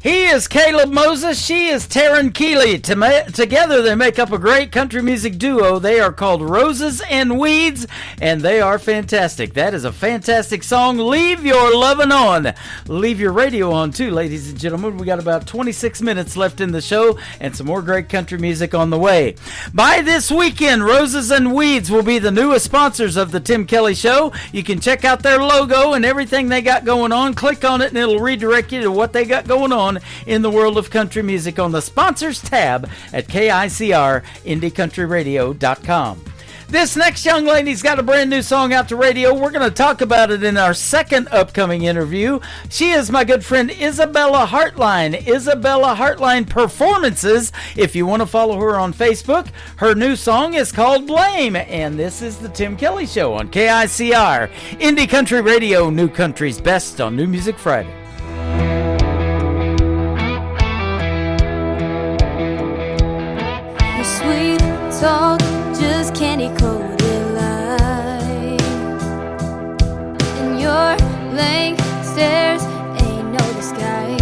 He is Caleb Moses. She is Taryn Keeley. Together they make up a great country music duo. They are called Roses and Weeds, and they are fantastic. That is a fantastic song. Leave your lovin' on. Leave your radio on, too, ladies and gentlemen. We got about 26 minutes left in the show and some more great country music on the way. By this weekend, Roses and Weeds will be the newest sponsors of the Tim Kelly Show. You can check out their logo and everything they got going on. Click on it, and it'll redirect you to what they got going on in the world of country music on the sponsors tab at KICR-IndieCountryRadio.com. This next young lady's got a brand new song out to radio. We're going to talk about it in our second upcoming interview. She is my good friend Isabella Hartline. Isabella Hartline Performances. If you want to follow her on Facebook, her new song is called Blame. And this is the Tim Kelly Show on KICR, Indie Country Radio, New Country's best on New Music Friday. Sweet talk, just candy coated lies, and your blank stares ain't no disguise.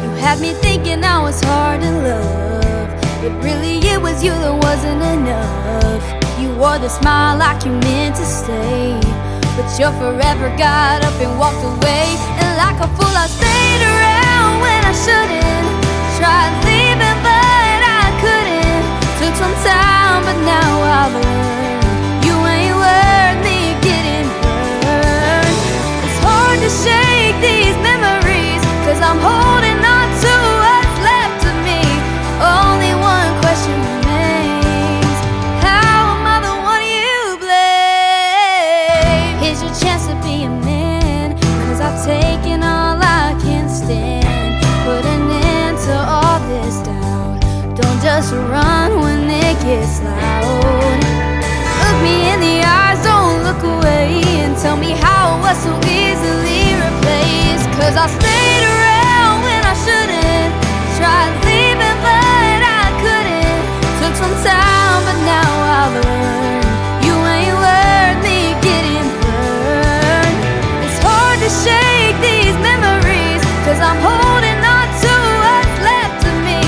You had me thinking I was hard to love, but really it was you that wasn't enough. You wore the smile like you meant to stay, but you forever got up and walked away. And like a fool I stayed around when I shouldn't. Tried leaving but I couldn't. Took some time but now I've learned you ain't worth me getting burned. It's hard to shake these memories, 'cause I'm holding on to what's left of me. Only one question remains: how am I the one you blame? Here's your chance to be a man, 'cause I've taken all I can stand. Put an end to all this doubt. Don't just run when it gets loud. Look me in the eyes, don't look away, and tell me how it was so easily replaced. 'Cause I stayed around when I shouldn't. Tried leaving but I couldn't. Took some time but now I've learned you ain't worth me getting burned. It's hard to shake these memories, 'cause I'm holding on to what's left of me.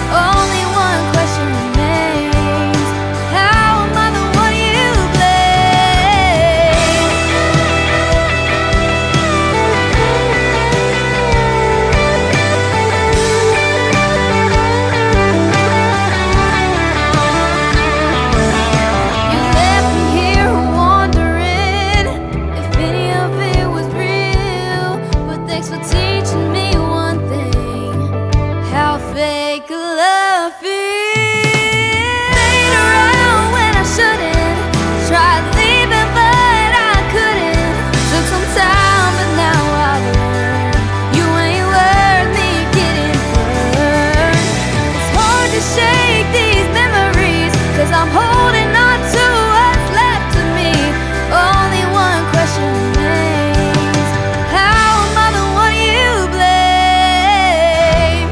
Only one question remains: how am I the one you blame? You left me here wondering if any of it was real, but thanks for teaching me one thing: how fake love feels. Stayed around when I shouldn't. Tried leaving but I couldn't. Took some time but now I've learned you ain't worth me getting burned. It's hard to shake these memories, 'cause I'm holding on to what's left of me. Only one question remains: how am I the one you blame?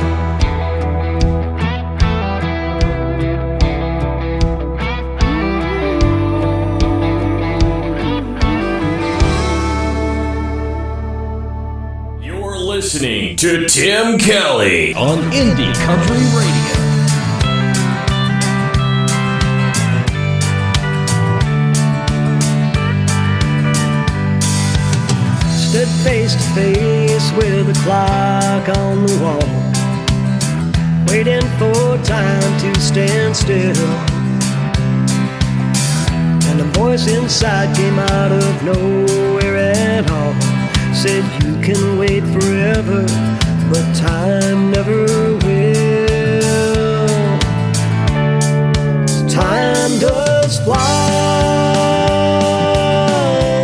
You're listening to Tim Kelly on Indie Country Radio. Stood face to face with the clock on the wall, waiting for time to stand still. And a voice inside came out of nowhere at all, said you can wait forever, but time never will. Time does fly,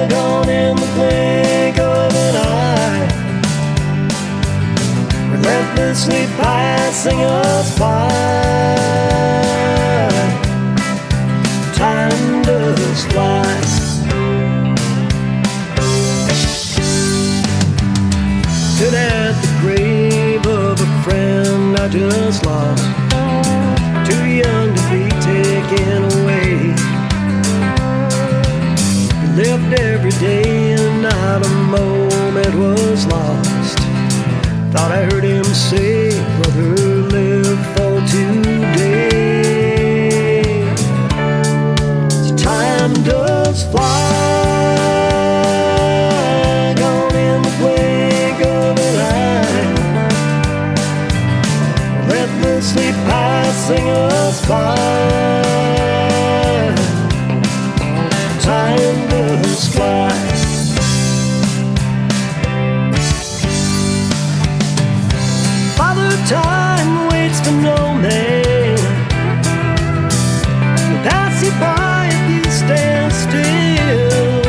gone in the blink of an eye, relentlessly passing us by. Time does fly. Stood at the grave of a friend I just lost, too young to be taken away. He lived every day and not a moment was lost. Thought I heard him say, brother, live for today. So time does fly, gone in the blink of an eye, relentlessly passing us by. Time does fly. Father Time waits for no man to pass you by if you stand still.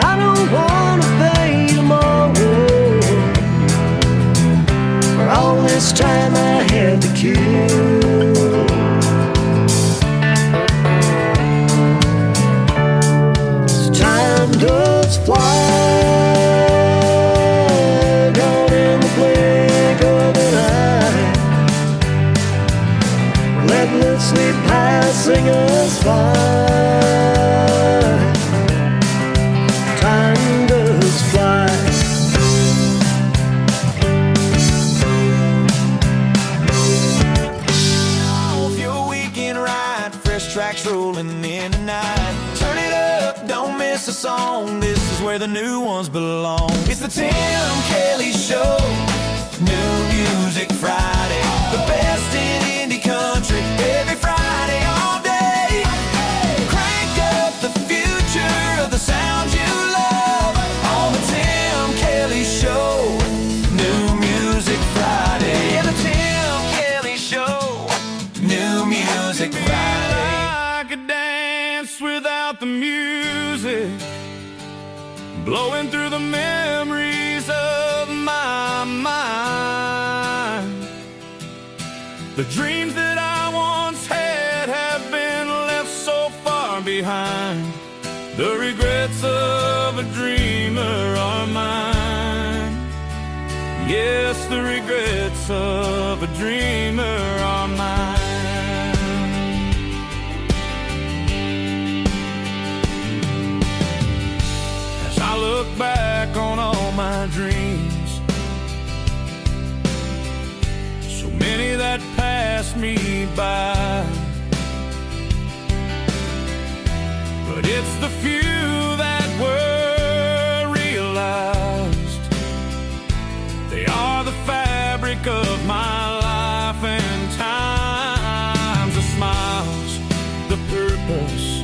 I don't want to pay tomorrow for all this time I had to kill. So time does fly, gone in the blink of an eye, relentlessly passing us by. Time does fly. Off your weekend ride, fresh tracks rolling in tonight. Turn it up, don't miss a song. This is where the new ones belong. It's the Tim Kelly Show, New Music Friday. The best in indie country, every Friday all day. Crank up the future of the sounds you love on the Tim Kelly Show, New Music Friday. Yeah, the Tim Kelly Show, New Music Friday. I could dance without the music, blowing through the memories of my mind. The dreams that I once had have been left so far behind. The regrets of a dreamer are mine. Yes, the regrets of a dreamer are mine. As I look back on all my dreams, so many that passed me by, but it's the few that were realized. They are the fabric of my life and times, the smiles, the purpose,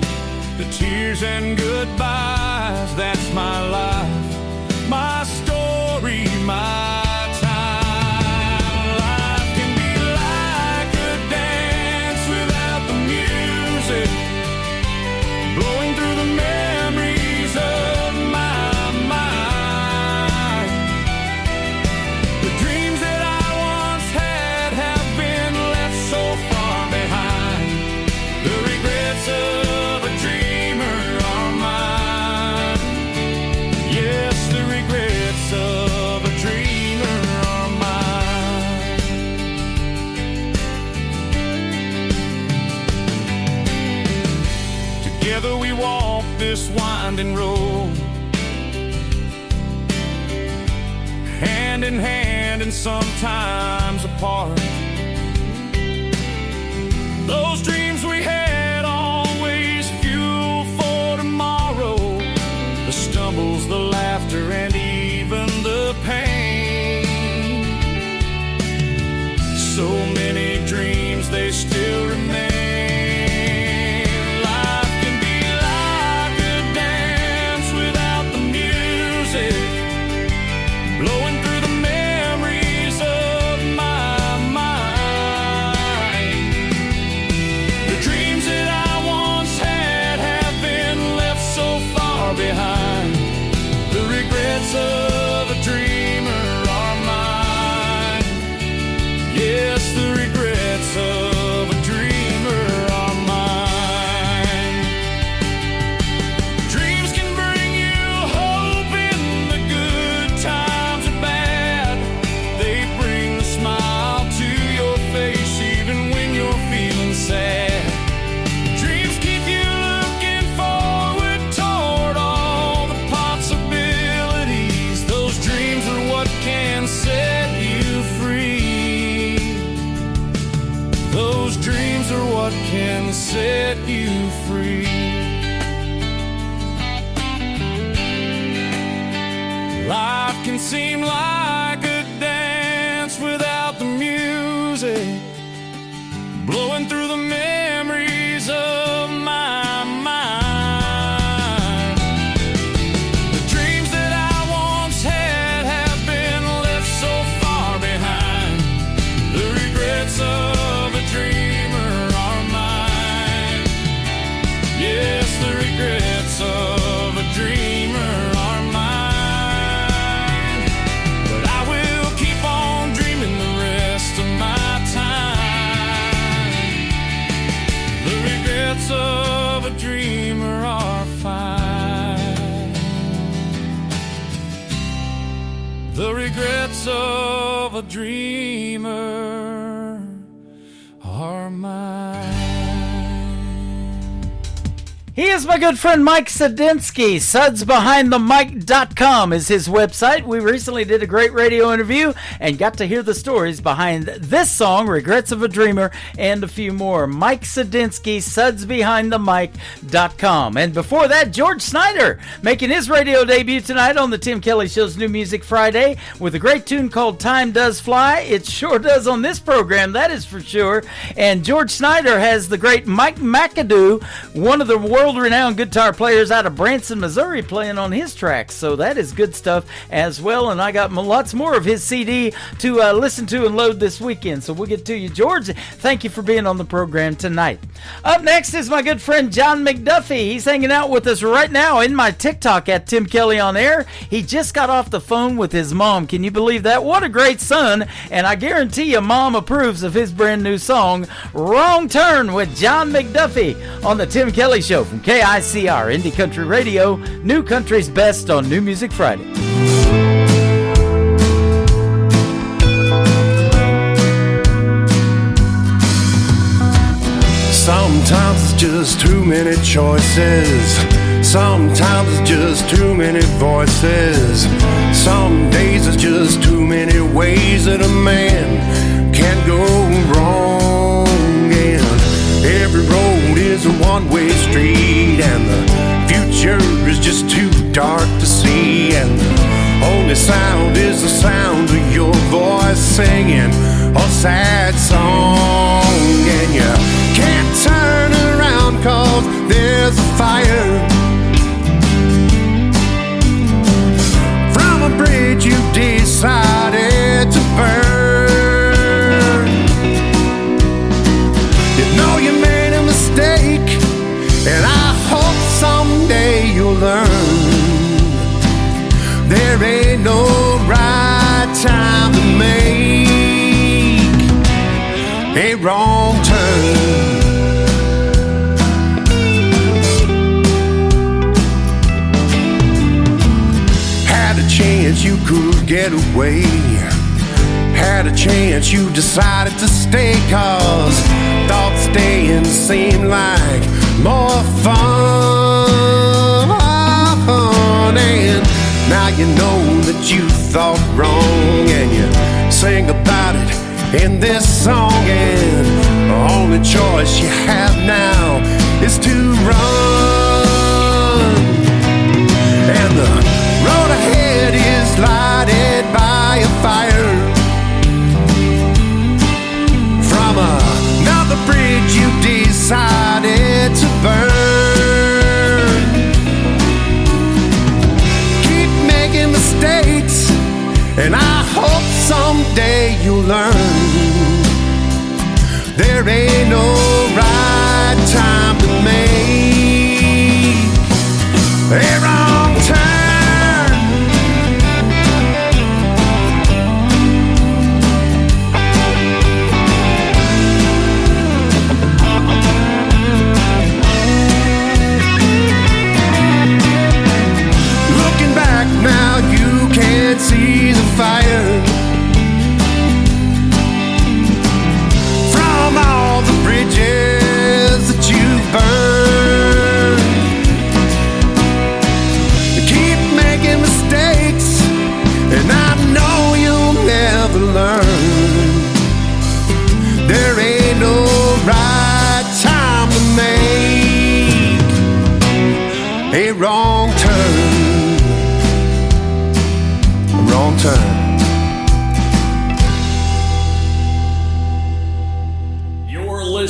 the tears and goodbyes. That's my life, my story, my time. Life can be like a dance without the music, blowing through the memories of my mind. The dreams that I once had have been left so far behind. The regrets of a dreamer are mine. Yes, the regrets of a dreamer are mine. Together we walk this winding road, hand in hand and sometimes apart. Those dreams we had always fuel for tomorrow, the stumbles, the laughter, and even the pain. So many dreams, they still remain. Life can be like a dance without the music, can seem like a dance without the music blowing through the memories of my mind. The dreams that I once had have been left so far behind. The regrets of a dreamer are mine. Yes, the regrets of a dreamer are mine. But I will keep on dreaming the rest of my time. The regrets of a dreamer are fine. The regrets of a dreamer are mine. He is my good friend Mike Sadinsky. SudsBehindTheMic.com is his website. We recently did a great radio interview and got to hear the stories behind this song, Regrets of a Dreamer, and a few more. Mike Sadinsky, SudsBehindTheMic.com. And before that, George Snyder making his radio debut tonight on the Tim Kelly Show's New Music Friday with a great tune called Time Does Fly. It sure does on this program, that is for sure. And George Snyder has the great Mike McAdoo, one of the world-renowned guitar players out of Branson, Missouri, playing on his tracks. So that is good stuff as well. And I got lots more of his CD to listen to and load this weekend. So we'll get to you, George. Thank you for being on the program tonight. Up next is my good friend John McDuffie. He's hanging out with us right now in my TikTok at Tim Kelly on Air. He just got off the phone with his mom. Can you believe that? What a great son. And I guarantee you mom approves of his brand new song, Wrong Turn with John McDuffie on the Tim Kelly Show from KICR Indie Country Radio, New Country's Best on New Music Friday. Sometimes it's just too many choices. Sometimes it's just too many voices. Some days it's just too many ways that a man can go wrong. And every road is a one-way street, and the future is just too dark to see. And the only sound is the sound of your voice singing a sad song. And you can't turn around 'cause there's a fire from a bridge you decided to burn. You know you made a mistake, and I hope someday you'll learn there ain't no right time to make a wrong turn. Had a chance you could get away. Had a chance you decided to stay, 'cause thought staying seemed like more fun. And now you know that you thought wrong, and you sing about it in this song. And the only choice you have now is to run. And the road ahead is lighted by a fire from another bridge you decided to burn. Keep making mistakes, and I hope someday you'll learn there ain't no right time to make a wrong turn. Looking back now, you can't see the fire from all the bridges that you've burned.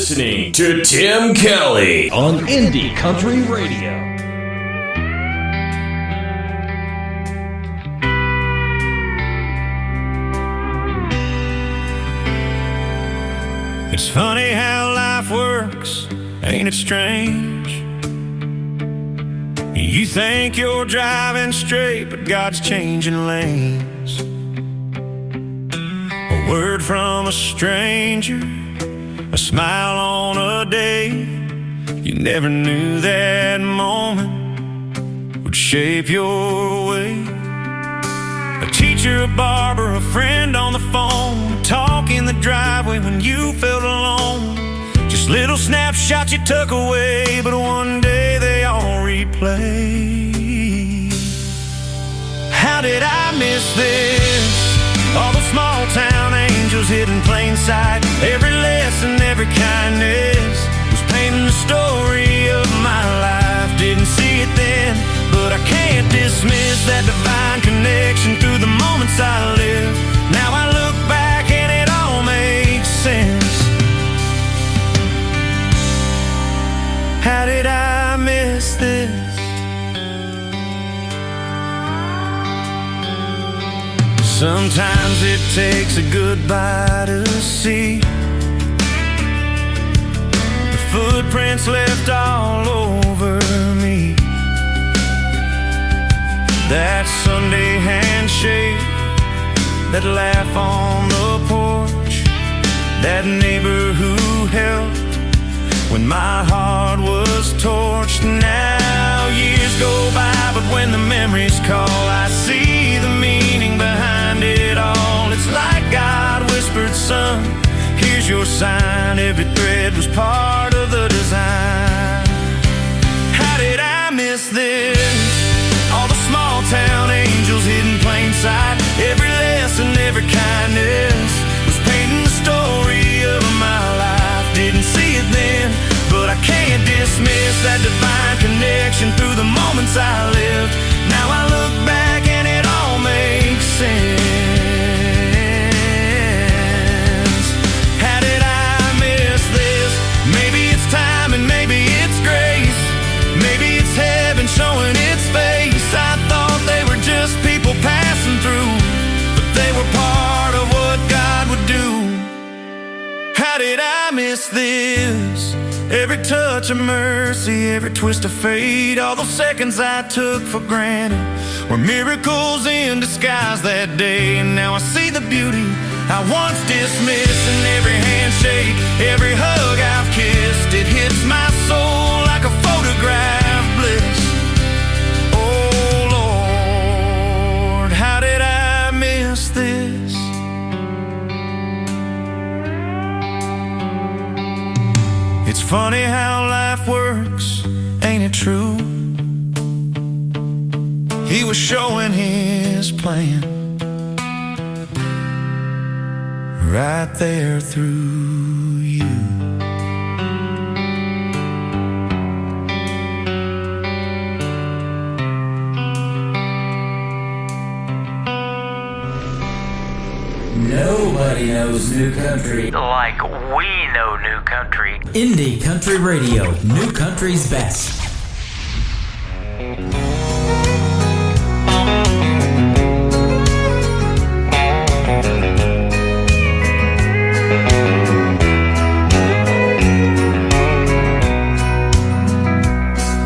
listening to Tim Kelly on Indie Country Radio. It's funny how life works, ain't it strange? You think you're driving straight, but God's changing lanes. A word from a stranger, a smile on a day. You never knew that moment would shape your way. A teacher, a barber, a friend on the phone, talk in the driveway when you felt alone. Just little snapshots you took away, but one day they all replay. How did I miss this? All the small town angels hidden plain sight. Every lesson, every kindness was painting the story of my life. Didn't see it then, but I can't dismiss that divine connection through the moments I lived. Now I look back and it all makes sense. How did I miss this? Sometimes it takes a goodbye to see the footprints left all over me. That Sunday handshake, that laugh on the porch, that neighbor who helped when my heart was torched. Now years go by, but when the memories call, I see the meaning behind it all. It's like God whispered, son, here's your sign. Every thread was part of the design. How did I miss this? All the small town angels hidden plain sight. Every lesson, every kindness was painting the story of my life. Didn't see it then, but I can't dismiss that divine connection through the moments I lived. Now I look back and it all makes sense. How did I miss this? Maybe it's time and maybe it's grace. Maybe it's heaven showing its face. I thought they were just people passing through, but they were part of what God would do. How did I miss this? Every touch of mercy, every twist of fate, all those seconds I took for granted were miracles in disguise that day. And now I see the beauty I once dismissed in every handshake, every hug I've kissed. It hits my soul like a photograph bliss. Oh Lord, how did I miss this? It's funny how life works, ain't it true? He was showing his plan right there through you. Nobody knows new country like we know new country. Indie Country Radio, new country's best.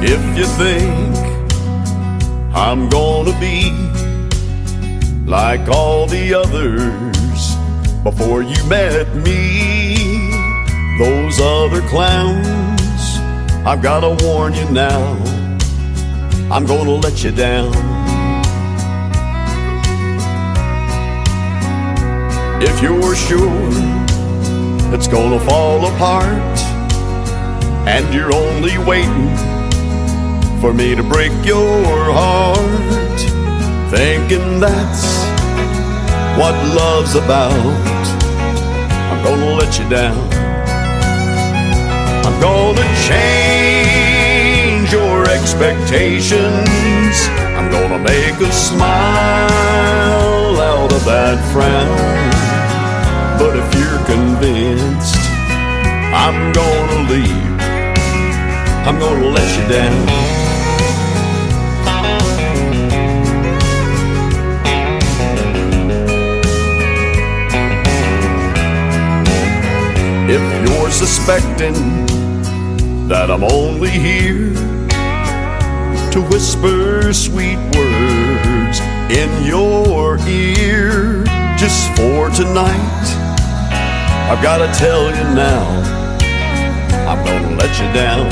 If you think I'm gonna be like all the others before you met me, those other clowns, I've gotta warn you now, I'm gonna let you down. If you're sure it's gonna fall apart and you're only waiting for me to break your heart, thinking that's what love's about, I'm gonna let you down. I'm gonna change your expectations. I'm gonna make a smile out of that frown. But if you're convinced I'm gonna leave. I'm gonna let you down. If you're suspecting that I'm only here to whisper sweet words in your ear just for tonight, I've gotta tell you now, I'm gonna let you down.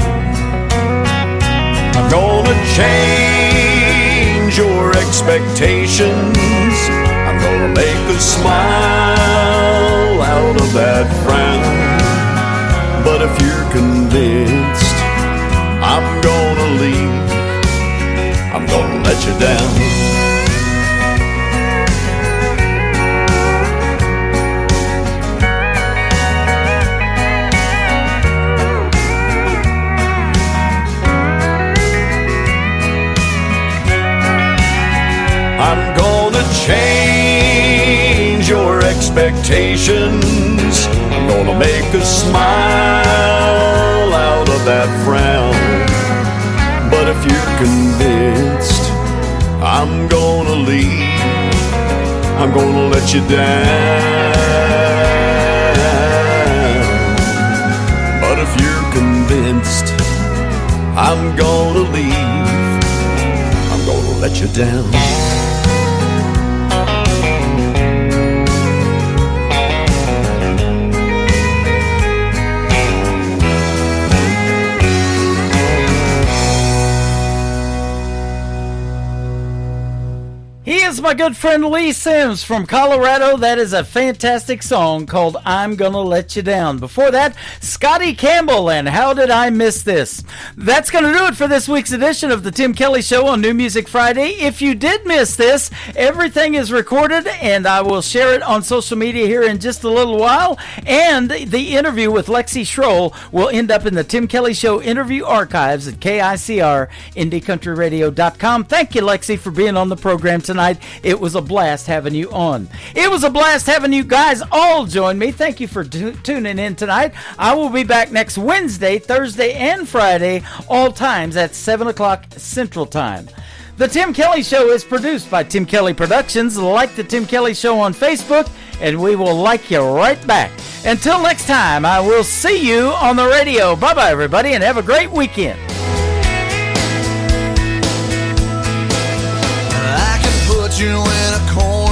I'm gonna change your expectations. I'm gonna make a smile out of that frown. But if you're convinced I'm gonna leave, I'm gonna let you down. I'm gonna change your expectations. I'm gonna make a smile out of that frown. But if you're convinced I'm gonna leave, I'm gonna let you down. But if you're convinced I'm gonna leave, I'm gonna let you down. He is my good friend Lee Sims from Colorado. That is a fantastic song called I'm Gonna Let You Down. Before that, Scotty Campbell and How Did I Miss This? That's going to do it for this week's edition of the Tim Kelly Show on New Music Friday. If you did miss this, everything is recorded and I will share it on social media here in just a little while. And the interview with Lexi Schroll will end up in the Tim Kelly Show interview archives at KICR, IndieCountryRadio.com. Thank you, Lexi, for being on the program tonight. It was a blast having you on. It was a blast having you guys all join me. Thank you for tuning in tonight. I will be back next Wednesday, Thursday, and Friday, all times at 7 o'clock Central Time. The Tim Kelly Show is produced by Tim Kelly Productions. Like the Tim Kelly Show on Facebook, and we will like you right back. Until next time, I will see you on the radio. Bye-bye, everybody, and have a great weekend. I can put you in a corner